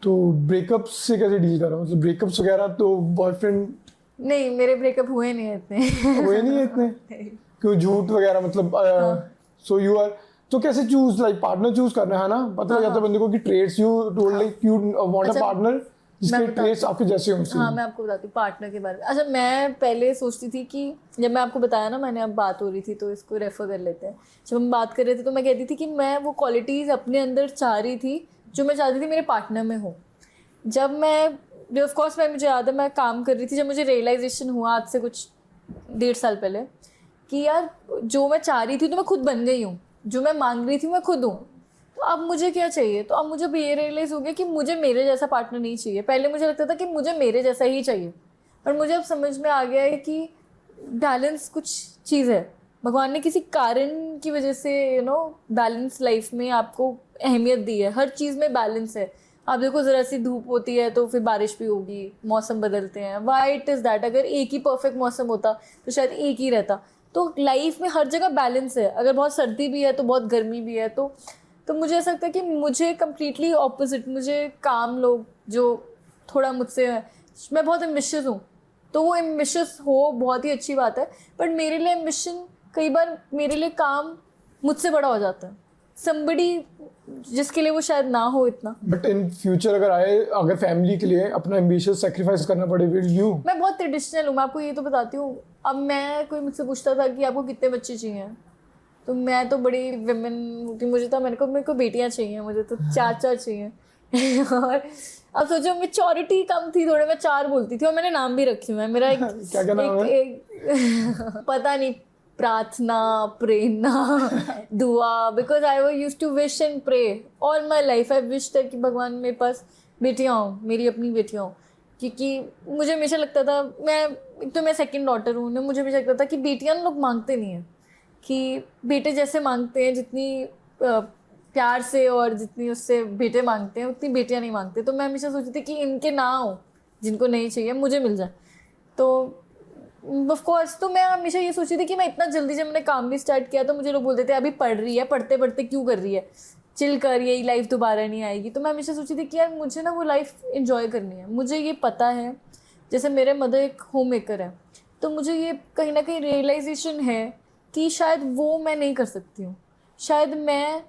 तो ब्रेकअप्स से कैसे डील कर रहा हूँ? मतलब ब्रेकअप्स वगैरह तो बॉयफ्रेंड नहीं, मेरे ब्रेकअप हुए नहीं है इतने। हुए नहीं है इतने? क्यों झूठ वगैरह, मतलब सो यू आर, तो कैसे चूज, लाइक पार्टनर चूज करना है ना, पता लग जाता है बंदे को कि traits you told, like you want a partner जिसके ट्रेड्स आपके जैसे हों। हाँ, मैं आपको बताती हूँ पार्टनर के बारे में। अच्छा, मैं पहले सोचती थी कि जब मैं आपको बताया ना, मैंने अब बात हो रही थी तो इसको रेफर कर लेते हैं। जब हम बात कर रहे थे तो मैं कहती थी कि मैं वो क्वालिटीज़ अपने अंदर चाह रही थी जो मैं चाहती थी मेरे पार्टनर में हो। जब ऑफकोर्स मुझे याद है मैं काम कर रही थी, जब मुझे रियलाइजेशन हुआ आज से कुछ 1.5 साल पहले कि यार जो मैं चाह रही थी तो मैं खुद बन गई हूँ, जो मैं मांग रही थी मैं खुद हूँ। तो अब मुझे क्या चाहिए? तो अब मुझे ये रियलाइज़ हो गया कि मुझे मेरे जैसा पार्टनर नहीं चाहिए। पहले मुझे लगता था कि मुझे मेरे जैसा ही चाहिए, पर मुझे अब समझ में आ गया है कि बैलेंस कुछ चीज़ है। भगवान ने किसी कारण की वजह से बैलेंस लाइफ में आपको अहमियत दी है। हर चीज़ में बैलेंस है। आप देखो, ज़रा सी धूप होती है तो फिर बारिश भी होगी, मौसम बदलते हैं। Why it is that? अगर एक ही परफेक्ट मौसम होता तो शायद एक ही रहता। तो लाइफ में हर जगह बैलेंस है। अगर बहुत सर्दी भी है तो बहुत गर्मी भी है। तो मुझे ऐसा लगता है कि मुझे कम्प्लीटली ऑपोजिट, मुझे काम लोग जो थोड़ा मुझसे, मैं बहुत एम्बिशियस हूँ तो वो एम्बिशियस हो बहुत ही अच्छी बात है, बट मेरे लिए एम्बिशन कई बार मेरे लिए काम मुझसे बड़ा हो जाता है। समबडी जिसके लिए वो शायद ना हो इतना। बट इन फ्यूचर अगर फैमिली के लिए अपना एम्बिशियस सैक्रिफाइस करना पड़े, विल यू? मैं बहुत ट्रेडिशनल हूँ, मैं आपको ये तो बताती हूँ। अब मैं, कोई मुझसे पूछता था कि आपको कितने बच्चे चाहिए, तो मैं तो बड़ी विमेन थी, मेरे को बेटियां चाहिए, मुझे तो 4 चाहिए। और अब सोचो मेच्योरिटी कम थी थोड़े, मैं 4 बोलती थी और मैंने नाम भी रखे हुए हैं। मेरा क्या नाम है? पता नहीं, प्रार्थना, प्रेरणा, दुआ, बिकॉज आई वो use to wish and pray all my life. I wish कि भगवान मेरे पास बेटियाँ हों, मेरी अपनी बेटियाँ हों। क्योंकि मुझे हमेशा लगता था, मैं सेकंड डॉटर हूँ ना, मुझे हमेशा लगता था कि बेटियाँ लोग मांगते नहीं हैं, कि बेटे जैसे मांगते हैं जितनी प्यार से और जितनी उससे बेटे मांगते हैं उतनी बेटियां नहीं मांगते। तो मैं हमेशा सोचती थी कि इनके ना हो, जिनको नहीं चाहिए मुझे मिल जाए। तो ऑफ कोर्स तो मैं हमेशा ये सोची थी कि मैं इतना जल्दी, जब मैंने काम भी स्टार्ट किया तो मुझे लोग बोलते थे अभी पढ़ रही है, पढ़ते पढ़ते क्यों कर रही है, चिल कर, यही लाइफ दोबारा नहीं आएगी। तो मैं हमेशा सोची थी कि यार मुझे ना वो लाइफ इन्जॉय करनी है। मुझे ये पता है, जैसे मेरे मदर एक होम मेकर है, तो मुझे ये कहीं ना कहीं रियलाइजेशन है कि शायद वो मैं नहीं कर सकती हूँ। शायद मैं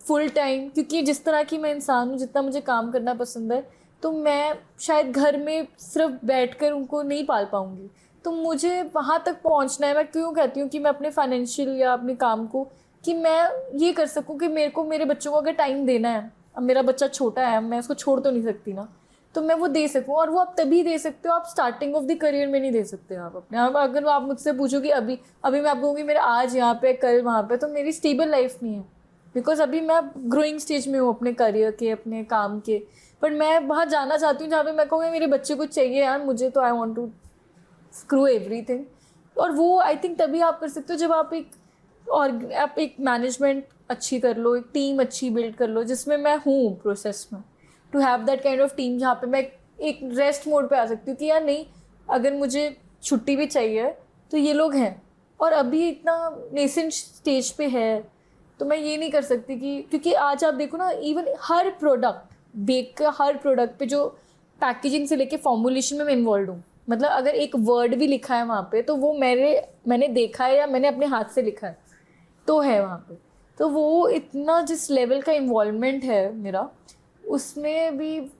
फुल टाइम, क्योंकि जिस तरह की मैं इंसान हूँ, जितना मुझे काम करना पसंद है, तो मैं शायद घर में सिर्फ बैठकर उनको नहीं पाल पाऊँगी। तो मुझे वहाँ तक पहुँचना है। मैं क्यों कहती हूँ कि मैं अपने फाइनेंशियल या अपने काम को, कि मैं ये कर सकूँ कि मेरे को मेरे बच्चों को अगर टाइम देना है, अब मेरा बच्चा छोटा है, मैं उसको छोड़ तो नहीं सकती ना, तो मैं वो दे सकूँ। और वो आप तभी दे सकते हो, आप स्टार्टिंग ऑफ द करियर में नहीं दे सकते आप अपने। आप अगर आप मुझसे पूछो कि अभी मैं आपको कहूँगी मेरा आज यहाँ पे कल वहाँ पे, तो मेरी स्टेबल लाइफ नहीं है, बिकॉज अभी मैं ग्रोइंग स्टेज में हूँ अपने करियर के, अपने काम के। पर मैं वहाँ जाना चाहती हूँ जहाँ पे मैं कहूँगी मेरे बच्चे को चाहिए यार मुझे, तो I want to screw everything. और वो आई थिंक तभी आप कर सकते हो जब आप एक मैनेजमेंट अच्छी कर लो, एक टीम अच्छी बिल्ड कर लो, जिसमें मैं हूँ प्रोसेस में, to have that kind of team जहाँ पे मैं एक रेस्ट मोड पे आ सकती हूँ कि यार नहीं, अगर मुझे छुट्टी भी चाहिए तो ये लोग हैं। और अभी इतना नेसेंट स्टेज पे है, तो मैं ये नहीं कर सकती कि, क्योंकि आज आप देखो ना, इवन हर प्रोडक्ट बेक का हर प्रोडक्ट पे जो पैकेजिंग से लेके फॉर्मुलेशन में मैं इन्वॉल्व हूँ। मतलब अगर एक वर्ड भी लिखा है वहाँ पे, तो वो मैंने देखा है या मैंने अपने हाथ से लिखा है तो है वहाँ पे। तो वो इतना जिस लेवल का इन्वॉल्वमेंट है मेरा, उसमें भी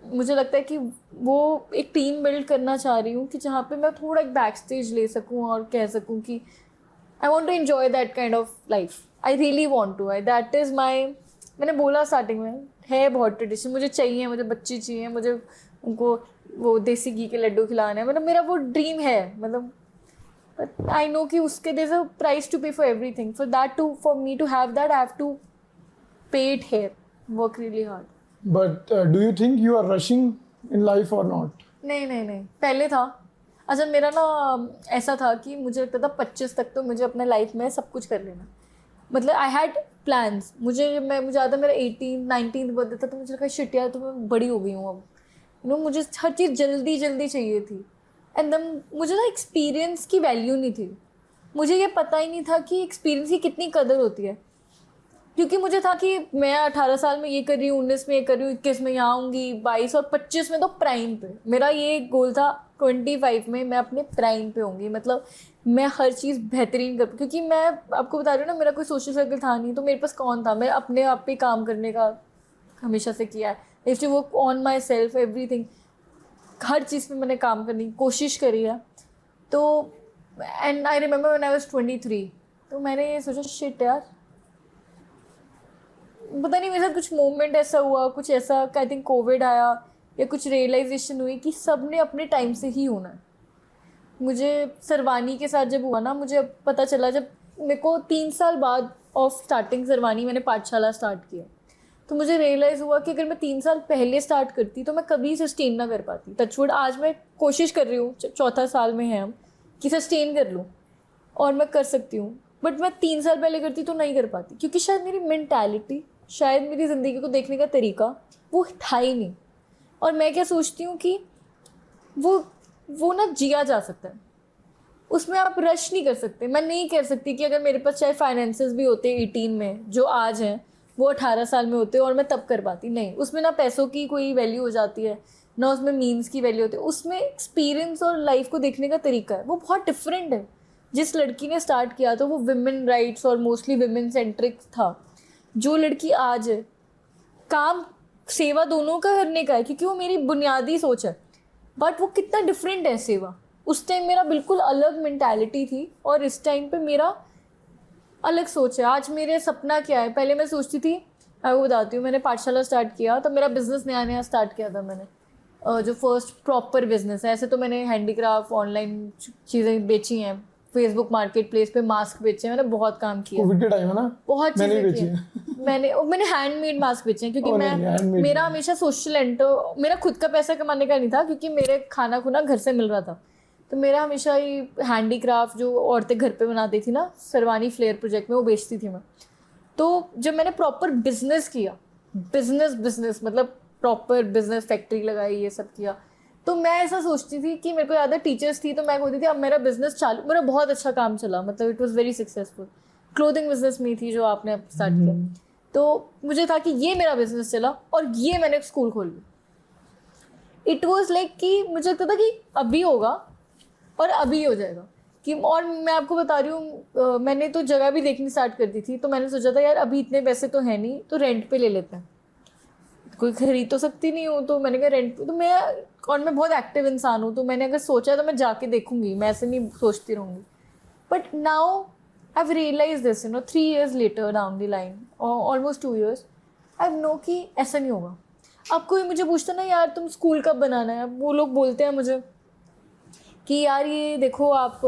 मुझे लगता है कि वो एक टीम बिल्ड करना चाह रही हूँ कि जहाँ पे मैं थोड़ा एक बैक स्टेज ले सकूँ और कह सकूँ कि I want to enjoy that kind of life. I really want to, I that is my, मैंने बोला स्टार्टिंग में, है बहुत ट्रेडिशन, मुझे चाहिए, मुझे बच्चे चाहिए, मुझे उनको वो देसी घी के लड्डू खिलाने हैं, मतलब मेरा वो ड्रीम है। मतलब बट आई नो कि उसके there is a price to pay for everything, for that too, for me to have that I have to pay it here, work really hard. But do you think you are rushing in life or not? नहीं, पहले था। अच्छा, मेरा ना ऐसा था कि मुझे लगता था 25 तक तो मुझे अपने लाइफ में सब कुछ कर लेना। मतलब आई हैड प्लान्स। मुझे आता मेरा 18-19 बर्थडे था, तो मुझे लगा शिट यार, तो मैं बड़ी हो गई हूँ अब, मुझे हर चीज़ जल्दी जल्दी चाहिए थी। एंड देन मुझे ना एक्सपीरियंस की वैल्यू नहीं थी। मुझे ये पता ही नहीं था कि एक्सपीरियंस की कितनी कदर होती है, क्योंकि मुझे था कि मैं 18 साल में ये कर रही हूँ, 19 में ये कर रही हूँ, 21 में यहाँ आऊँगी, 22 और 25 में तो प्राइम पे। मेरा ये गोल था 25 में मैं अपने प्राइम पे होंगी, मतलब मैं हर चीज़ बेहतरीन कर, क्योंकि मैं आपको बता रही हूँ ना, मेरा कोई सोशल सर्कल था नहीं, तो मेरे पास कौन था। मैं अपने आप पे काम करने का हमेशा से किया है, if to work on myself everything, हर चीज़ में मैंने काम करने की कोशिश करी है। तो and I remember when I was 23, तो मैंने ये सोचा शिट यार, पता नहीं मेरे साथ कुछ मोमेंट ऐसा हुआ, कुछ ऐसा, आई थिंक कोविड आया या कुछ रियलाइजेशन हुई कि सब ने अपने टाइम से ही होना है। मुझे सरवानी के साथ जब हुआ ना, मुझे पता चला, जब मेरे को 3 साल बाद ऑफ स्टार्टिंग सरवानी मैंने पाठशाला स्टार्ट किया, तो मुझे रियलाइज़ हुआ कि अगर मैं 3 साल पहले स्टार्ट करती तो मैं कभी सस्टेन ना कर पाती। टचवुड आज मैं कोशिश कर रही हूँ, 4था साल में है हम, कि सस्टेन कर लूँ और मैं कर सकती हूँ, बट मैं 3 साल पहले करती तो नहीं कर पाती, क्योंकि शायद मेरी मेंटालिटी, शायद मेरी ज़िंदगी को देखने का तरीका वो था ही नहीं। और मैं क्या सोचती हूँ कि वो ना जिया जा सकता है, उसमें आप रश नहीं कर सकते। मैं नहीं कह सकती कि अगर मेरे पास चाहे फाइनेंसेस भी होते 18 में जो आज हैं, वो 18 साल में होते और मैं तब कर पाती। नहीं, उसमें ना पैसों की कोई वैल्यू हो जाती है, ना उसमें मीन्स की वैल्यू होती है, उसमें एक्सपीरियंस और लाइफ को देखने का तरीका है, वो बहुत डिफरेंट है। जिस लड़की ने स्टार्ट किया तो वो विमेन राइट्स और मोस्टली विमेन सेंट्रिक था। जो लड़की आज है, काम सेवा दोनों का करने का है, क्योंकि वो मेरी बुनियादी सोच है, बट वो कितना डिफरेंट है सेवा। उस टाइम मेरा बिल्कुल अलग मेंटालिटी थी और इस टाइम पे मेरा अलग सोच है। आज मेरे सपना क्या है, पहले मैं सोचती थी, मैं वो बताती हूँ, मैंने पाठशाला स्टार्ट किया तो मेरा बिज़नेस नया स्टार्ट किया था मैंने, जो फर्स्ट प्रॉपर बिजनेस है। ऐसे तो मैंने हैंडीक्राफ्ट, ऑनलाइन चीज़ें बेची हैं, फेसबुक मार्केट प्लेस पे मास्क बेचे हैं, मैंने बहुत काम किया। कोविड के टाइम है ना, बहुत चीज़ें बेची की मैंने हैंडमेड मास्क बेचे हैं, क्योंकि मेरा हमेशा सोशल एंटर, मेरा खुद का पैसा कमाने का नहीं था, क्योंकि मेरे खाना खुना घर से मिल रहा था। तो मेरा हमेशा ही हैंडीक्राफ्ट जो औरतें घर पे बनाती थी ना, सरवानी फ्लेयर प्रोजेक्ट में, वो बेचती थी मैं। तो जब मैंने प्रॉपर बिजनेस किया, बिजनेस मतलब प्रॉपर बिजनेस, फैक्ट्री लगाई, ये सब किया, तो मैं ऐसा सोचती थी कि मेरे को याद है टीचर्स थी तो मैं बोलती थी अब मेरा बिजनेस चालू, मेरा बहुत अच्छा काम चला, मतलब it was very successful. Clothing business में थी जो आपने स्टार्ट किया, तो मुझे था कि ये मेरा बिजनेस चला और ये मैंने स्कूल खोल ली। इट वाज लाइक कि मुझे लगता था कि अभी होगा और अभी हो जाएगा कि, और मैं आपको बता रही हूँ मैंने तो जगह भी देखनी स्टार्ट कर दी थी। तो मैंने सोचा था यार अभी इतने पैसे तो है नहीं, तो रेंट पे ले लेते हैं, कोई खरीद तो सकती नहीं हूँ, तो मैंने कहा रेंट पे। तो मैं बहुत एक्टिव इंसान हूँ, तो मैंने अगर सोचा तो मैं जाके देखूंगी, मैं ऐसे नहीं सोचती रहूँगी। But now I have realise this 3 years later down the line, almost 2 years, I know कि ऐसा नहीं होगा। अब कोई मुझे पूछता ना यार तुम स्कूल कब बनाना है, वो लोग बोलते हैं मुझे कि यार ये देखो आप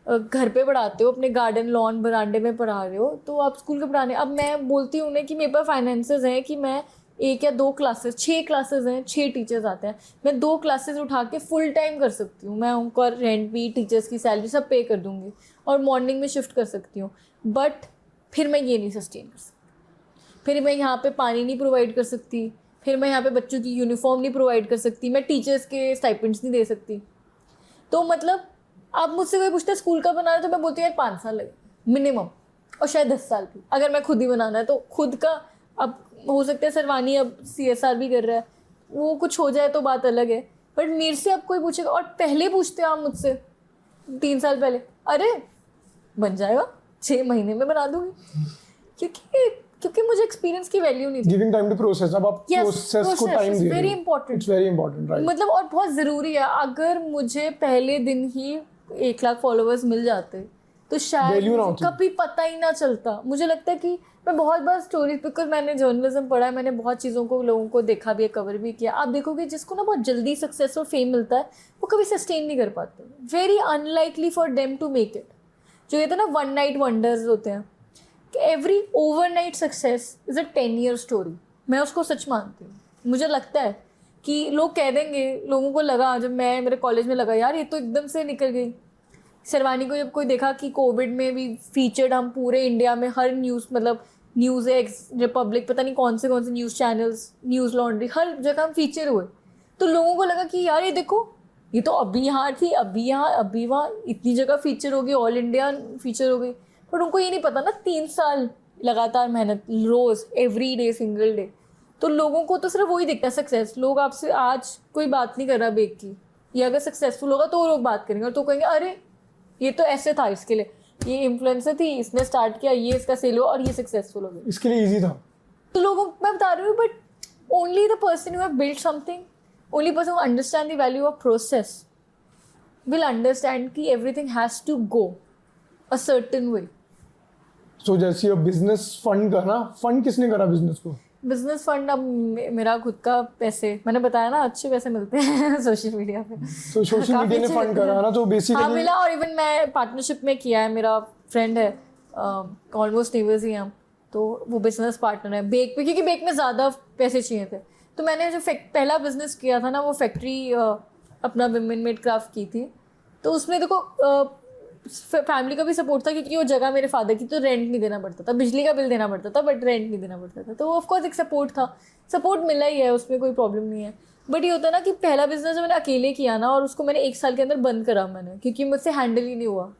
घर पे पढ़ाते हो, अपने गार्डन लॉन बरांडे में पढ़ा रहे हो, तो आप स्कूल के पढ़ाने। अब मैं बोलती हूँ उन्हें कि मेरे पास फाइनेंसेस हैं कि मैं 1 या 2 क्लासेस, 6 क्लासेस हैं, 6 टीचर्स आते हैं, मैं 2 क्लासेस उठा के फुल टाइम कर सकती हूँ, मैं उनका रेंट भी, टीचर्स की सैलरी सब पे कर दूँगी और मॉर्निंग में शिफ्ट कर सकती हूँ। बट फिर मैं ये नहीं सस्टेन कर सकती, फिर मैं यहाँ पे पानी नहीं प्रोवाइड कर सकती, फिर मैं यहाँ पे बच्चों की यूनिफॉर्म नहीं प्रोवाइड कर सकती, मैं टीचर्स के स्टाइपेंड्स नहीं दे सकती। तो मतलब आप मुझसे कोई पूछते स्कूल का बना रहे, तो मैं बोलती हूँ यार 5 साल लगे मिनिमम, और शायद 10 साल भी अगर मैं खुद ही बनाना है तो खुद का। अब हो सकता है सरवानी अब CSR भी कर रहा है, वो कुछ हो जाए तो बात अलग है, बट मेरे से अब कोई पूछेगा, और पहले पूछते आप मुझसे 3 साल पहले, अरे बन जाएगा 6 महीने में बना दूंगी, क्योंकि मुझे एक्सपीरियंस की वैल्यू नहीं थी। गिविंग टाइम टू प्रोसेस, अब आप Yes, प्रोसेस को process टाइम is दे रहे very हो, important. It's very important, right. मतलब और बहुत ज़रूरी है, अगर मुझे पहले दिन ही 1 लाख फॉलोअर्स मिल जाते तो शायद Value ना मुझे होती। कभी पता ही ना चलता। मुझे लगता है कि मैं बहुत बार स्टोरीज, बिकॉज मैंने जर्नलिज्म पढ़ा है, मैंने बहुत चीज़ों को, लोगों को देखा भी है, कवर भी किया। आप देखोगे जिसको ना बहुत जल्दी सक्सेस और फेम मिलता है वो कभी सस्टेन नहीं कर पाते, very unlikely for them to make it. जो कहते हैं ना 1 night वंडर्स होते हैं, every overnight success is a 10 year story, मैं उसको सच मानती हूँ। मुझे लगता है कि लोग कह देंगे, लोगों को लगा जब मैं मेरे कॉलेज में लगा यार ये तो एकदम से निकल गई। सरवानी को जब कोई देखा कि कोविड में भी फीचर्ड, हम पूरे इंडिया में हर न्यूज़, मतलब न्यूज़ एक्स, रिपब्लिक, पता नहीं कौन से न्यूज़ चैनल्स, न्यूज़ लॉन्ड्री, हर जगह हम फीचर हुए, तो लोगों को लगा कि यार ये देखो ये तो अभी यहाँ थी, अभी यहाँ, अभी वहाँ, इतनी जगह फीचर हो गई, ऑल इंडिया फीचर हो गई। बट उनको ये नहीं पता ना 3 साल लगातार मेहनत, रोज़, एवरी डे, सिंगल डे। तो लोगों को तो सिर्फ वही दिखता है सक्सेस। लोग आपसे आज कोई बात नहीं कर रहा बेक की, ये अगर सक्सेसफुल होगा तो लोग बात करेंगे, और तो कहेंगे अरे ये तो ऐसे था, इसके लिए ये इन्फ्लुएंसर थी, इसने स्टार्ट किया, ये इसका सेल हुआ और ये सक्सेसफुल हो गया, इसके लिए इजी था। तो लोगों, मैं बता रही हूँ, but only the person who have built something, only person who understand the value of process will understand कि everything has to go a certain way. सो जैसे अब बिजनेस फंड करना, फंड किसने करा बिजनेस को? बिजनेस फंड अब मेरा खुद का पैसे, मैंने बताया ना अच्छे पैसे मिलते हैं सोशल मीडिया पे, तो सोशल मीडिया ने फंड करा है ना, तो हाँ बेसिकली मिला। और इवन मैं पार्टनरशिप में किया है, मेरा फ्रेंड है, ऑलमोस्ट नेबर्स ही हम, तो वो बिजनेस पार्टनर है बेक पे, क्योंकि बेक में ज़्यादा पैसे चाहिए थे। तो मैंने जो पहला बिजनेस किया था ना, वो फैक्ट्री अपना विमेन मेड क्राफ्ट की थी। तो उसमें देखो फैमिली का भी सपोर्ट था, क्योंकि वो जगह मेरे फादर की, तो रेंट नहीं देना पड़ता था, बिजली का बिल देना पड़ता था बट रेंट नहीं देना पड़ता था, तो वो ऑफकोर्स एक सपोर्ट था, सपोर्ट मिला ही है, उसमें कोई प्रॉब्लम नहीं है। बट ये होता है ना कि पहला बिजनेस जो मैंने अकेले किया ना, और उसको मैंने 1 साल के अंदर बंद करा मैंने, क्योंकि मुझसे हैंडल ही नहीं हुआ।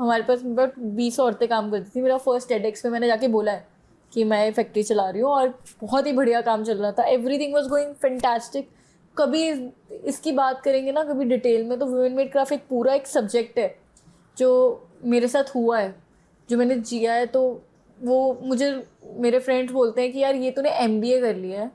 हमारे पास 20 औरतें काम करती थी। मेरा फर्स्ट TEDx में मैंने जाके बोला है कि मैं फैक्ट्री चला रही हूँ, और बहुत ही बढ़िया काम चल रहा था, एवरीथिंग वाज गोइंग फैंटास्टिक। कभी इसकी बात करेंगे ना कभी डिटेल में, तो वुमेन मेड क्राफ्ट एक पूरा एक सब्जेक्ट है जो मेरे साथ हुआ है, जो मैंने जिया है। तो वो मुझे मेरे फ्रेंड्स बोलते हैं कि यार ये तूने MBA कर लिया है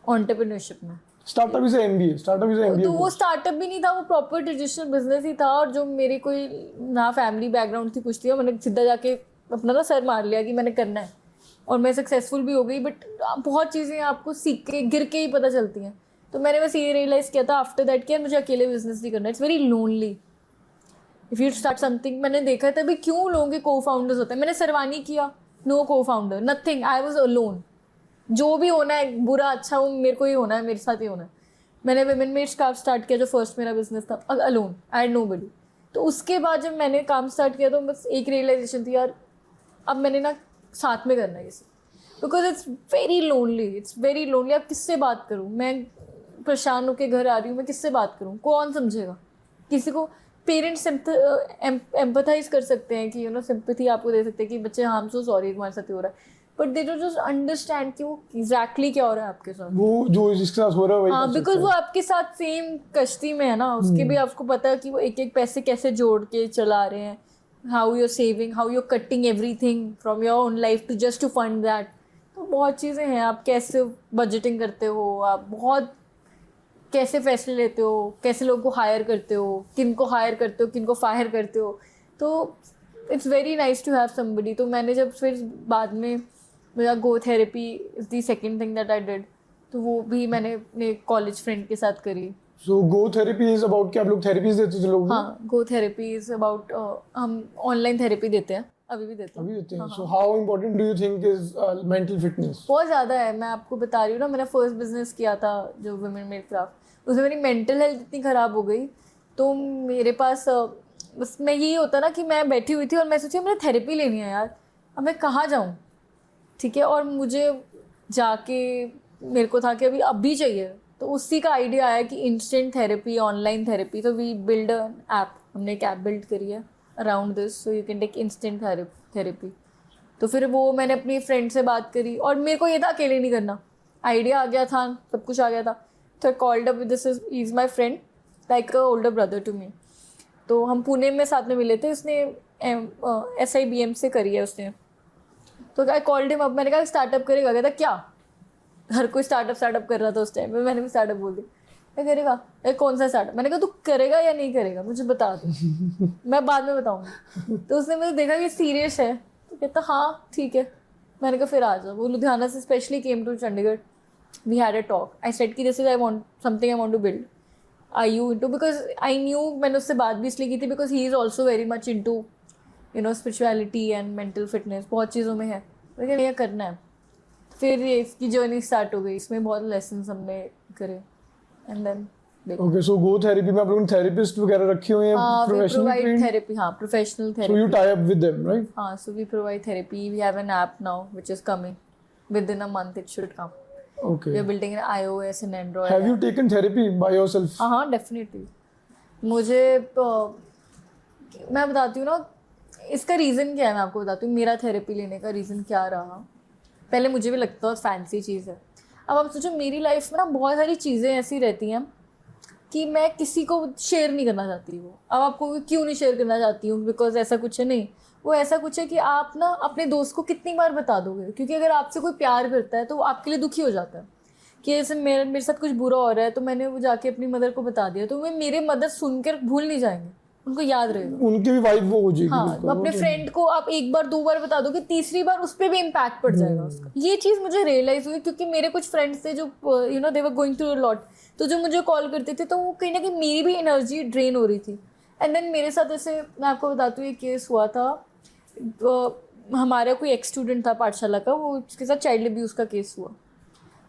एंटरप्रेन्योरशिप में। Startup is MBA, startup is MBA। तो वो स्टार्टअप भी नहीं था, वो प्रॉपर ट्रेडिशनल बिजनेस ही था। और जो मेरी कोई ना फैमिली बैकग्राउंड थी, कुछ थी, मैंने सीधा जाके अपना ना सर मार लिया कि मैंने करना है, और मैं सक्सेसफुल भी हो गई। बट बहुत चीज़ें आपको सीख के, गिर के ही पता चलती हैं। तो मैंने बस ये रियलाइज़ किया था आफ्टर दैट कि यार मुझे अकेले बिजनेस नहीं करना, it's very lonely if you start something. मैंने देखा था भी क्यों लोगों के को-फाउंडर्स होते हैं। मैंने सरवानी किया, no co-founder, nothing, I was alone. जो भी होना है, बुरा अच्छा, वो मेरे को ही होना है, मेरे साथ ही होना है। मैंने विमेन मेड क्राफ्ट स्टार्ट किया, जो फर्स्ट मेरा बिजनेस था, अलोन, आई हैड नोबडी। तो उसके बाद जब मैंने काम स्टार्ट किया तो बस एक रियलाइजेशन थी, यार अब मैंने ना साथ में करना है किसी, बिकॉज इट्स वेरी लोनली। आप किससे बात करूँ? मैं परेशान होकर घर आ रही हूँ, मैं किससे बात करूँ? कौन समझेगा? किसी को पेरेंट्स एम्पथाइज कर सकते हैं कि सिंपैथी आपको दे सकते हैं कि बच्चे हाँ, सो सॉरी तुम्हारे साथ हो रहा है, but they don't just understand कि वो एग्जैक्टली क्या हो रहा है आपके साथ। वो जो जिसके साथ हो रहा है वही हाँ, कर बिकॉज सकता वो है। आपके साथ सेम कश्ती में है ना, उसके भी आपको पता है कि वो एक एक पैसे कैसे जोड़ के चला रहे हैं, how you are saving, how you are cutting everything from your own life to just to fund that. तो बहुत चीज़ें हैं, आप कैसे बजटिंग करते हो, आप बहुत कैसे फैसले लेते हो, कैसे लोगों को हायर करते हो, किन को हायर करते हो, किन को फायर करते हो। तो it's very nice to have somebody. तो मैंने जब फिर बाद में मेरा go therapy is the second thing that I did, तो वो भी मैंने अपने कॉलेज फ्रेंड के साथ करी। सो गो थेरेपी इज अबाउट कि आप लोग थेरेपीज देते थे लोगों को? हाँ, गो थेरेपी इज़ अबाउट हम ऑनलाइन थेरेपी देते हैं, अभी भी देते हैं। अभी देते हैं। So how important do you think is mental fitness? बहुत ज़्यादा है। मैं आपको बता रही हूँ ना, मैंने फर्स्ट बिजनेस किया था जो वुमेन मेड क्राफ्ट, उसमें मेरी मेंटल हेल्थ इतनी ख़राब हो गई, तो मेरे पास बस मैं यही होता ना कि मैं बैठी हुई थी और मैं सोची मैंने थेरेपी लेनी है यार, अब मैं कहाँ जाऊँ? ठीक है, और मुझे जाके मेरे को था कि अभी चाहिए, तो उसी का आइडिया आया कि इंस्टेंट थेरेपी, ऑनलाइन थेरेपी। तो वी बिल्ड एन ऐप, हमने एक ऐप बिल्ड करी है around this, so you can take instant therapy. तो फिर वो मैंने अपनी फ्रेंड से बात करी, और मेरे को ये था अकेले नहीं करना, आइडिया आ गया था, सब कुछ आ गया था। तो I called up, this is my friend like a older brother to me. तो हम पुणे में साथ में मिले थे, उसने SIBM से करी है उसने। तो आई कॉल्ड हिम अप, मैंने कहा स्टार्टअप करेगा? कहता क्या, हर कोई स्टार्टअप कर रहा था उस टाइम पे, मैंने भी स्टार्टअप बोल दिया। क्या करेगा? कौन सा स्टार्टअप? मैंने कहा तू करेगा या नहीं करेगा मुझे बता दो, मैं बाद में बताऊँगी। तो उसने मुझे देखा कि सीरियस है, तो कहता हाँ ठीक है। मैंने कहा फिर आ जाओ। वो लुधियाना से specially came to Chandigarh, we had a talk. I said कि this is I want something I want to build, I you into, because I knew, मैंने उससे बात भी इसलिए की थी because he is also very much into spirituality and mental fitness, बहुत चीज़ों में है, लेकिन ये करना है। फिर ये इसकी जर्नी स्टार्ट हो गई, इसमें बहुत लेसन हमने करे, and then okay. So go therapy में आप लोगों ने थेरेपिस्ट वगैरह रखे हुए हैं, प्रोफेशनल ट्रेन्ड? थेरेपी, हाँ, professional so you therapy. Tie up with them, right? हाँ, so we provide therapy, we have an app now which is coming, with in a month it should come. Okay. We are building in iOS and Android. Have you taken therapy by yourself? हाँ, definitely. मुझे मैं बताती हूँ ना इसका reason क्या है, मैं आपको बताती हूँ मेरा थेरेपी लेने का रीज़न क्या रहा। पहले मुझे भी लगता है फैंसी चीज़ है। अब आप सोचो, मेरी लाइफ में ना बहुत सारी चीज़ें ऐसी रहती हैं कि मैं किसी को शेयर नहीं करना चाहती। वो अब आपको क्यों नहीं शेयर करना चाहती हूँ? बिकॉज ऐसा कुछ है नहीं, वो ऐसा कुछ है कि आप ना अपने दोस्त को कितनी बार बता दोगे, क्योंकि अगर आपसे कोई प्यार करता है तो वो आपके लिए दुखी हो जाता है कि ऐसे मेरे साथ कुछ बुरा हो रहा है, तो मैंने वो जाके अपनी मदर को बता दिया, तो वे मेरे मदर सुनकर भूल नहीं जाएंगे, उनको याद रहेगा। उनकी भी वाइब वो हो जाएगी। हाँ, बिल्कुल, अपने फ्रेंड को आप एक बार दो बार बता दोगे, तीसरी बार उस पर भी इम्पैक्ट पड़ जाएगा उसका। ये चीज़ मुझे रियलाइज हुई, क्योंकि मेरे कुछ फ्रेंड्स थे जो they were going through a lot, तो जो मुझे कॉल करते थे तो वो कहीं ना कहीं मेरी भी एनर्जी ड्रेन हो रही थी। एंड देन मेरे साथ ऐसे, मैं आपको बताती हूँ, ये केस हुआ था। हमारा कोई एक्स स्टूडेंट था पाठशाला का, वो उसके साथ चाइल्ड अब्यूज़ का केस हुआ।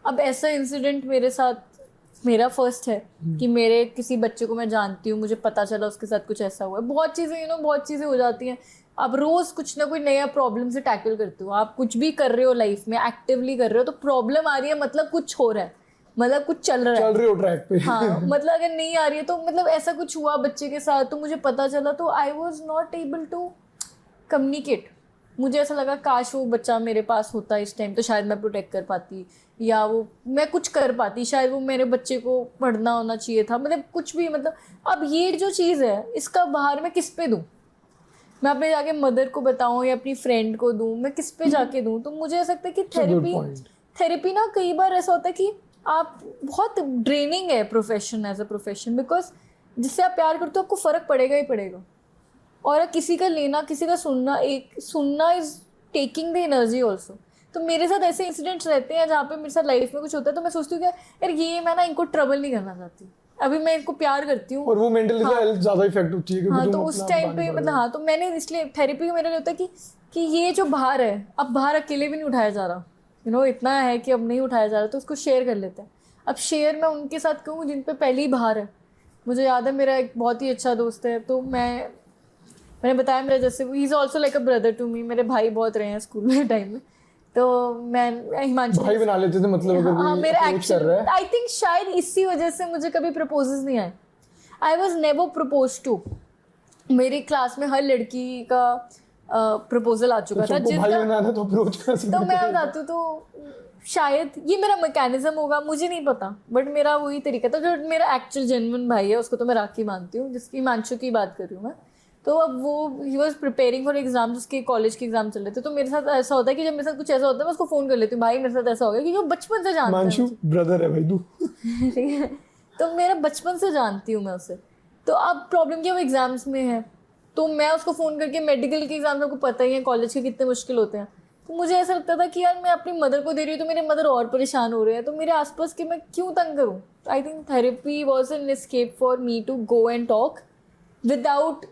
अब ऐसा इंसिडेंट मेरे साथ मेरा फर्स्ट है कि मेरे किसी बच्चे को मैं जानती हूँ, मुझे पता चला उसके साथ कुछ ऐसा हुआ है। बहुत चीज़ें बहुत चीज़ें हो जाती हैं। आप रोज़ कुछ ना कोई नया प्रॉब्लम से टैकल करते हो, आप कुछ भी कर रहे हो लाइफ में, एक्टिवली कर रहे हो, तो प्रॉब्लम आ रही है मतलब कुछ हो रहा है, मतलब कुछ चल रहे हो ट्रैक पे। हाँ, मतलब अगर नहीं आ रही है तो मतलब ऐसा कुछ हुआ बच्चे के साथ, तो मुझे पता चला, तो I was not able to communicate. मुझे ऐसा लगा काश वो बच्चा मेरे पास होता इस टाइम, तो शायद मैं प्रोटेक्ट कर पाती, या वो मैं कुछ कर पाती, शायद वो मेरे बच्चे को पढ़ना होना चाहिए था, मतलब कुछ भी। मतलब अब ये जो चीज़ है, इसका बाहर मैं किस पे दूँ? मैं अपने जाके मदर को बताऊँ या अपनी फ्रेंड को दूँ? मैं किस पे जाके दूँ? तो मुझे ऐसा लगता है कि थेरेपी ना कई बार ऐसा होता है कि आप बहुत ड्रेनिंग है profession, as a profession, because जिससे आप प्यार करते हो आपको फ़र्क पड़ेगा ही पड़ेगा। और किसी का लेना, किसी का सुनना is taking the energy also. तो मेरे साथ ऐसे इंसिडेंट्स रहते हैं जहाँ पे मेरे साथ लाइफ में कुछ होता है, तो मैं सोचती हूँ कि यार ये मैं ना इनको ट्रबल नहीं करना चाहती, अभी मैं इनको प्यार करती हूँ। और वो मेंटली हेल्थ ज़्यादा इफेक्ट होती है, हाँ, तो उस टाइम पे मतलब हाँ, तो मैंने इसलिए थेरेपी मेरे लिए होता है कि ये जो भार है, अब भार अकेले भी नहीं उठाया जा रहा, इतना है कि अब नहीं उठाया जा रहा, तो उसको शेयर कर लेते हैं। अब शेयर मैं उनके साथ कहूँ जिन पे पहले ही भार है। मुझे याद है, मेरा एक बहुत ही अच्छा दोस्त है, तो मैं मैंने बताया मेरा जैसे ही is also like a brother to me, मेरे भाई बहुत रहे हैं स्कूल में टाइम में, तो मैं हिमांशु भाई बना लेते थे मतलब अगर हाँ कोई मेरा approach कर रहा एक्चुअली है। आई थिंक शायद इसी वजह से मुझे कभी प्रपोजेस नहीं आए। I was never propose to. मेरी क्लास में हर लड़की का प्रपोजल आ चुका था सबको भाई जिसका, बनाना तो अप्रोच कर सकते तो मैं बताती हूँ तो शायद ये मेरा मैकेनिज्म होगा, मुझे नहीं पता, बट मेरा वही तरीका था। जो मेरा एक्चुअल जेन्युइन भाई है उसको तो मैं राखी मानती हूँ, जिसकी हिमांशु की बात कर रही हूँ मैं। तो अब वो he was preparing for exam, उसके कॉलेज के एग्जाम चल रहे थे, तो मेरे साथ ऐसा होता है कि जब मेरे साथ कुछ ऐसा होता है मैं उसको फ़ोन कर लेती हूँ, भाई मेरे साथ ऐसा हो गया, क्योंकि वो बचपन से जानता है मानशु मुझे। ब्रदर है भाई तू। ठीक है, तो मेरा बचपन से जानती हूँ मैं उसे। तो अब प्रॉब्लम क्या, वो एग्जाम्स में है, तो मैं उसको फ़ोन करके, मेडिकल के एग्जाम आपको पता ही है कॉलेज के कितने मुश्किल होते हैं, तो मुझे ऐसा लगता था कि यार मैं अपनी मदर को दे रही हूँ तो मेरे मदर और परेशान हो रहे हैं, तो मेरे आसपास के मैं क्यों तंग करूँ। I think therapy was an escape for me to go and talk without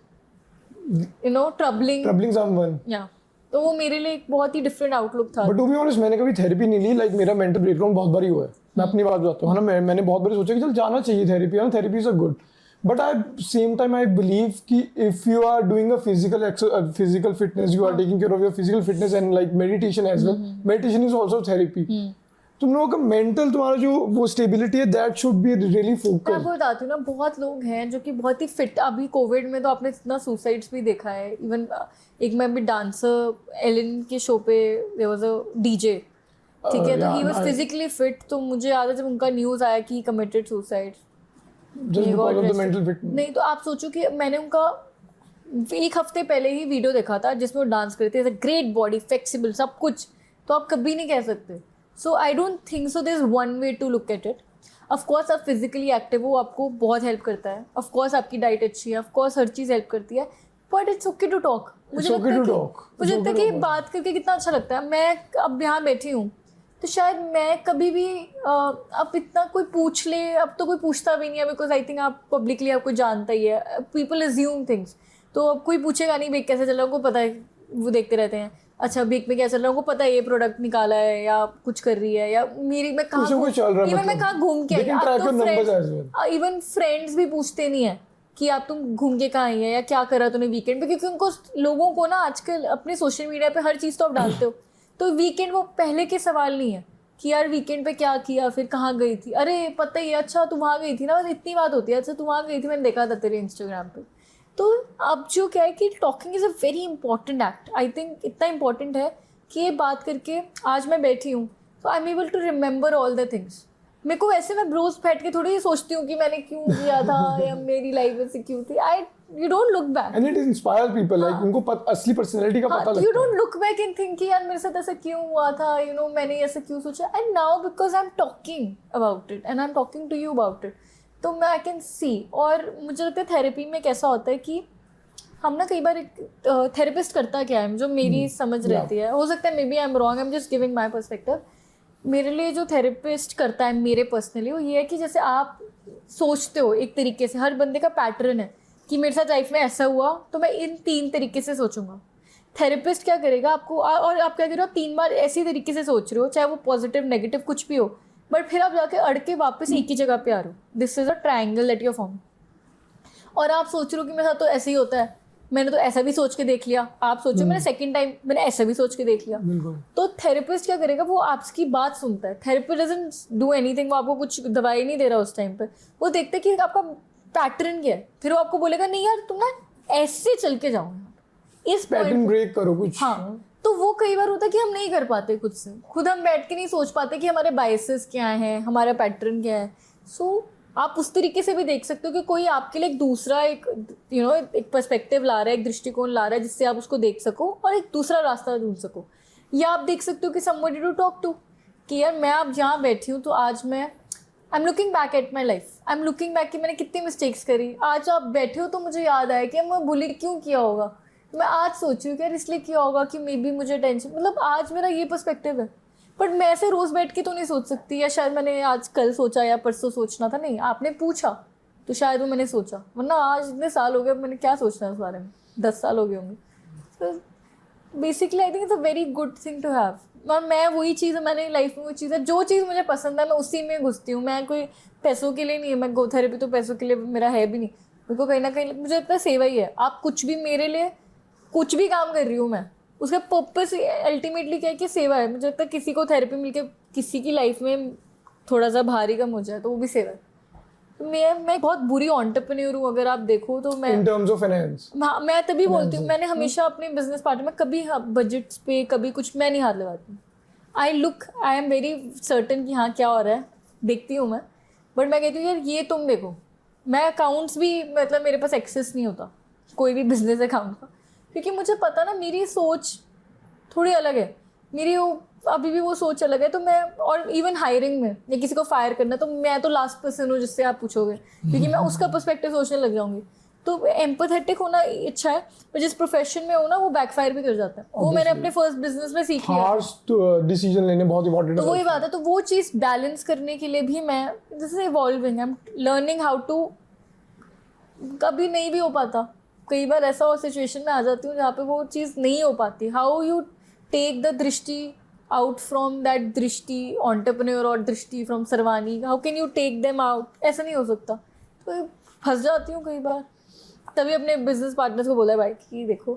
troubling someone. Yeah, तो वो मेरे लिए एक बहुत ही डिफरेंट आउटलुक था। बट टू बी ऑनेस्ट मैंने कभी थेरेपी नहीं ली। लाइक मेरा मेंटल ब्रेकडाउन बहुत बारी हुआ है, मैं अपनी बात बताता हूँ, है ना। मैंने बहुत बार सोचा कि चल जाना चाहिए थेरेपी, है ना, therapy is a good, but I same time I believe कि if you are doing a physical fitness, you are taking care of your physical fitness and like meditation as well, meditation is also therapy. तुम लोगों का mental, तुम्हारा जो वो stability है, that should be really मैं focused. आपको बताती हूँ ना, बहुत लोग हैं जो कि बहुत ही फिट, अभी कोविड में तो आपने इतना सुसाइड्स भी देखा है। इवन एक मैं अभी डांसर एलन के शो पे देयर वाज अ डीजे, ठीक है, तो ही वाज फिजिकली फिट, तो मुझे याद है जब उनका न्यूज़ आया कि committed suicide, just because of the mental fitness. नहीं तो आप सोचो कि मैंने उनका एक हफ्ते पहले ही वीडियो देखा था जिसमें वो डांस करते थे, ग्रेट बॉडी, फ्लेक्सिबल, सब कुछ, तो आप कभी नहीं कह सकते। So I don't think so there is one way to look at it. Of course आप फिजिकली एक्टिव हो, आपको बहुत हेल्प करता है, ऑफकोर्स आपकी डाइट अच्छी है, ऑफकोर्स हर चीज़ हेल्प करती है, but it's okay to talk. मुझे लगता है कि बात करके कितना अच्छा लगता है। मैं अब यहाँ बैठी हूँ तो शायद मैं कभी भी अब इतना कोई पूछ ले, अब तो कोई पूछता भी नहीं है, बिकॉज आई थिंक आप पब्लिकली आपको जानता ही है, पीपल अज्यूम थिंग्स, तो अब कोई पूछेगा नहीं बेक कैसे चल रहा है, उनको पता है, वो देखते रहते हैं, अच्छा बेक में क्या चल रहा है, उनको पता है ये प्रोडक्ट निकाला है या कुछ कर रही है, या मेरी मैं कहाँ इवन मैं कहाँ घूम के आई, इवन फ्रेंड्स भी पूछते नहीं है कि आप तुम घूम के कहाँ आई है या क्या करा तूने वीकेंड पे, क्योंकि उनको, लोगों को ना आजकल अपने सोशल मीडिया पे हर चीज़ तो आप डालते हो, तो वीकेंड वो पहले के सवाल नहीं है कि यार वीकेंड पे क्या किया, फिर कहाँ गई थी, अरे पता ही है, अच्छा तू वहाँ गई थी ना, बस इतनी बात होती है, अच्छा तू वहाँ गई थी, मैंने देखा था तेरे इंस्टाग्राम पे। तो अब जो क्या है कि talking is a very important act. I think इतना इंपॉर्टेंट है कि ये बात करके आज मैं बैठी हूँ तो I am able to remember all the things. मेरे को वैसे, मैं रोज बैठ के थोड़ी सोचती हूँ कि मैंने क्यों किया था या मेरी लाइफ ऐसे क्यों थी। You don't look back. And it inspires people, like उनको असली पर्सनैलिटी का पता लगता है। You don't look back and think कि यार मेरे साथ ऐसा क्यों हुआ था, मैंने ऐसा क्यों सोचा। And now because I'm talking about it and I'm talking to you about it, तो मैं I can see। और मुझे लगता है थेरेपी में कैसा होता है कि हम ना कई बार एक थेरेपिस्ट करता क्या है, जो मेरी समझ रहती है, हो सकता है maybe I am wrong, I am just giving my perspective. मेरे लिए जो थेरेपिस्ट करता है मेरे पर्सनली, वो ये है कि जैसे आप सोचते हो एक तरीके से, हर बंदे का पैटर्न है कि मेरे साथ लाइफ में ऐसा हुआ तो मैं इन 3 तरीके से सोचूंगा। थेरेपिस्ट क्या करेगा आपको, और आप क्या करो, आप 3 बार ऐसी तरीके से सोच रहे हो, चाहे वो पॉजिटिव नेगेटिव कुछ भी हो, बट फिर आप जाके अड़ के वापस एक ही जगह पे आ रहे हो। This is a triangle that you form. और आप सोच रहे हो कि मेरे साथ तो ऐसे ही होता है, मैंने तो ऐसा भी सोच के देख लिया, आप सोचो मैंने सेकंड टाइम मैंने ऐसा भी सोच के देख लिया। तो थेरेपिस्ट क्या करेगा, वो आपकी बात सुनता है। थेरेपिस्ट डजंट डू एनीथिंग, वो आपको कुछ दवाई नहीं दे रहा उस टाइम पे, वो देखते कि आपका पैटर्न क्या है, फिर वो आपको बोलेगा नहीं यार तुम ना ऐसे चल के जाओ, इस पैटर्न ब्रेक करो कुछ। हाँ, तो वो कई बार होता है कि हम नहीं कर पाते खुद से, खुद हम बैठ के नहीं सोच पाते कि हमारे बायसेस क्या हैं, हमारा पैटर्न क्या है। सो आप उस तरीके से भी देख सकते हो कि कोई आपके लिए एक दूसरा एक एक पर्सपेक्टिव ला रहा है, एक दृष्टिकोण ला रहा है, जिससे आप उसको देख सको और एक दूसरा रास्ता ढूंढ सको। या आप देख सकते हो कि समबडी टू टॉक टू, कि यार मैं अब यहाँ बैठी हूँ तो आज मैं I am looking back at my life, I am looking back कि मैंने कितनी मिस्टेक्स करी। आज आप बैठे हो तो मुझे याद आया कि मैं बुली क्यों किया होगा, मैं आज सोच रही हूँ कि यार इसलिए किया होगा कि मे बी मुझे टेंशन, मतलब आज मेरा ये पर्सपेक्टिव है। बट मैं ऐसे रोज़ बैठ के तो नहीं सोच सकती, या शायद मैंने आज कल सोचा या परसों सोचना था, नहीं आपने पूछा तो शायद वो मैंने सोचा, वरना आज इतने साल हो गए, मैंने क्या सोचना है उस बारे में, 10 साल हो गए होंगे। तो basically I think it's a very good thing to have. और मैं वही चीज़, मैंने लाइफ में वो चीज़ है, जो चीज़ मुझे पसंद है मैं उसी में घुसती हूँ। मैं कोई पैसों के लिए नहीं है, मैं गो थेरेपी तो पैसों के लिए मेरा है भी नहीं, मेरे को कहीं ना कहीं मुझे लगता है सेवा ही है। आप कुछ भी मेरे लिए कुछ भी काम कर रही हूँ मैं, उसका पर्पस अल्टीमेटली क्या है कि सेवा है। मुझे लगता है किसी को थेरेपी मिलके किसी की लाइफ में थोड़ा सा भारी कम हो जाए तो वो भी सेवा है। तो मैं बहुत बुरी एंटरप्रेन्योर हूँ अगर आप देखो तो। मैं इन टर्म्स ऑफ फाइनेंस, हाँ, मैं तभी बोलती हूँ, मैंने हमेशा अपने बिजनेस पार्टनर में कभी बजट्स पे कभी कुछ मैं नहीं हाथ लगाती। आई एम वेरी सर्टन कि हाँ क्या हो रहा है देखती हूँ मैं, बट मैं कहती हूँ यार ये तुम देखो। मैं अकाउंट्स भी मतलब मेरे पास एक्सेस नहीं होता कोई भी बिजनेस अकाउंट का, क्योंकि मुझे पता ना मेरी सोच थोड़ी अलग है, मेरी वो अभी भी वो सोच अलग है। तो मैं, और इवन हायरिंग में या किसी को फायर करना, तो मैं तो लास्ट पर्सन हूँ जिससे आप पूछोगे, क्योंकि मैं उसका पर्सपेक्टिव सोचने लग जाऊंगी। तो एम्पैथेटिक होना अच्छा है, पर जिस प्रोफेशन में हो ना वो बैकफायर भी कर जाता है। वो मैंने अपने फर्स्ट बिजनेस में सीखी है। हार्श डिसीजन लेने बहुत इंपॉर्टेंट है। तो वही बात है, तो वो चीज़ बैलेंस करने के लिए भी मैं this is evolving, I am learning how to. कभी नहीं भी हो पाता, कई बार ऐसा और सिचुएशन में आ जाती हूँ जहाँ पे वो चीज़ नहीं हो पाती। How you take the Drishti out from that Drishti entrepreneur और Drishti from Sarvani, how can you take them out, ऐसा नहीं हो सकता। तो फंस जाती हूँ कई बार। तभी अपने बिजनेस पार्टनर्स को बोला है भाई कि देखो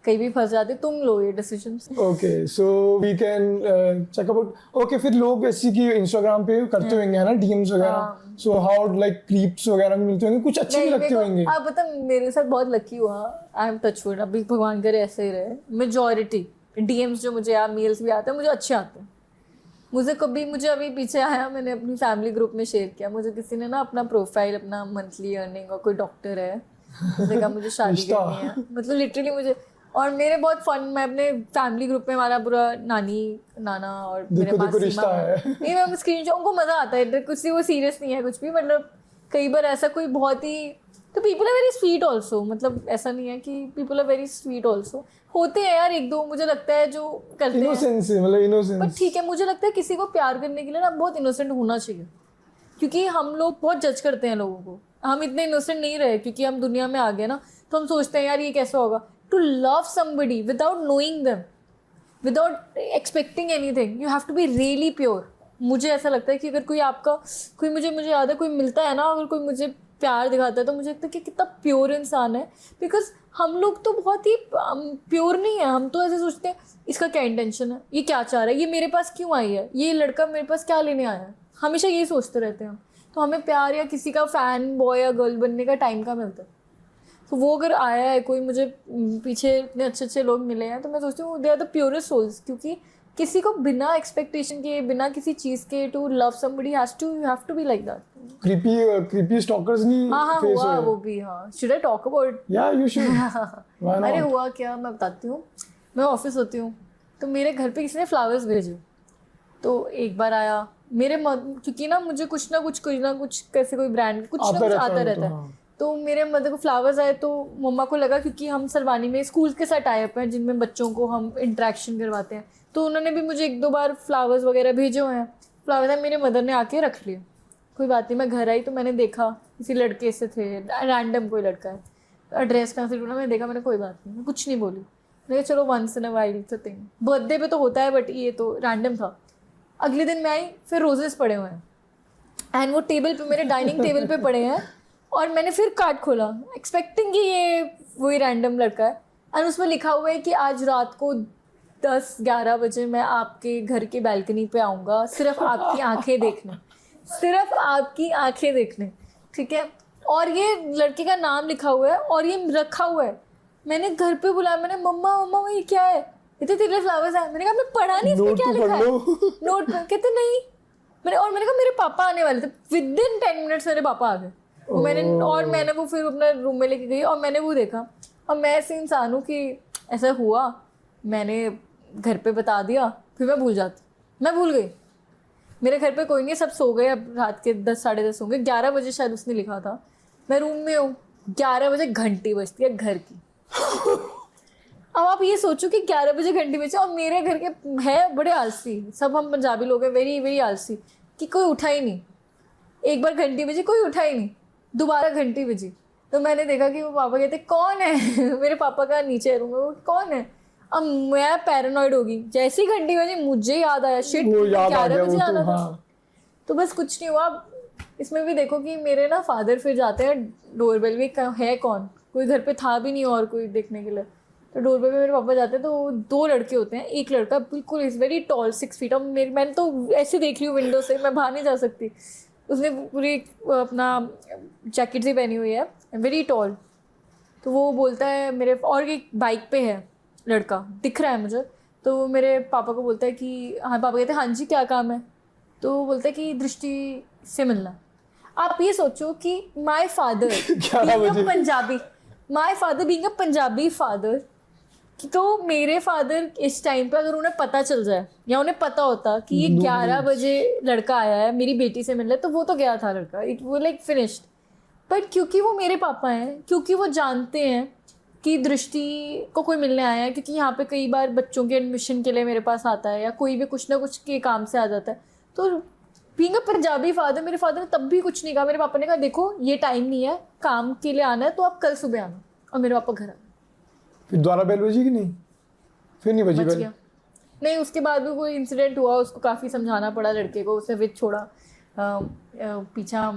कहीं भी फंस जाते तुम लो ये decisions. Okay, so we can check about. Okay, फिर लोग ऐसी की इंस्टाग्राम पे करते होंगे है ना डीएम्स वगैरह, सो हाउ लाइक क्रीप्स वगैरह भी मिलते होंगे, कुछ अच्छे भी लगते होंगे। आप पता मेरे साथ बहुत लकी हुआ, आई एम टचवुड, अभी भगवान करे ऐसे ही रहे। मेजॉरिटी डीएम्स जो मुझे मेल्स भी आते हैं मुझे अच्छे आते हैं। मुझे अभी पीछे आया, मैंने अपनी फैमिली ग्रुप में शेयर किया, मुझे किसी ने ना अपना प्रोफाइल, अपना मंथली अर्निंग और कोई डॉक्टर है, उसने कहा मुझे शादी करनी है, मतलब लिटरली मुझे। और मेरे बहुत फन, मैं अपने फैमिली ग्रुप में हमारा पूरा नानी नाना और मेरे पास रिश्ता है। नहीं, मैं स्क्रीन शॉट, उनको मजा आता है, कुछ वो सीरियस नहीं है कुछ भी, मतलब कई बार ऐसा कोई बहुत ही, तो people are very sweet also, मतलब ऐसा नहीं है कि people are very sweet also, होते हैं यार एक दो मुझे लगता है जो करते हैं इनोसेंस, मतलब इनोसेंस। बट ठीक है, मुझे लगता है किसी को प्यार करने के लिए ना बहुत इनोसेंट होना चाहिए, क्योंकि हम लोग बहुत जज करते हैं लोगों को। हम इतने इनोसेंट नहीं रहे क्योंकि हम दुनिया में आ गए ना, तो हम सोचते हैं यार ये कैसे होगा। To love somebody without knowing them, without expecting anything, you have to be really pure. मुझे ऐसा लगता है कि अगर कोई आपका कोई मुझे याद है कोई मिलता है ना, अगर कोई मुझे प्यार दिखाता है तो मुझे लगता है कि कितना प्योर इंसान है। बिकॉज हम लोग तो बहुत ही प्योर नहीं है, हम तो ऐसे सोचते हैं इसका क्या इंटेंशन है, ये क्या चाह रहा है, ये मेरे पास क्यों आई है, ये लड़का मेरे पास क्या लेने आया है, हमेशा यही सोचते रहते हैं हम। तो हमें प्यार या किसी का फैन बॉय या गर्ल बनने का टाइम का मिलता है। तो वो अगर आया है कोई, मुझे पीछे इतने अच्छे अच्छे लोग मिले हैं, तो मैं सोचती हूँ they are the purest souls, क्योंकि किसी को बिना एक्सपेक्टेशन के, बिना किसी चीज़ के to love somebody you have to be like that. Creepy stalkers नहीं हाँ फेस हुआ हुए? वो भी। हाँ, शुड आई टॉक अबाउट? या यू शुड, व्हाई नॉट? अरे हुआ क्या, मैं बताती हूँ। मैं ऑफिस होती हूँ तो मेरे घर पे किसी ने फ्लावर्स भेजे, तो एक बार आया मेरे क्योंकि ना मुझे कुछ ना कुछ कैसे कोई ब्रांड कुछ ना कुछ आता रहता है। तो मेरे मदर को फ्लावर्स आए, तो मम्मा को लगा क्योंकि हम सरवानी में स्कूल के साथ टाई अप हैं जिनमें बच्चों को हम इंटरेक्शन करवाते हैं, तो उन्होंने भी मुझे एक दो बार फ्लावर्स वगैरह भेजे हुए हैं। फ्लावर्स मेरे मदर ने आके रख लिए, कोई बात नहीं। मैं घर आई तो मैंने देखा किसी लड़के से थे, रैंडम कोई लड़का है, एड्रेस कहाँ से ढूंढा, मैंने देखा, मैंने कोई बात नहीं, मैं कुछ नहीं बोली, मैंने चलो once in a while the thing, birthday पे तो होता है बट ये तो रैंडम था। अगले दिन मैं आई, फिर रोजेस पड़े हुए हैं एंड वो टेबल पे, मेरे डाइनिंग टेबल पे पड़े हैं, और मैंने फिर कार्ड खोला एक्सपेक्टिंग कि ये वही रैंडम लड़का है, एंड उसमें लिखा हुआ है कि आज रात को 10-11 बजे मैं आपके घर के बैल्कनी पे आऊँगा, सिर्फ आपकी आंखें देखने, सिर्फ आपकी आंखें देखने, ठीक है। और ये लड़के का नाम लिखा हुआ है और ये रखा हुआ है। मैंने घर पे बुलाया, मैंने मम्मा ये क्या है, इतने तेरे फ्लावर्स आए। मैंने कहा मैं पढ़ा नहीं इसमें क्या लिखा है, नोट पर। कहते नहीं, मैंने कहा मेरे पापा आने वाले थे, विद इन 10 मिनट्स मेरे पापा आ गए। मैंने वो फिर अपने रूम में लेके गई और मैंने वो देखा, और मैं ऐसे इंसान हूँ कि ऐसा हुआ, मैंने घर पे बता दिया, फिर मैं भूल गई। मेरे घर पे कोई नहीं, सब सो गए, अब रात के 10-10:30 होंगे, 11 बजे शायद उसने लिखा था, मैं रूम में हूँ, 11 बजे घंटी बजती है घर की। अब आप ये सोचो कि 11 बजे घंटी बजे, और मेरे घर के है बड़े आलसी, सब हम पंजाबी लोग हैं, वेरी वेरी आलसी, कि कोई उठा ही नहीं। एक बार घंटी बजी, कोई उठा ही नहीं, दोबारा घंटी बजी, तो मैंने देखा कि वो पापा कहते कौन है मेरे पापा का नीचे रूम में, वो कौन है। अब मैं पैरानॉइड होगी, जैसी घंटी बजी मुझे याद आया, शिट 11 बजे आना था। तो बस कुछ नहीं हुआ, इसमें भी देखो कि मेरे ना फादर फिर जाते हैं डोरबेल में, है कौन, कोई घर पे था भी नहीं और कोई देखने के लिए, तो डोरबेल में मेरे पापा जाते हैं तो 2 लड़के होते हैं, एक लड़का बिल्कुल इज़ वेरी टॉल 6 फीट, अब मैंने तो ऐसे देख रही हूँ विंडो से, मैं बाहर नहीं जा सकती, उसने पूरी अपना जैकेट सी पहनी हुई है, वेरी टॉल। तो वो बोलता है मेरे, और एक बाइक पे है लड़का दिख रहा है मुझे, तो वो मेरे पापा को बोलता है कि हाँ, पापा कहते हैं हाँ जी क्या काम है, तो वो बोलता है कि दृष्टि से मिलना। आप ये सोचो कि my father being a Punjabi father, तो मेरे फादर इस टाइम पे अगर उन्हें पता चल जाए या उन्हें पता होता कि ये 11 बजे लड़का आया है मेरी बेटी से मिलने, तो वो तो गया था लड़का, इट वो लाइक फिनिश्ड। बट क्योंकि वो मेरे पापा हैं, क्योंकि वो जानते हैं कि दृष्टि को कोई मिलने आया है, क्योंकि यहाँ पे कई बार बच्चों के एडमिशन के लिए मेरे पास आता है या कोई भी कुछ ना कुछ के काम से आ जाता है, तो बीइंग अ पंजाबी फादर, मेरे फादर ने तब भी कुछ नहीं कहा। मेरे पापा ने कहा देखो ये टाइम नहीं है, काम के लिए आना है तो आप कल सुबह आना, और मेरे पापा घर आ गए। फिर दोबारा बेल बजी कि नहीं? फिर नहीं बजी बेल? नहीं, उसके बाद भी कोई इंसिडेंट हुआ, उसको काफ़ी समझाना पड़ा लड़के को, उसने फिर छोड़ा पीछा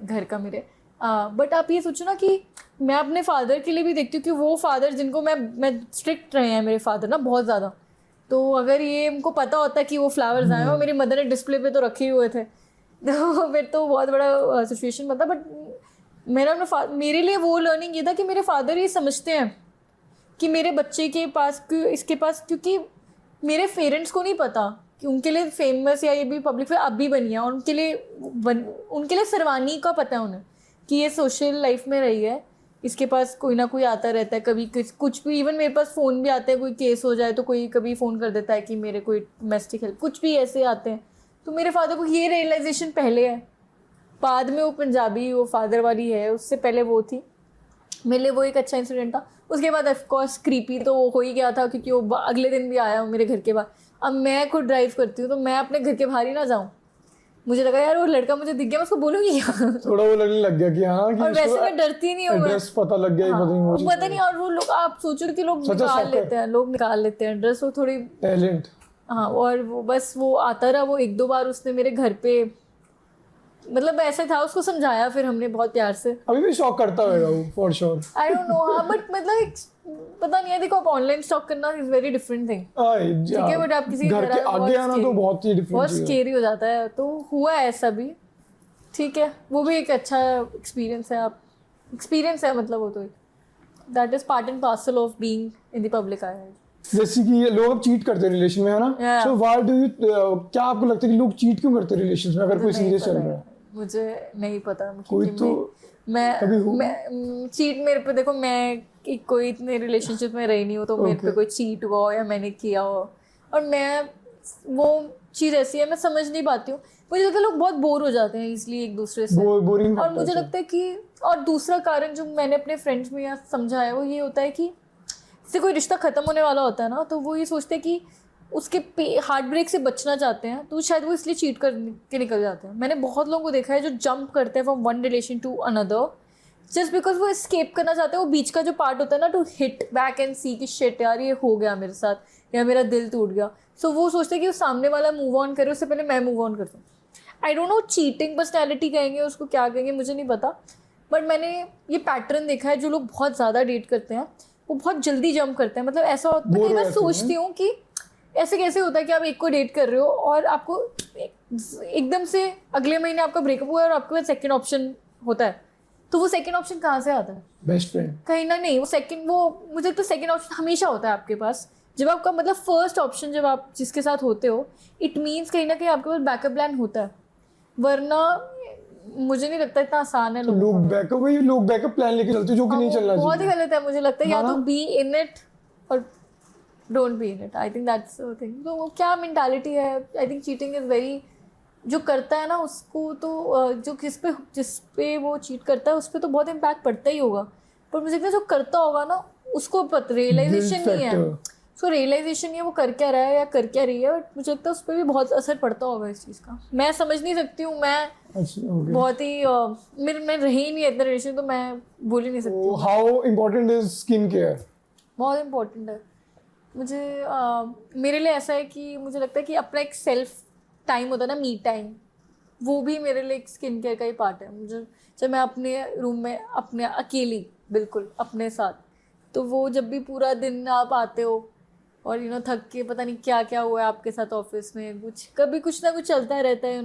घर का मेरे। बट आप ये सोचो ना कि मैं अपने फादर के लिए भी देखती हूँ कि वो फादर जिनको मैं स्ट्रिक्ट रहे हैं मेरे फादर ना बहुत ज़्यादा, तो अगर ये उनको पता होता कि वो फ्लावर्स आए और मेरी मदर ने डिस्प्ले पे तो रखे ही हुए थे, तो फिर तो बहुत बड़ा सिचुएशन बनता। बट मेरे लिए वो लर्निंग ये था कि मेरे फादर ये समझते हैं कि मेरे बच्चे के पास इसके पास, क्योंकि मेरे पेरेंट्स को नहीं पता कि उनके लिए फेमस या ये भी पब्लिक फिगर अभी बनी है, और उनके लिए सरवानी का पता है उन्हें कि ये सोशल लाइफ में रही है, इसके पास कोई ना कोई आता रहता है, कभी कुछ भी, इवन मेरे पास फ़ोन भी आते हैं, कोई केस हो जाए तो कोई कभी फ़ोन कर देता है कि मेरे कोई डोमेस्टिक हेल्प, कुछ भी ऐसे आते हैं। तो मेरे फादर को ये रियलाइजेशन पहले है, बाद में वो पंजाबी वो फादर वाली है, उससे पहले वो थी। मेरे लिए वो एक अच्छा इंसिडेंट था। उसके बाद ऑफकोर्स क्रीपी तो वो हो ही गया था, क्योंकि वो अगले दिन भी आया मेरे घर के बाहर। अब मैं खुद ड्राइव करती हूँ तो मैं अपने घर के बाहर ही ना जाऊँ, मुझे लगा यार वो लड़का मुझे दिख गया, मैं उसको बोलूँगी थोड़ा वो लगने लग गया कि हाँ, कि और वैसे मैं डरती नहीं हूँ, एड्रेस पता लग गया, पता नहीं। और वो लोग, आप सोचो कि लोग निकाल लेते हैं एड्रेस, वो थोड़ी टैलेंट। हाँ, और वो बस वो आता रहा, वो 1-2 बार उसने मेरे घर पे, मतलब ऐसा था, उसको समझाया फिर हमने बहुत प्यार से। अभी भी स्टॉक करता होगा वो for sure, I don't know. हाँ, बट मतलब पता नहीं है, देखो आप ऑनलाइन स्टॉक करना इज वेरी डिफरेंट थिंग, ठीक है, बट आप किसी घर के आगे आना तो बहुत ही डिफरेंट, बहुत स्केरी हो जाता है। तो हुआ ऐसा भी, ठीक है, वो भी एक अच्छा एक्सपीरियंस है, मतलब वो तो that is part and parcel of being in the public eye. जैसे कि ये लोग अब चीट करते हैं रिलेशन में, है ना, सो व्हाई डू यू, क्या आपको लगता है कि लोग चीट क्यों करते हैं रिलेशन में अगर कोई सीरियस चल रहा है? मुझे नहीं पता, कोई तो मैं चीट, मेरे पे देखो, मैं कोई इतने रिलेशनशिप में रही नहीं हूँ, तो मेरे पे कोई चीट हुआ हो या मैंने किया हो, और मैं वो चीज़ ऐसी है मैं समझ नहीं पाती हूँ। मुझे लगता है लोग बहुत बोर हो जाते हैं इसलिए एक दूसरे से, और मुझे लगता है कि, और दूसरा कारण जो मैंने अपने फ्रेंड्स में यहाँ समझा है वो ये होता है कि जैसे कोई रिश्ता ख़त्म होने वाला होता है ना, तो वो ये सोचते हैं कि उसके हार्ट ब्रेक से बचना चाहते हैं, तो शायद वो इसलिए चीट कर के निकल जाते हैं। मैंने बहुत लोगों को देखा है जो जंप करते हैं from one relation to another just because वो एस्केप करना चाहते हैं, वो बीच का जो पार्ट होता है ना, टू हिट बैक एंड सी कि शिट यार ये हो गया मेरे साथ या मेरा दिल टूट गया। सो वो सोचते हैं कि वो सामने वाला मूव ऑन करे उससे पहले मैं मूव ऑन कर दूँ। I don't know, cheating personality कहेंगे उसको, क्या कहेंगे मुझे नहीं पता, बट मैंने ये पैटर्न देखा है, जो लोग बहुत ज़्यादा डेट करते हैं वो बहुत जल्दी जंप करते हैं। मतलब ऐसा होता है, मैं सोचती हूँ कि ऐसे कैसे होता है कि आप एक को डेट कर रहे हो और आपको एकदम से अगले महीने आपका ब्रेकअप हुआ है और आपके पास सेकंड ऑप्शन होता है, तो वो सेकंड ऑप्शन कहाँ से आता है? बेस्ट फ्रेंड कहीं ना नहीं, वो मुझे तो सेकंड ऑप्शन हमेशा होता है आपके पास। जब आपका मतलब फर्स्ट ऑप्शन जब आप जिसके साथ होते हो, इट मीन्स कहीं ना कहीं आपके पास बैकअप प्लान होता है, वरना मुझे नहीं लगता इतना आसान है। लोग बैकअप प्लान लेके चलते हैं, जो कि नहीं चलना चाहिए, बहुत ही गलत है मुझे लगता है। या तो बी इन इट और don't be in it, I think that's the thing. तो वो क्या मेंटालिटी है, I think cheating is very, जो करता है ना उसको तो जो जिस पे वो चीट करता है उस पर तो बहुत इम्पैक्ट पड़ता ही होगा, पर मुझे लगता है जो करता होगा ना उसको रियलाइजेशन नहीं है, उसको रियलाइजेशन नहीं है वो कर क्या रहा है या कर क्या रही है, बट मुझे लगता है उस पर भी बहुत असर पड़ता होगा इस चीज़ का। मैं समझ नहीं सकती हूँ, मैं बहुत ही मैं रही ही नहीं इतना रिलेशन, तो मैं बोल ही नहीं सकती। How important is skin care? बहुत इम्पोर्टेंट है मुझे, मेरे लिए ऐसा है कि मुझे लगता है कि अपना एक सेल्फ टाइम होता है ना, मी टाइम, वो भी मेरे लिए एक स्किन केयर का ही पार्ट है। मुझे जब मैं अपने रूम में अपने अकेली बिल्कुल अपने साथ, तो वो जब भी पूरा दिन आप आते हो और थक के पता नहीं क्या क्या हुआ है आपके साथ ऑफिस में, कभी कुछ ना कुछ चलता रहता है,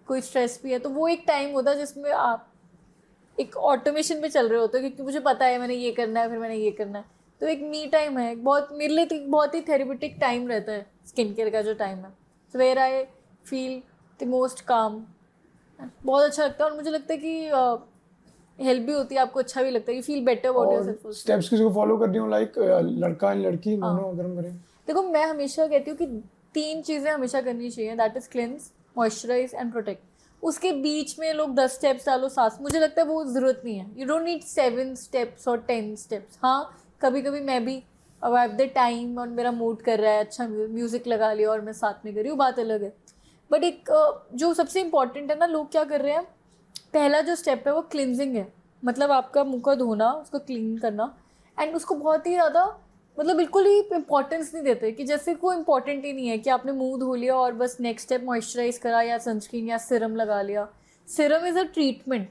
कोई स्ट्रेस भी है, तो वो एक टाइम होता है जिसमें आप एक ऑटोमेशन पे चल रहे होते हो, क्योंकि मुझे पता है मैंने ये करना है, फिर मैंने ये करना है। तो एक मी टाइम है, बहुत मेरे लिए तो बहुत ही थेरेपेटिक टाइम रहता है स्किन केयर का जो टाइम है, so where I feel the most calm. बहुत अच्छा लगता है और मुझे लगता है कि हेल्प भी होती है, आपको अच्छा भी लगता है, you feel better about yourself. Steps किसी को फॉलो करनी हो, लाइक लड़का एंड लड़की दोनों अगर हम करें? देखो, मैं हमेशा कहती हूँ कि 3 चीज़ें हमेशा करनी चाहिए, that is cleanse, moisturise and protect. उसके बीच में लोग 10 स्टेप्स डालो, 7, मुझे लगता है वो ज़रूरत नहीं है। यू डोंट नीड 7 स्टेप्स और 10 स्टेप्स। हाँ, कभी कभी मैं भी अब आई हैव द टाइम और मेरा मूड कर रहा है, अच्छा म्यूज़िक लगा लिया और मैं साथ में कर रही हूँ, बात अलग है। बट एक जो सबसे इम्पॉर्टेंट है ना, लोग क्या कर रहे हैं, पहला जो स्टेप है वो क्लिनजिंग है, मतलब आपका मुँह का धोना, उसको क्लीन करना, एंड उसको बहुत ही ज़्यादा मतलब बिल्कुल ही इंपॉर्टेंस नहीं देते, कि जैसे कोई इंपॉर्टेंट ही नहीं है कि आपने मुंह धो लिया और बस नेक्स्ट स्टेप मॉइस्चराइज करा या सनस्क्रीन या सिरम लगा लिया। सिरम इज़ अ ट्रीटमेंट,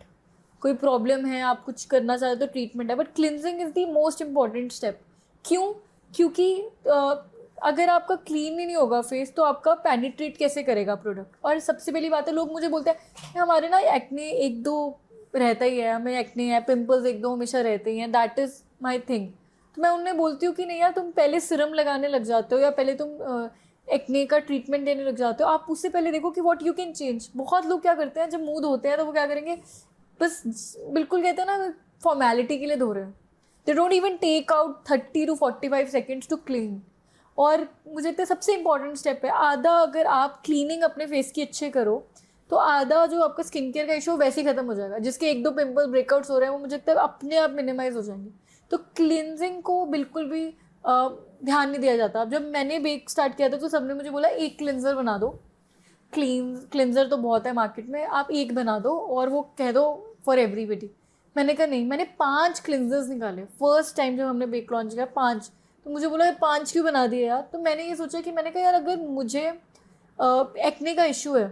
कोई प्रॉब्लम है, आप कुछ करना चाहते हो तो ट्रीटमेंट है, but cleansing is the most important step. क्यों? क्योंकि अगर आपका क्लीन ही नहीं होगा फेस, तो आपका पेनिट्रेट कैसे करेगा प्रोडक्ट। और सबसे पहली बात है, लोग मुझे बोलते हैं हमारे ना एक्ने 1-2 रहता ही है, हमें एक्ने है, पिंपल्स 1-2 हमेशा रहते ही हैं, दैट इज़ माई थिंग। तो मैं उन्हें बोलती हूँ कि नहीं यार, तुम पहले सिरम लगाने लग जाते हो या पहले तुम एक्ने का ट्रीटमेंट देने लग जाते हो, आप उससे पहले देखो कि व्हाट यू कैन चेंज। बहुत लोग क्या करते हैं, जब मुंह धोते हैं तो वो क्या करेंगे, बस बिल्कुल कहते हैं ना फॉर्मेलिटी के लिए धो रहे हैं, they don't even take out 30 to 45 seconds to clean. और मुझे लगता है सबसे इंपॉर्टेंट स्टेप है, आधा अगर आप क्लीनिंग अपने फेस की अच्छे करो तो आधा जो आपका स्किन केयर का इशू वैसे ही खत्म हो जाएगा। जिसके 1-2 पिंपल ब्रेकआउट्स हो रहे हैं वो मुझे लगता है अपने आप मिनिमाइज हो जाएंगे। तो क्लिनजिंग को बिल्कुल भी ध्यान नहीं दिया जाता। अब जब मैंने बेक स्टार्ट किया था तो सबने मुझे बोला एक क्लिनजर बना दो, क्लिनजर तो बहुत है मार्केट में, आप एक बना दो और वो कह दो फॉर एवरीबडी। मैंने कहा नहीं, मैंने 5 क्लिनजर्स निकाले फर्स्ट टाइम जब हमने बेक लॉन्च किया, 5। तो मुझे बोला 5 क्यों बना दिए यार। तो मैंने ये सोचा कि मैंने कहा यार, अगर मुझे एक्ने का इशू है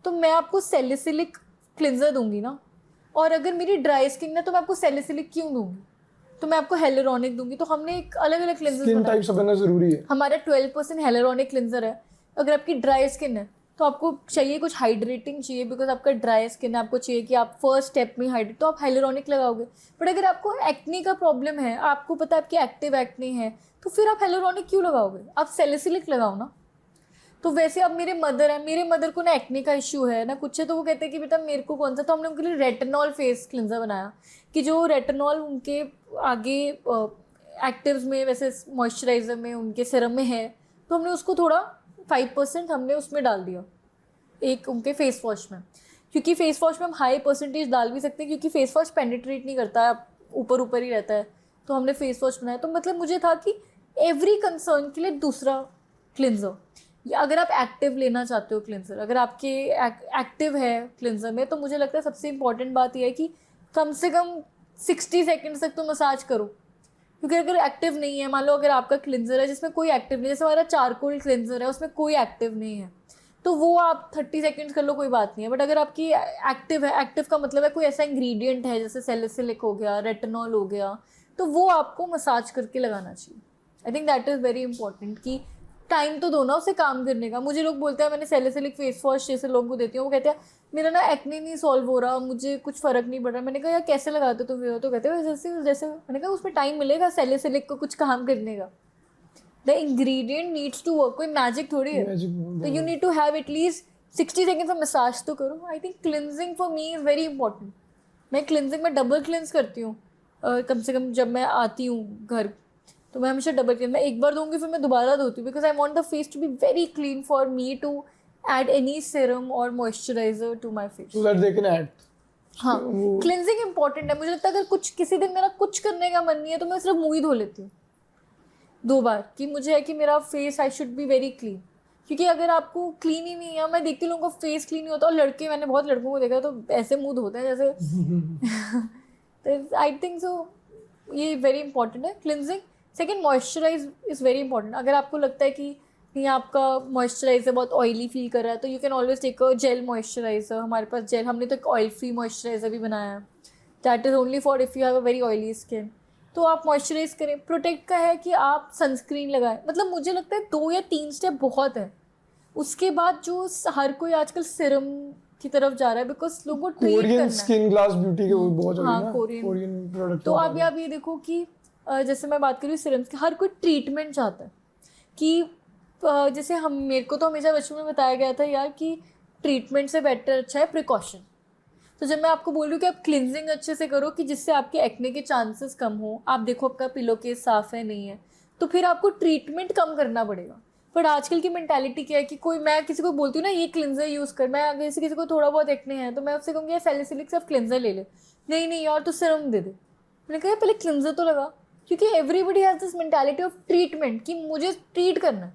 तो मैं आपको सैलिसिलिक क्लिनजर दूंगी ना, और अगर मेरी ड्राई स्किन है तो मैं आपको सैलिसिलिक क्यों दूंगी, तो मैं आपको हेलुरोनिक दूंगी। तो हमने एक अलग अलग क्लिनजर स्किन टाइप समझना जरूरी है। हमारा 12% हेलुरोनिक क्लिनजर है। अगर आपकी ड्राई स्किन है तो आपको चाहिए कुछ हाइड्रेटिंग चाहिए, बिकॉज आपका ड्राई स्किन है, आपको चाहिए कि आप फर्स्ट स्टेप में हाइड्रेट, तो आप हेलुरोनिक लगाओगे। बट अगर आपको एक्ने का प्रॉब्लम है, आपको पता है आपकी एक्टिव एक्ने है, तो फिर आप हेलुरोनिक क्यों लगाओगे, आप सैलिसिलिक लगाओ ना। तो वैसे अब मेरे मदर को ना एक्ने का इशू है ना कुछ है, तो वो कहते हैं कि बेटा मेरे को कौन सा, तो हमने उनके लिए रेटिनॉल फेस क्लिनजर बनाया, कि जो रेटिनॉल उनके आगे एक्टिव्स में, वैसे मॉइस्चराइजर में, उनके सिरम में है, तो हमने उसको थोड़ा 5% हमने उसमें डाल दिया एक उनके फेस वॉश में, क्योंकि फेस वॉश में हम हाई परसेंटेज डाल भी सकते हैं, क्योंकि फेस वॉश पेनिट्रेट नहीं करता है, ऊपर ऊपर ही रहता है। तो हमने फेस वॉश बनाया। तो मतलब मुझे था कि एवरी कंसर्न के लिए दूसरा क्लिनजर, या अगर आप एक्टिव लेना चाहते हो क्लिनजर, अगर आपके एक्टिव है क्लिनजर में, तो मुझे लगता है सबसे इंपॉर्टेंट बात यह है कि कम से कम 60 सेकेंड्स तक तो मसाज करो। क्योंकि अगर एक्टिव नहीं है, मान लो अगर आपका क्लिनजर है जिसमें कोई एक्टिव नहीं, जैसे हमारा चारकोल क्लिनजर है उसमें कोई एक्टिव नहीं है, तो वो आप 30 सेकेंड्स कर लो, कोई बात नहीं है। बट अगर आपकी एक्टिव है, एक्टिव का मतलब है कोई ऐसा इंग्रेडिएंट है जैसे सैलिसिलिक हो गया, रेटिनॉल हो गया, तो वो आपको मसाज करके लगाना चाहिए। I think that is very important कि टाइम तो दो ना उसे काम करने का। मुझे लोग बोलते हैं, मैंने सैलिसिलिक फेस वॉश जैसे लोगों को देती हूँ, वो कहते हैं मेरा ना एक्ने नहीं सॉल्व हो रहा, मुझे कुछ फ़र्क नहीं पड़ रहा। मैंने कहा यार कैसे लगाते हो तुम? तो कहते हो जैसे जैसे। मैंने कहा उसमें टाइम मिलेगा सैलिसिलिक को कुछ काम करने का, the ingredient needs to work, कोई मैजिक थोड़ी है। तो you need to have at least 60 seconds of massage तो करो। I think cleansing for me is very important. मैं क्लिनजिंग में डबल क्लिनज करती हूँ कम से कम, जब मैं आती हूँ घर तो मैं हमेशा डबल क्लीन, मैं एक बार दूंगी फिर मैं दोबारा धोती हूँ, because I want the face to be very clean for me to add any serum और moisturiser to my face, so that they can add. हाँ, क्लिनजिंग इंपॉर्टेंट है। मुझे लगता है अगर कुछ किसी दिन मेरा कुछ करने का मन नहीं है तो मैं सिर्फ मुँह ही धो लेती हूँ 2 बार, कि मुझे है कि मेरा face I should be very clean. क्योंकि अगर आपको क्लीन ही नहीं है, मैं देखती हूँ लोगों का फेस क्लीन नहीं होता, और लड़के, मैंने बहुत लड़कों को देखा तो ऐसे मुँह धोते हैं जैसे तो आई थिंक सो ये वेरी इंपॉर्टेंट है cleansing. Second, moisturise is very important. अगर आपको लगता है कि नहीं आपका मॉइस्चराइजर बहुत ऑयली फील कर रहा है तो you can always take a gel moisturiser. हमारे पास जेल, हमने तो एक ऑयल फ्री मॉइस्चराइजर भी बनाया है. That is only for if you have a very oily skin. तो आप मॉइस्चराइज करें. प्रोटेक्ट का है कि आप सनस्क्रीन लगाएं. मतलब मुझे लगता है 2 या 3 स्टेप बहुत है. उसके बाद जो हर कोई आजकल सिरम की तरफ जा रहा है बिकॉज लोगों को ट्रीट करना कोरियन है. स्किन ग्लास ब्यूटी के वो बहुत हाँ, ना कोरियन प्रोडक्ट. तो अभी आप ये देखो कि जैसे मैं बात करूँ सिरम्स की, हर कोई ट्रीटमेंट चाहता है कि जैसे हम, मेरे को तो हमेशा बचपन में बताया गया था यार कि ट्रीटमेंट से बेटर अच्छा है प्रिकॉशन. तो जब मैं आपको बोल रही हूँ कि आप क्लिनजिंग अच्छे से करो कि जिससे आपके एक्ने के चांसेस कम हो, आप देखो आपका पिलो केस साफ है नहीं है, तो फिर आपको ट्रीटमेंट कम करना पड़ेगा. बट आजकल की मेंटालिटी क्या है कि कोई, मैं किसी को बोलती हूँ ना ये क्लिनजर यूज़ कर, मैं अगर किसी को थोड़ा बहुत एक्ने है तो मैं उससे कहूँगी यार सैलिसिलिक सिर्फ क्लिनजर ले ले. नहीं यार तो सिरम दे दे. मैंने कहा पहले क्लिनजर तो लगा. क्योंकि everybody has this mentality of treatment कि मुझे ट्रीट करना है.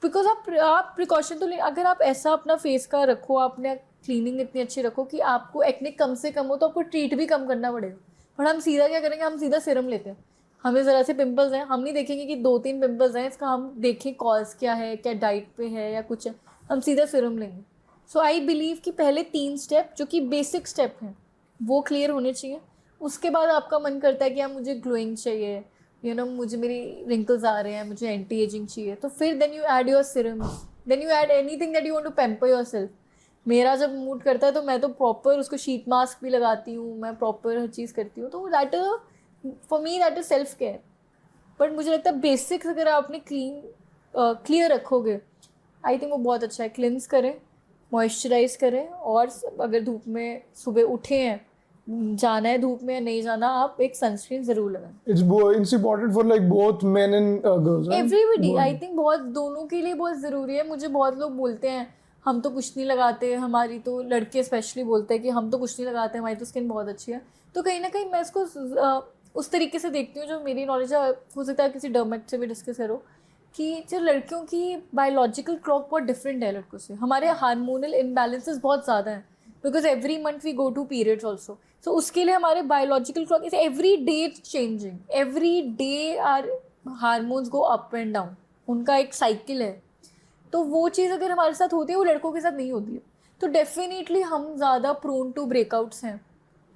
बिकॉज आप प्रिकॉशन तो ले, अगर आप ऐसा अपना फेस का रखो, आपने क्लीनिंग इतनी अच्छी रखो कि आपको एक्ने कम से कम हो, तो आपको ट्रीट भी कम करना पड़ेगा. बट हम सीधा क्या करेंगे, हम सीधा सिरम लेते हैं. हमें ज़रा से पिंपल्स हैं, हम नहीं देखेंगे कि 2-3 पिंपल्स हैं, इसका हम देखें कॉज क्या है, क्या डाइट पे है या कुछ है, हम सीधा सिरम लेंगे. सो आई बिलीव कि पहले 3 स्टेप जो कि बेसिक स्टेप हैं वो क्लियर होने चाहिए. उसके बाद आपका मन करता है कि यार मुझे ग्लोइंग चाहिए, मुझे मेरी रिंकल्स आ रहे हैं, मुझे एंटी एजिंग चाहिए, तो फिर then you add your serums, then you add anything that you want to pamper yourself. मेरा जब मूड करता है तो मैं तो प्रॉपर उसको शीट मास्क भी लगाती हूँ, मैं प्रॉपर हर चीज़ करती हूँ. तो that for me that is self care. But मुझे लगता है बेसिक्स अगर आपने क्लियर रखोगे, आई थिंक वो बहुत अच्छा है. क्लिन्स करें, मॉइस्चराइज करें, और अगर धूप में सुबह उठे हैं, जाना है धूप में या नहीं जाना, आप एक सनस्क्रीन जरूर लगाएं. It's important for like both men and girls, right? Everybody, I think बहुत दोनों के लिए बहुत ज़रूरी है. मुझे बहुत लोग बोलते हैं हम तो कुछ नहीं लगाते, हमारी तो, लड़के स्पेशली बोलते हैं कि हम तो कुछ नहीं लगाते, हमारी तो स्किन बहुत अच्छी है. तो कहीं ना कहीं मैं इसको उस तरीके से देखती हूँ जो मेरी नॉलेज है. हो सकता है किसी डर्मेट से भी डिस्कस करो कि जो लड़कियों की बायोलॉजिकल क्लॉक बहुत डिफरेंट है लड़कों से. हमारे हार्मोनल इम्बैलेंसेस बहुत ज़्यादा हैं because every month we go to periods also. So उसके लिए हमारे biological clock is every day changing. Every day our hormones go up and down, उनका एक साइकिल है. तो वो चीज़ अगर हमारे साथ होती है वो लड़कों के साथ नहीं होती है. तो डेफिनेटली हम ज़्यादा प्रोन टू ब्रेकआउट्स हैं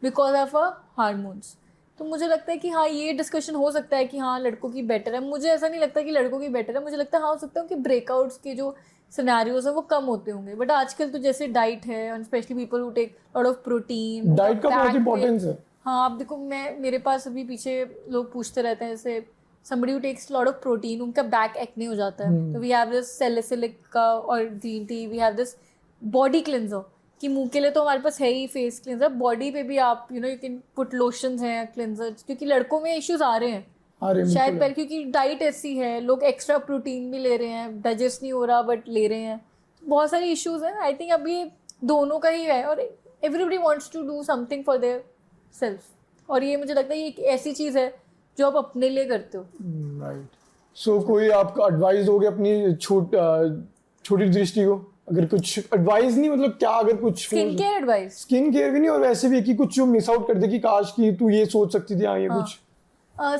बिकॉज ऑफ अ हार्मोन्स. तो मुझे लगता है कि हाँ ये डिस्कशन हो सकता है कि हाँ लड़कों की बेटर है. मुझे ऐसा नहीं लगता कि लड़कों की बेटर है. मुझे लगता है हाँ हो सकता है कि ब्रेकआउट्स के जो सिनेरियोज हैं वो कम होते होंगे. बट आजकल तो जैसे डाइट है, and specially people who take lot of protein, diet का बहुत इंपॉर्टेंस है. हाँ आप देखो, मेरे पास अभी पीछे लोग पूछते रहते हैं, जैसे somebody who takes lot of protein, उनका बैक एक्ने हो जाता है. तो वी हैव दिस सैलिसिलिक का और green tea, we have this body cleanser कि मुंह के लिए तो हमारे पास है ही फेस क्लिनजर, बॉडी पे भी आप यू कैन पुट लोशंस हैं, क्लिनजर्स. क्योंकि लड़कों में इश्यूज आ रहे हैं शायद पहले, क्योंकि डाइट ऐसी है, लोग एक्स्ट्रा प्रोटीन भी ले रहे हैं, डाइजेस्ट नहीं हो रहा बट ले रहे हैं. बहुत सारे इश्यूज हैं. आई थिंक अभी दोनों का ही है, और everybody wants to do something for their self. और ये मुझे लगता है ये एक ऐसी चीज़ है जो आप अपने लिए करते हो. राइट. सो कोई आपका एडवाइस दोगे अपनी छोटी दृष्टि को? अगर कुछ एडवाइस नहीं, मतलब क्या, अगर कुछ skin care advice, skin care भी नहीं, और वैसे भी कि कुछ जो मिस आउट कर दे कि काश कि तू ये सोच सकती थी, हाँ ये कुछ.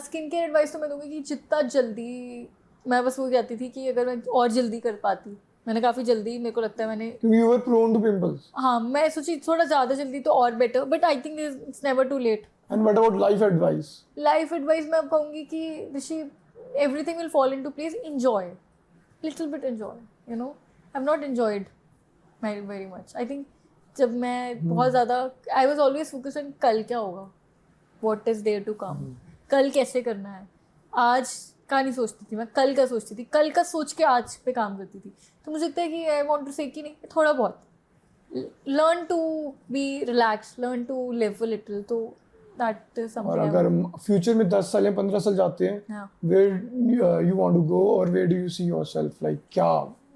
स्किन केयर एडवाइस तो मैं दूंगी कि जितना जल्दी, मैं बस वो कहती थी कि अगर मैं और जल्दी कर पाती, मैंने काफ़ी जल्दी, मेरे को लगता है मैंने, क्योंकि you were prone to pimples. हाँ मैं सोची थोड़ा ज़्यादा जल्दी तो और better, but I think it's never too late. And what about life advice? Life advice मैं अब कहूँगी कि Rishi, everything will fall into place. Enjoy, little bit enjoy. I have not enjoyed very much. I think जब मैं बहुत ज़्यादा, I was always focus on कल क्या होगा, what is there to come, कल कैसे करना है. आज का नहीं सोचती थी मैं, कल का सोचती थी, कल का सोच के आज पे काम करती थी. तो मुझे लगता है कि आई वॉन्ट टू से कि नहीं, थोड़ा बहुत learn to be relax, learn to live a little. So that is something. और अगर फ्यूचर में 10 साल या 15 साल जाते हैं, where you want to go, और where do you see yourself, like क्या,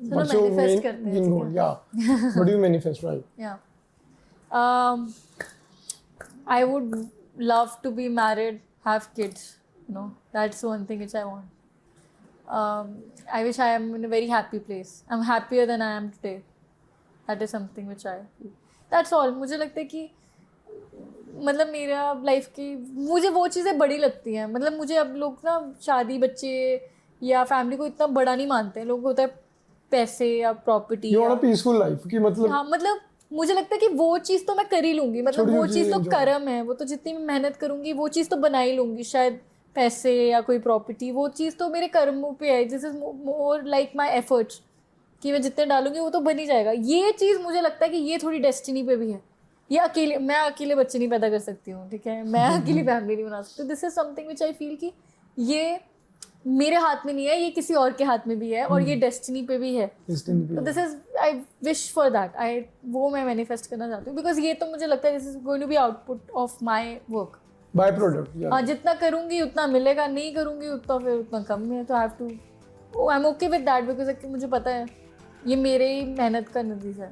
what's your main goal? Yeah. What do you manifest, right? Yeah. I would love to be married, have kids. That's one thing which I want. I wish I am in a very happy place. I'm happier than I am today. That is something which I feel. That's all. मुझे लगता है कि मतलब मेरा life की, मुझे वो चीज़ें बड़ी लगती हैं. मतलब मुझे अब लोग ना शादी, बच्चे या फैमिली को इतना बड़ा नहीं मानते हैं. लोग होता है पैसे या property you want a peaceful life कि मतलब हाँ मतलब मुझे लगता है कि वो चीज़ तो मैं कर ही लूंगी, मतलब वो छोटी-छोटी चीज़ तो चीज़ें कर्म है, वो तो जितनी मैं मेहनत करूंगी वो चीज़ तो बना ही लूंगी। शायद पैसे या कोई प्रॉपर्टी, वो चीज़ तो मेरे कर्मों पे है, this is more like my efforts कि मैं जितने डालूंगी वो तो बन ही जाएगा। ये चीज़ मुझे लगता है कि ये थोड़ी डेस्टिनी पे भी है। ये अकेले, मैं अकेले बच्चे नहीं पैदा कर सकती हूँ, ठीक है, मैं अकेली फैमिली नहीं बना सकती। This is something which I feel कि ये मेरे हाथ में नहीं है, ये किसी और के हाथ में भी है और ये डेस्टिनी पे भी है। destiny तो पे this is I wish for that, I वो मैं मैनिफेस्ट करना चाहती हूँ बिकॉज ये तो मुझे लगता है this is going to be output of my work. By product यार हाँ, जितना करूँगी उतना मिलेगा, नहीं करूँगी उतना फिर उतना कम में है, तो I have to, I am okay with that because मुझे पता है ये मेरे ही मेहनत का नतीजा है।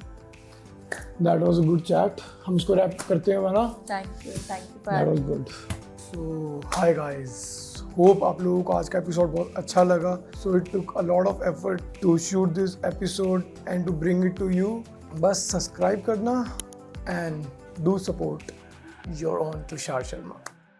That was a good chat. हम इसको रैप करते हैं वरना thank you that was good. So hi guys, hope आप लोगों को आज का एपिसोड बहुत अच्छा लगा। So it took a lot of effort to shoot this episode and to bring it to you. बस सब्सक्राइब करना and do support your own Tushar Sharma.